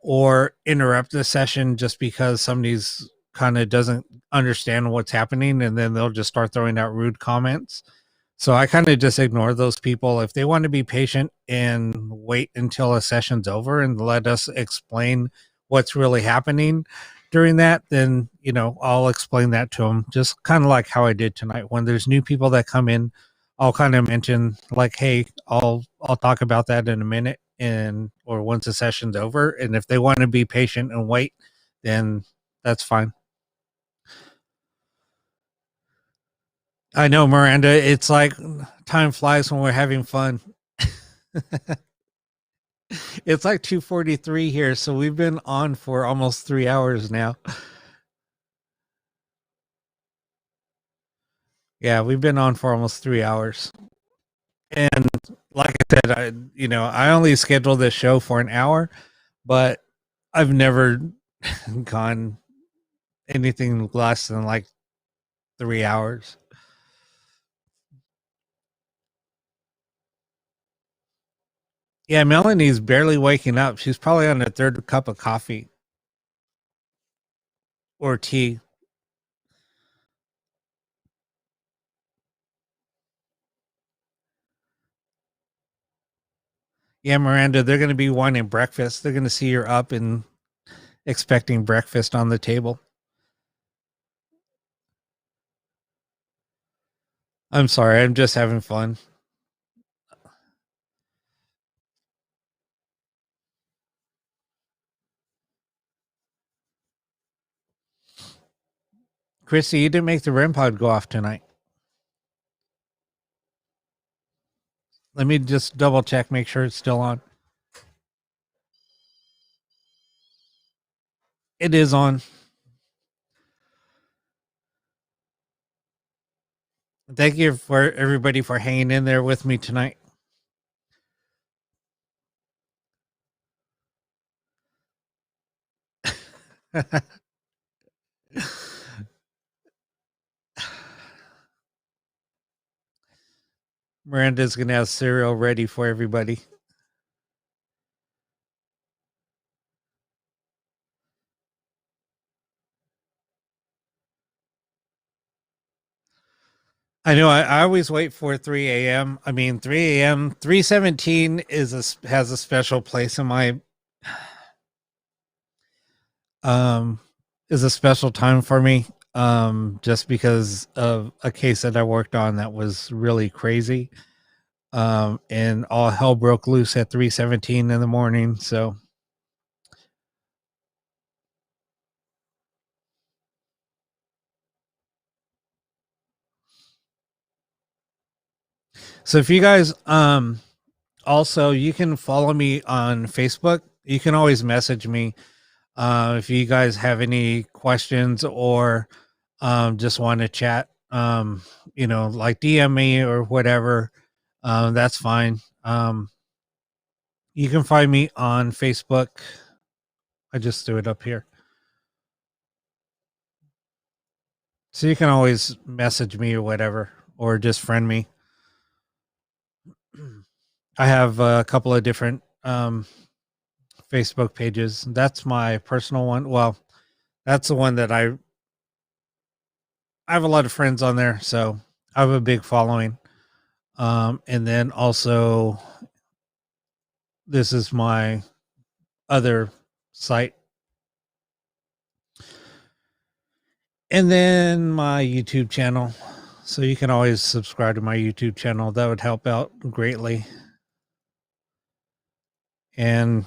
or interrupt the session just because somebody's kind of doesn't understand what's happening, and then they'll just start throwing out rude comments. So I kind of just ignore those people. If they want to be patient and wait until a session's over and let us explain what's really happening during that, then, I'll explain that to them. Just kind of like how I did tonight. When there's new people that come in, I'll kind of mention like, hey, I'll talk about that in a minute, and or once the session's over. And if they want to be patient and wait, then that's fine. I know, Miranda. It's like time flies when we're having fun. It's like 2:43 here, so we've been on for almost 3 hours now. Yeah, we've been on for almost 3 hours. And like I said, I only scheduled this show for an hour, but I've never gone anything less than like 3 hours. Yeah, Melanie's barely waking up. She's probably on her third cup of coffee or tea. Yeah, Miranda, they're going to be wanting breakfast. They're going to see you're up and expecting breakfast on the table. I'm sorry. I'm just having fun. Chrissy, you didn't make the REM pod go off tonight. Let me just double check, make sure it's still on. It is on. Thank you for everybody for hanging in there with me tonight. Miranda's going to have cereal ready for everybody. I know. I always wait for 3 a.m. I mean, 3 a.m. 3:17 has a special place in my um is a special time for me. Just because of a case that I worked on that was really crazy. And all hell broke loose at 3:17 in the morning. So So if you guys also, you can follow me on Facebook. You can always message me if you guys have any questions or just want to chat. Like DM me or whatever. That's fine. You can find me on Facebook. I just threw it up here. So you can always message me or whatever, or just friend me. I have a couple of different Facebook pages. That's my personal one. Well, that's the one that I have a lot of friends on there, so I have a big following. And then also, this is my other site. And then my YouTube channel. So you can always subscribe to my YouTube channel. That would help out greatly. And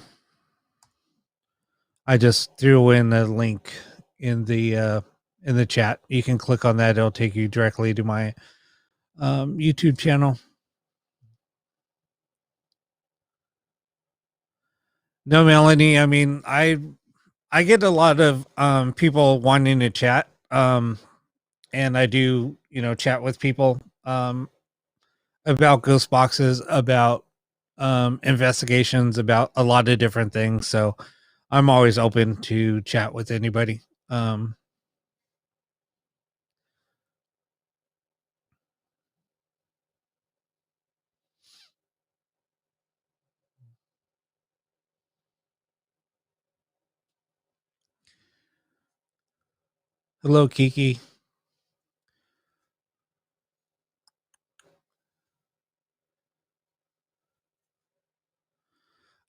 I just threw in a link in the chat. You can click on that. It'll take you directly to my YouTube channel. No, Melanie. I mean, I get a lot of people wanting to chat. And I do, chat with people about ghost boxes, about investigations, about a lot of different things. So I'm always open to chat with anybody. Hello, Kiki.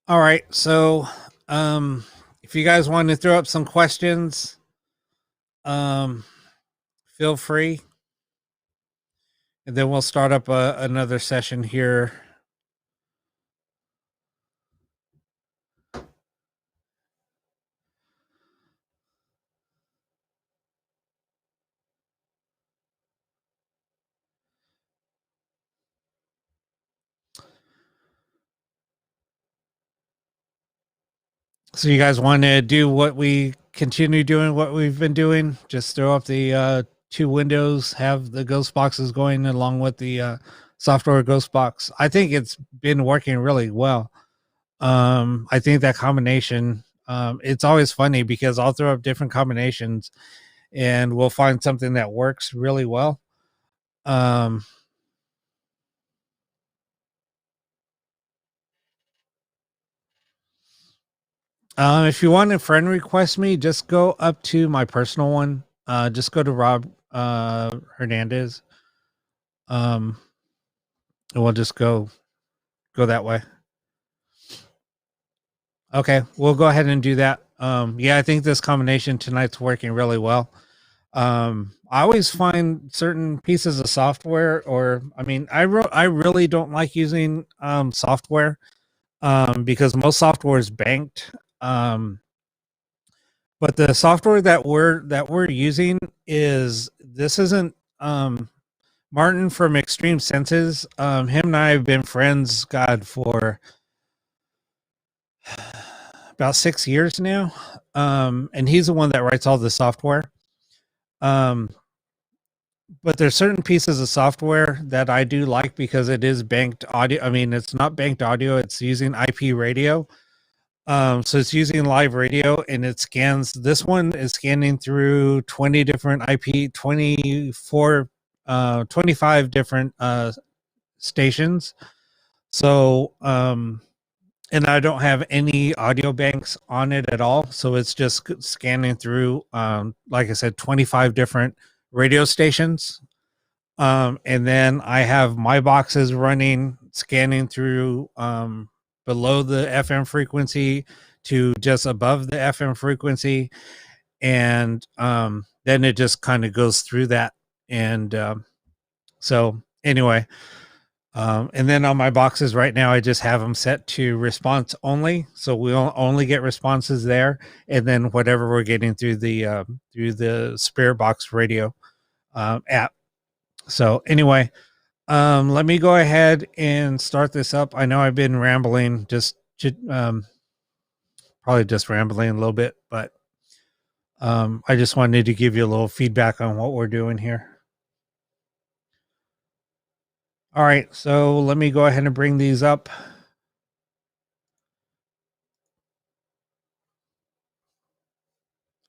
All right. So if you guys want to throw up some questions, feel free. And then we'll start up another session here. So you guys want to do what we continue doing, what we've been doing? Just throw up the two windows, have the ghost boxes going along with the software ghost box. I think it's been working really well. I think that combination, it's always funny because I'll throw up different combinations and we'll find something that works really well. If you want to friend request me, just go up to my personal one. Just go to Rob Hernandez. And we'll just go that way. Okay, we'll go ahead and do that. Yeah, I think this combination tonight's working really well. I always find certain pieces of software, or I mean, I really don't like using software because most software is banked. But the software that we're using this isn't Martin from Extreme Senses. Him and I have been friends, God, for about 6 years now. And he's the one that writes all the software. But there's certain pieces of software that I do like because it is banked audio. I mean, it's not banked audio, it's using IP radio. So it's using live radio and it scans. This one is scanning through 20 different IP, 25 different stations. So, and I don't have any audio banks on it at all. So it's just scanning through, like I said, 25 different radio stations. And then I have my boxes running, scanning through below the FM frequency to just above the FM frequency. And then it just kind of goes through that. And so anyway, and then on my boxes right now, I just have them set to response only. So we'll only get responses there. And then whatever we're getting through the Spirit Box radio app. So anyway, Let me go ahead and start this up. I know I've been rambling, probably just rambling a little bit, but I just wanted to give you a little feedback on what we're doing here. All right, so let me go ahead and bring these up.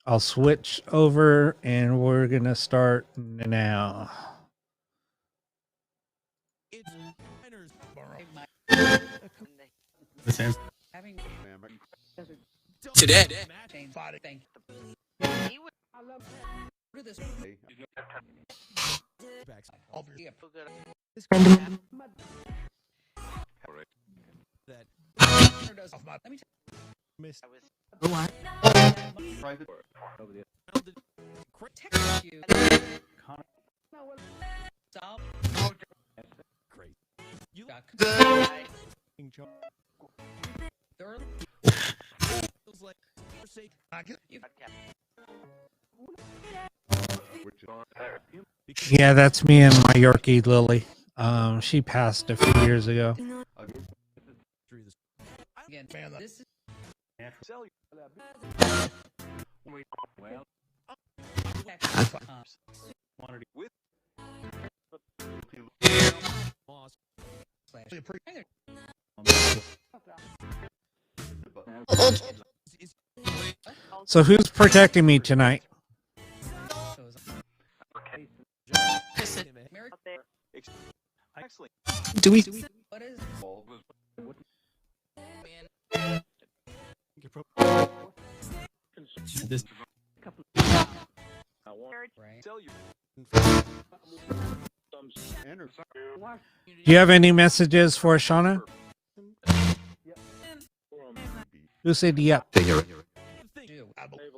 I'll switch over and we're going to start now. It's Miners Borough. The same. Having Today. change. Fighting. Thank He was you. To this. Backs. All your Yeah, so good. that or does- off my Let me missed. I was text you. Stop. Great. You Got Joe. third. Feels like say I get Yeah, that's me and my Yorkie Lily. She passed a few years ago. through this. Again, Man, this is text. Moss. Slash. Really appreciate Either. is So who's protecting me tonight? So is Mary. out there. Do we? What is? This Right. Do you have any messages for Shauna? Who said yep? Do. I believe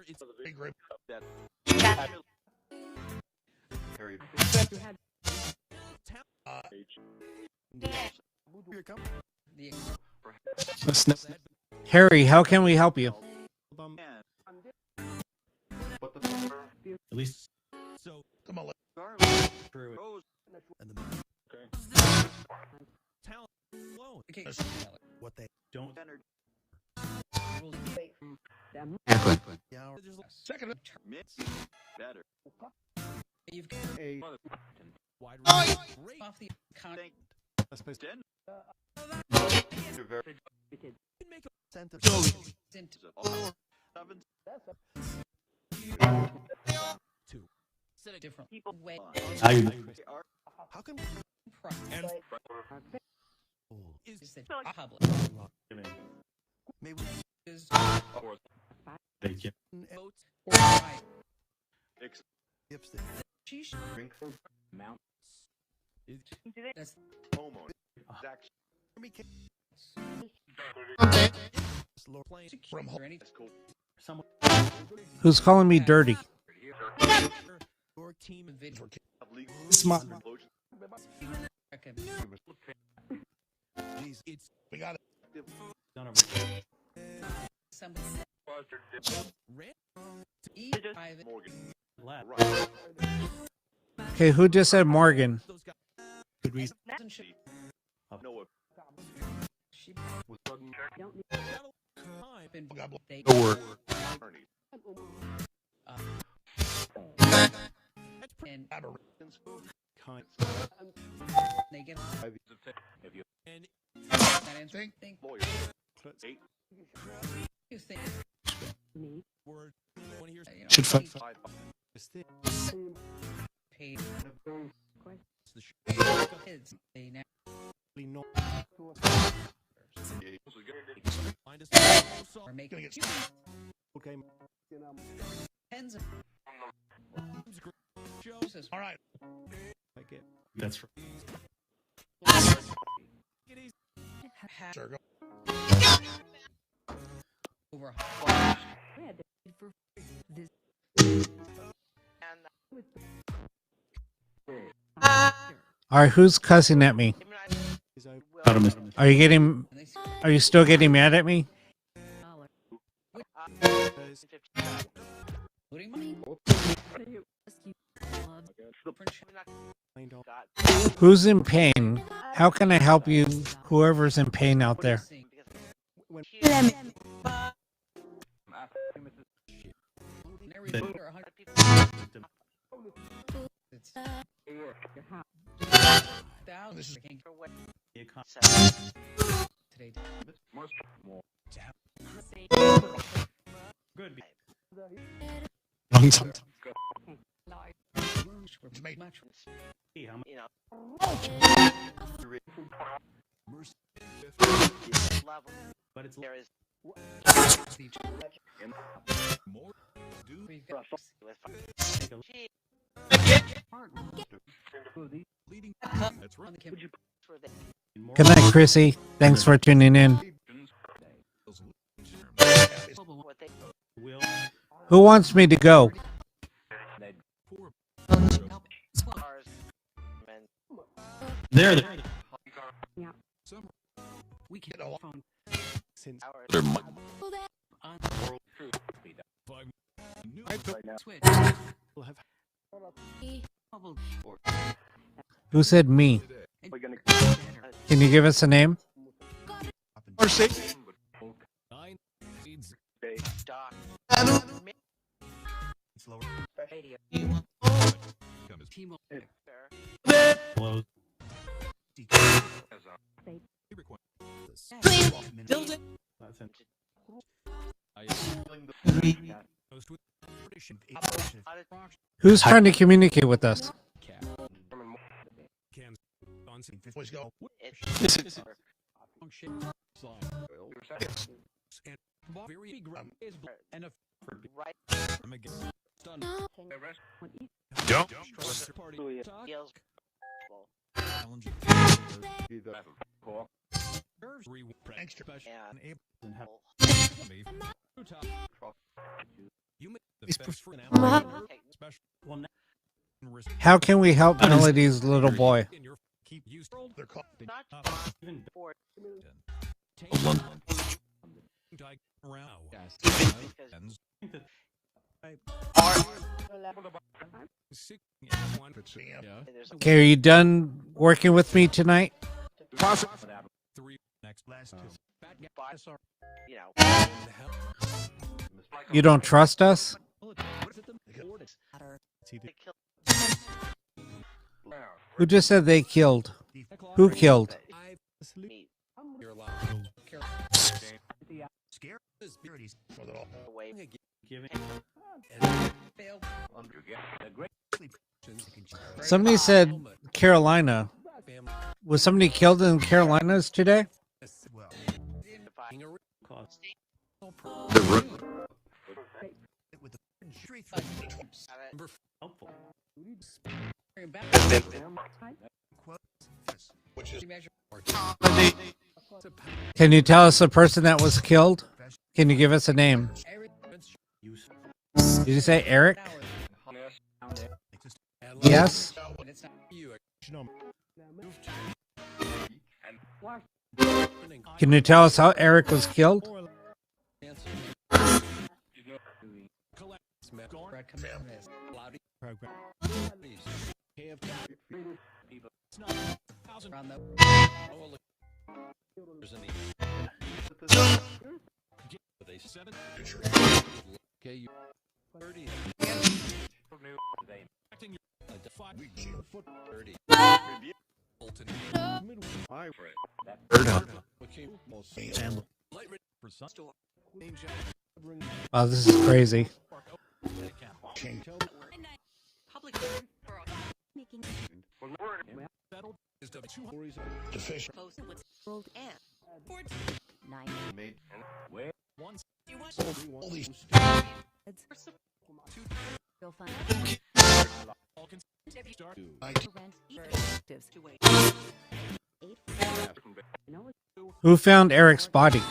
it's a big group. Your company. The Harry, how can we help you? at least So come on, and the talent alone. okay. What they don't. yeah. There's second You've got wide range. off the con. Make a sense of Into two. different way. How come And is is the public maybe is Thank you. votes or right. hipster? Sheesh. That's Me slow playing from from any Someone. Who's calling me dirty? your team video. Smart. Okay. Jeez, it's we got it. Some Red E private. Okay, who just said Morgan? those guys. Good reason. She Time been they Go work. that's pretty and Kind. they get and that answer. Think you think word want to hear Should fight. paid the kids they now no find us are making get okay. tens of Shows. All right. That's right. Get easy. half Sure, go. over All right, who's cussing at me? Are you getting? and they Are you still getting mad at me? including money Who's in pain? How can I help you? Whoever's in pain out there. Good. Long time. Hey, how much? You know, level. But it's There is More leading. That's right. for the Good night, Chrissy. Thanks for tuning in. what they will. Who wants me to go? cars and There. We can all phone Since hours. on Five new switch. we'll have Bubble Who said me? Can you give us a name? or six. 9 leads. Doc. Slower. Radio. T-Mobile. Close. Build it. That's it. I host with tradition. Who's trying to communicate with us? Cat. Cans. Constant. Let's go. It's Function. Sign. And very is and a right. I'm again. Done. Don't. Party. Deals. Challenge. Extra. Special. And And have me. Top. You make the It's best for an Okay. hour. Special. Well, now How can we help Melody's little boy? In your keep used. they're called. not Even for Take die around. because Six. One. Yeah. there's Okay, are you done working with me tonight? Three. Next. last two. Fat guy. Bye. Sorry. you know The hell? You don't trust us? What is it? The board is It's either they kill Who just said they killed? Who killed? me You're allowed. scare securities for the all. away. Giving. Fail. Somebody said Carolina. Was somebody killed in Carolinas today? Well, If I cost with the street have it, helpful. Bring back. Quote. Measure. Can you tell us the person that was killed? Can you give us a name? Use. Did you say Eric? Exist. Yes. But it's not. You. Can you tell us how Eric was killed? Brad comes from this. Program. Around the And Wow, this is crazy. Public for making deficient. close with rolled and 9 All these. you'll find Who found Eric's body?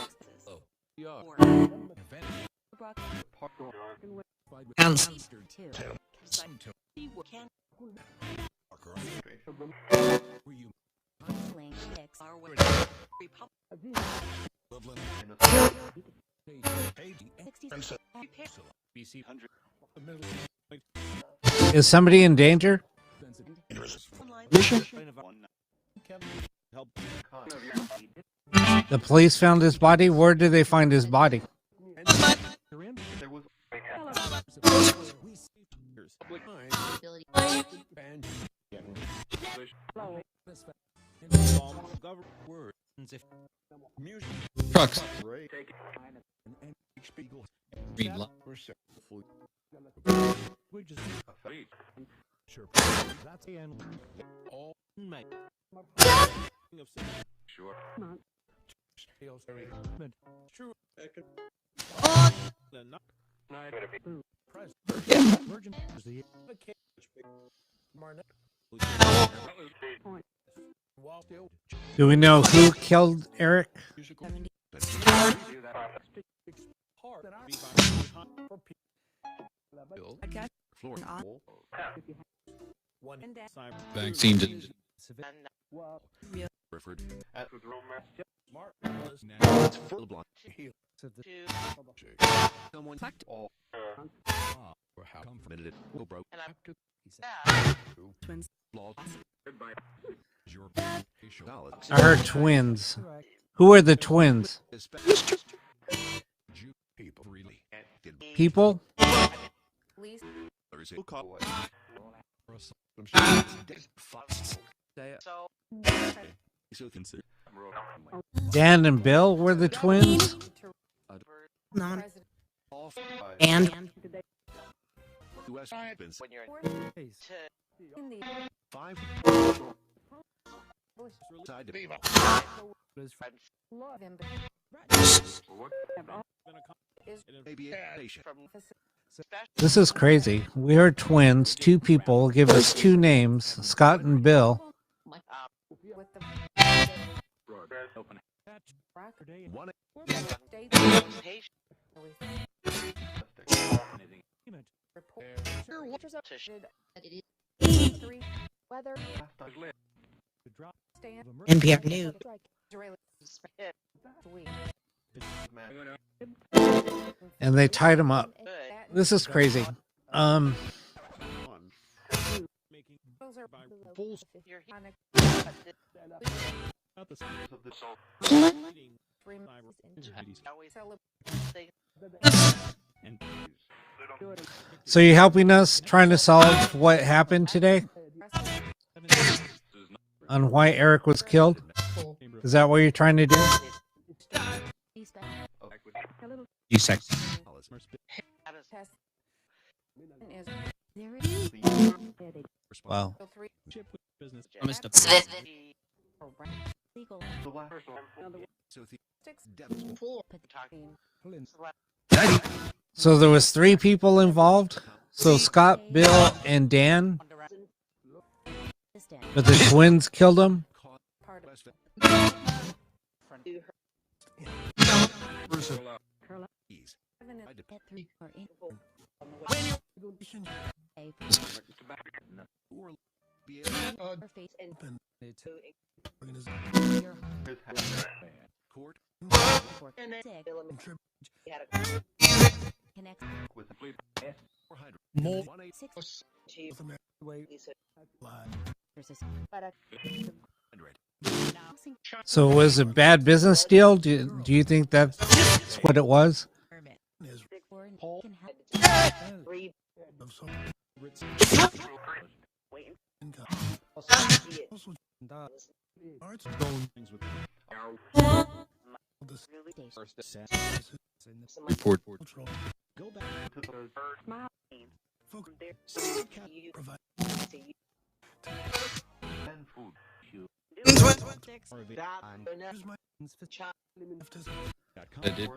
Is somebody in danger? The police found his body. Where did they find his body? Trucks. Read lo- Do we know who killed Eric? Vaccine. I heard twins. Who are the twins? People? Dan and Bill were the twins? And when you're This is crazy. We heard twins. Two people give us two names, Scott and Bill. NPR News. And they tied him up. This is crazy. So you helping us trying to solve what happened today? On why Eric was killed? Is that what you're trying to do? Wow. So there was three people involved. So Scott, Bill, and Dan. But the twins killed him. So it was a bad business deal? Do you think that's what it was? Report. I did.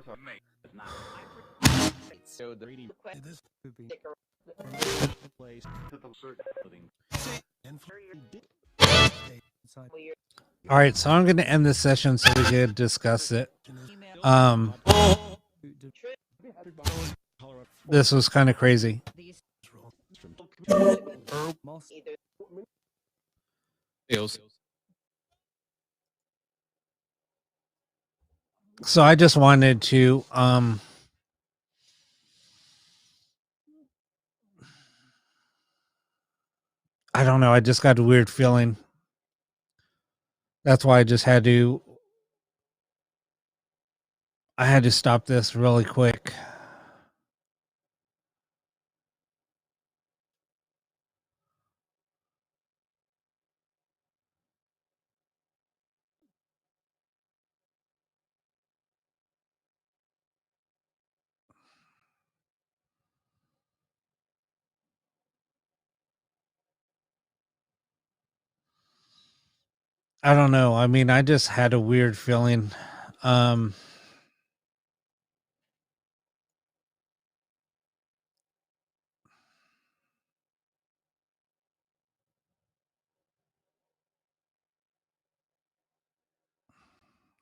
All right, so I'm going to end this session so we can discuss it. This was kind of crazy. So I just wanted to I don't know. I just got a weird feeling. That's why I had to stop this really quick. I don't know. I mean, I just had a weird feeling. Um,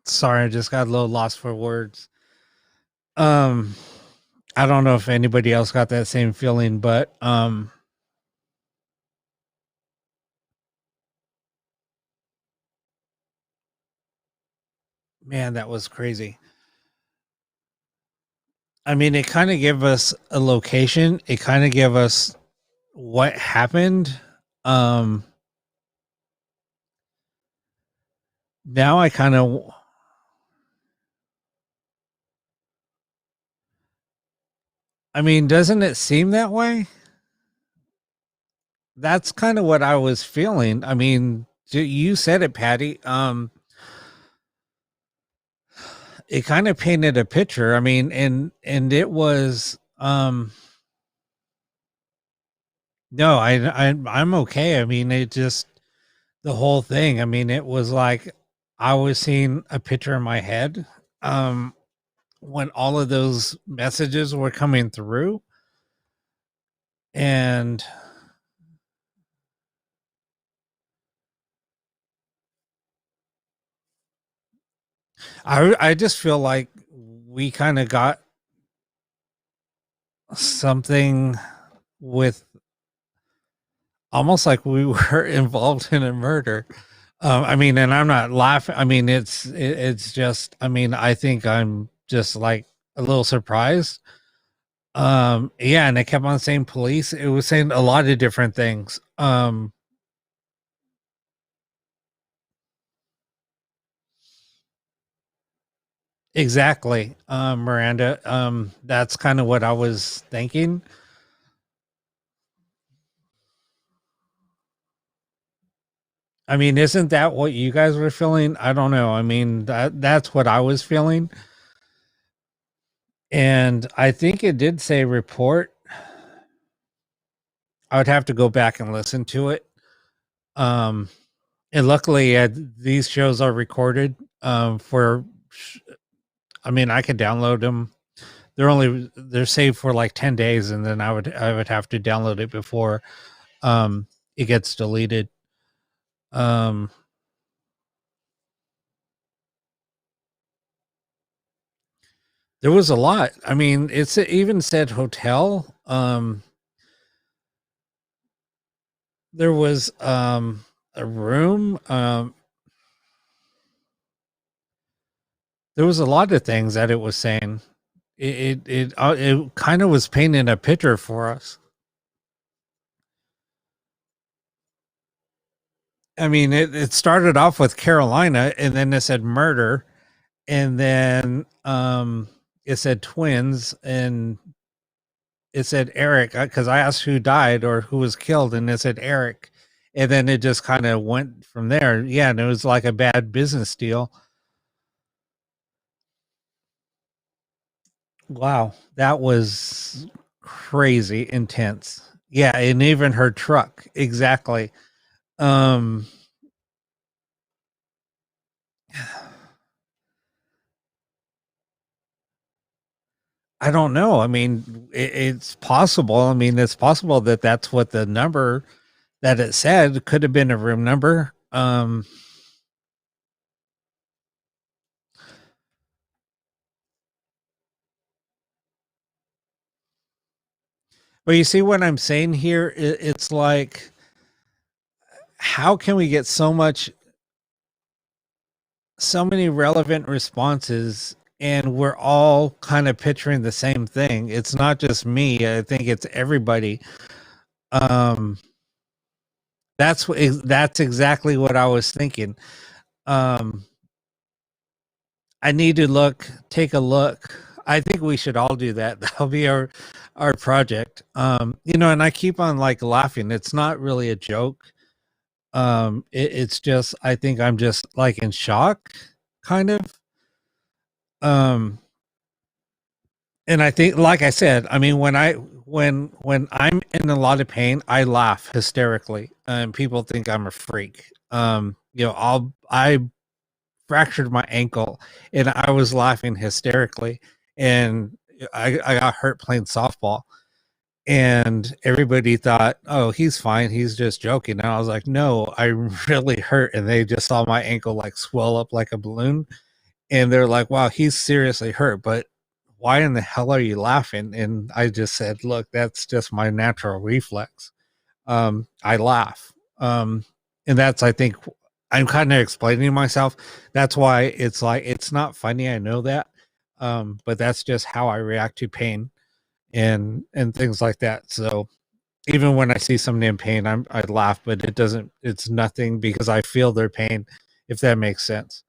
Sorry, I just got a little lost for words. Um, I don't know if anybody else got that same feeling, but man, that was crazy. I mean, it kind of gave us a location. It kind of gave us what happened. Um, Now I kind of, I mean, doesn't it seem that way? That's kind of what I was feeling. I mean, you said it, Patty. It kind of painted a picture. I mean, and it was no, I'm okay. I mean, it just the whole thing. I mean, it was like I was seeing a picture in my head um when all of those messages were coming through, and I just feel like we kind of got something with almost like we were involved in a murder. I mean, and I'm not laughing. I mean, it's just. I mean, I think I'm just like a little surprised. Yeah, and it kept on saying police. It was saying a lot of different things. Exactly, Miranda. That's kind of what I was thinking. I mean, isn't that what you guys were feeling? I don't know. I mean, that's what I was feeling. And I think it did say report. I would have to go back and listen to it. Um, and luckily, these shows are recorded. I mean, I could download them. They're saved for like 10 days, and then I would have to download it before it gets deleted. Um, there was a lot. I mean, it even said hotel. There was a room. There was a lot of things that it was saying. It kind of was painting a picture for us. I mean, it started off with Carolina, and then it said murder, and then it said twins, and it said Eric because I asked who died or who was killed, and it said Eric, and then it just kind of went from there. Yeah, and it was like a bad business deal. Wow, that was crazy intense. Yeah, and even her truck, exactly. Um, I don't know. I mean, it's possible. I mean, it's possible that that's what the number that it said could have been a room number. But you see what I'm saying here? It's like, how can we get so many relevant responses, and we're all kind of picturing the same thing? It's not just me. I think it's everybody. Um, That's exactly what I was thinking. Um, I need to take a look. I think we should all do that. That'll be our project. And I keep on like laughing. It's not really a joke. It's just I think I'm just like in shock, kind of. Um, and I think, like I said, I mean, when I'm in a lot of pain, I laugh hysterically, and people think I'm a freak. I fractured my ankle, and I was laughing hysterically, and I got hurt playing softball, and everybody thought, "Oh, he's fine. He's just joking." And I was like, "No, I'm really hurt." And they just saw my ankle like swell up like a balloon, and they're like, "Wow, he's seriously hurt." But why in the hell are you laughing? And I just said, "Look, that's just my natural reflex. I laugh." And that's, I think, I'm kind of explaining myself. That's why it's like it's not funny. I know that, but that's just how I react to pain and things like that. So even when I see somebody in pain, I laugh, but it doesn't. It's nothing because I feel their pain. If that makes sense.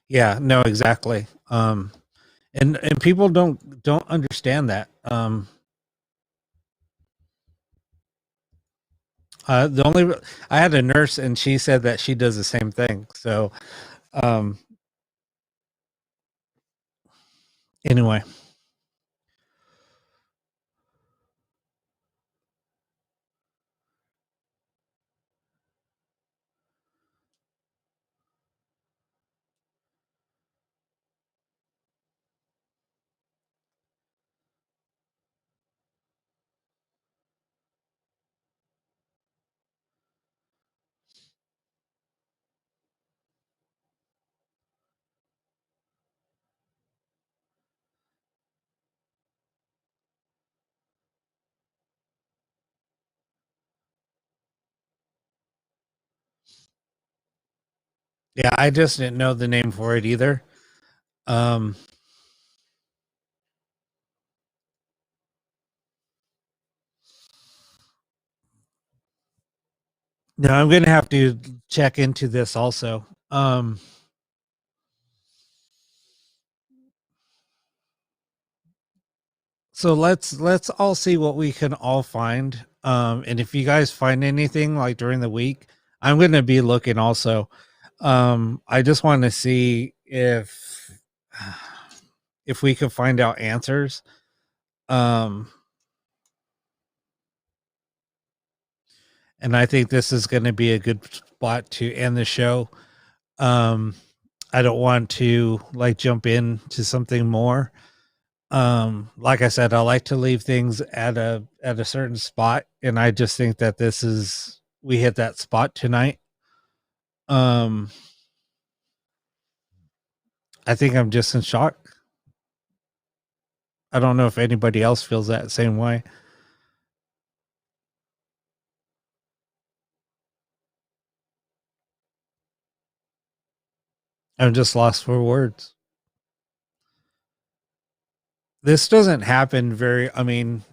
Yeah. No. Exactly. And people don't understand that. The only I had a nurse and she said that she does the same thing. So um, anyway, yeah, I just didn't know the name for it either. Um, no, I'm gonna have to check into this also. So let's all see what we can all find. And if you guys find anything like during the week, I'm gonna be looking also. I just want to see if we could find out answers. Um, and I think this is going to be a good spot to end the show. Um, I don't want to like jump into something more. Like I said, I like to leave things at a certain spot, and I just think that we hit that spot tonight. Um, I think I'm just in shock. I don't know if anybody else feels that same way. I'm just lost for words. This doesn't happen very often.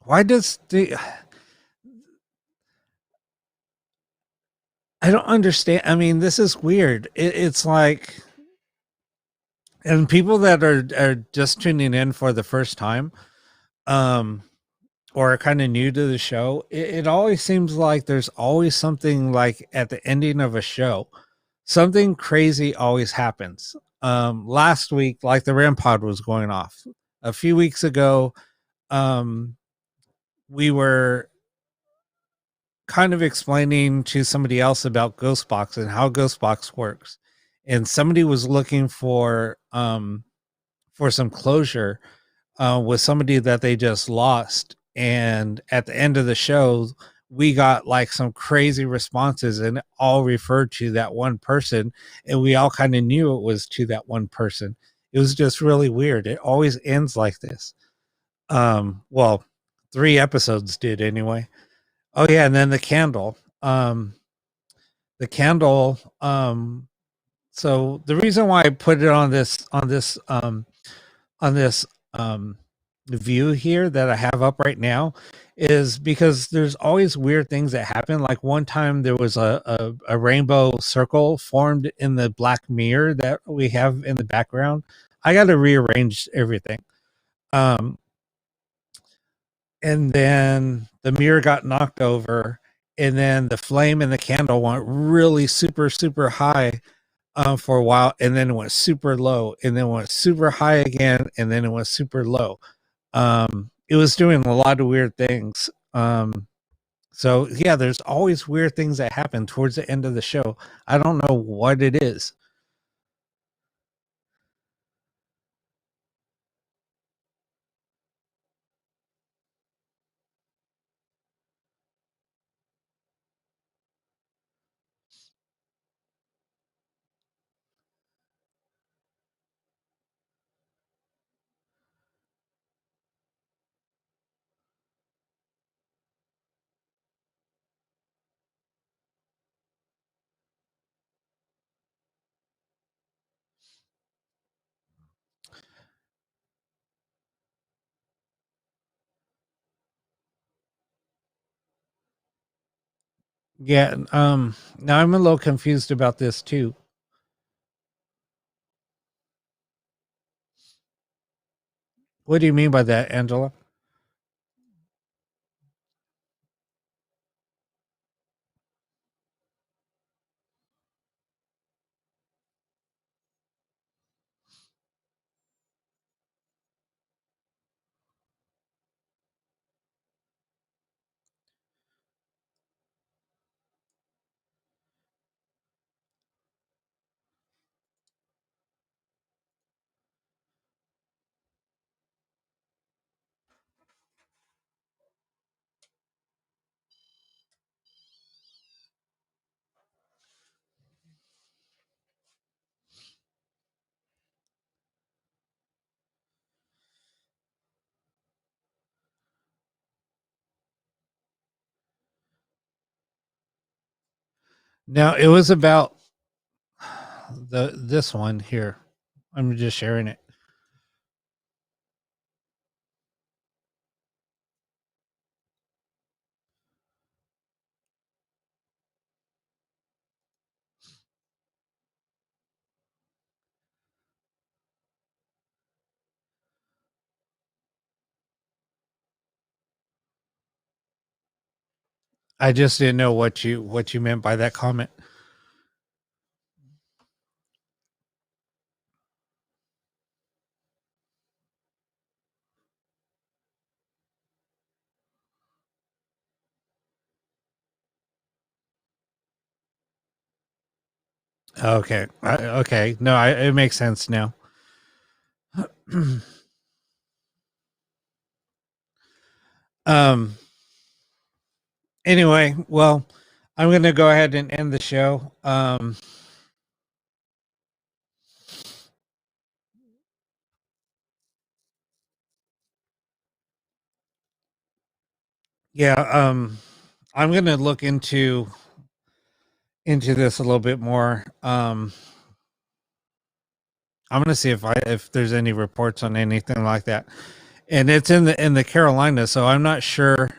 Why does the I don't understand. I mean, this is weird. It's like, and people that are just tuning in for the first time, um, or are kind of new to the show, it always seems like there's always something like at the ending of a show, something crazy always happens. Last week, like the REM pod was going off. A few weeks ago, um, we were kind of explaining to somebody else about Ghostbox and how Ghostbox works. And somebody was looking for some closure with somebody that they just lost. And at the end of the show, we got like some crazy responses and all referred to that one person. And we all kind of knew it was to that one person. It was just really weird. It always ends like this. Well, 3 episodes did anyway. Oh yeah, and then the candle. The candle So the reason why I put it on this view here that I have up right now is because there's always weird things that happen. Like one time there was a rainbow circle formed in the black mirror that we have in the background. I got to rearrange everything. And then the mirror got knocked over, and then the flame in the candle went really super high for a while, and then it went super low, and then went super high again, and then it went super low. It was doing a lot of weird things. So yeah, there's always weird things that happen towards the end of the show. I don't know what it is. Yeah, now I'm a little confused about this too. What do you mean by that, Angela? No, it was about this one here. I'm just sharing it. I just didn't know what you meant by that comment. Okay. Okay. No, it makes sense now. um. Anyway, well, I'm going to go ahead and end the show. Yeah. I'm going to look into this a little bit more. I'm going to see if there's any reports on anything like that. And it's in the Carolinas, so I'm not sure.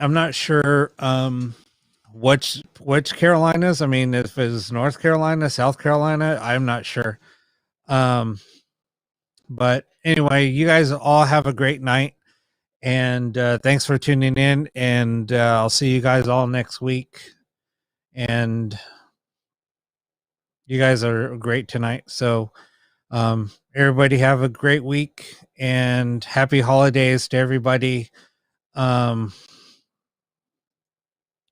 I'm not sure which Carolinas. I mean, if it's North Carolina, South Carolina, I'm not sure. But anyway, you guys all have a great night, and thanks for tuning in. And I'll see you guys all next week. And you guys are great tonight. So everybody have a great week and happy holidays to everybody.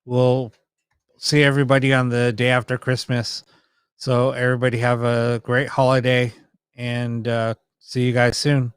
We'll see everybody on the day after Christmas. So everybody have a great holiday and see you guys soon.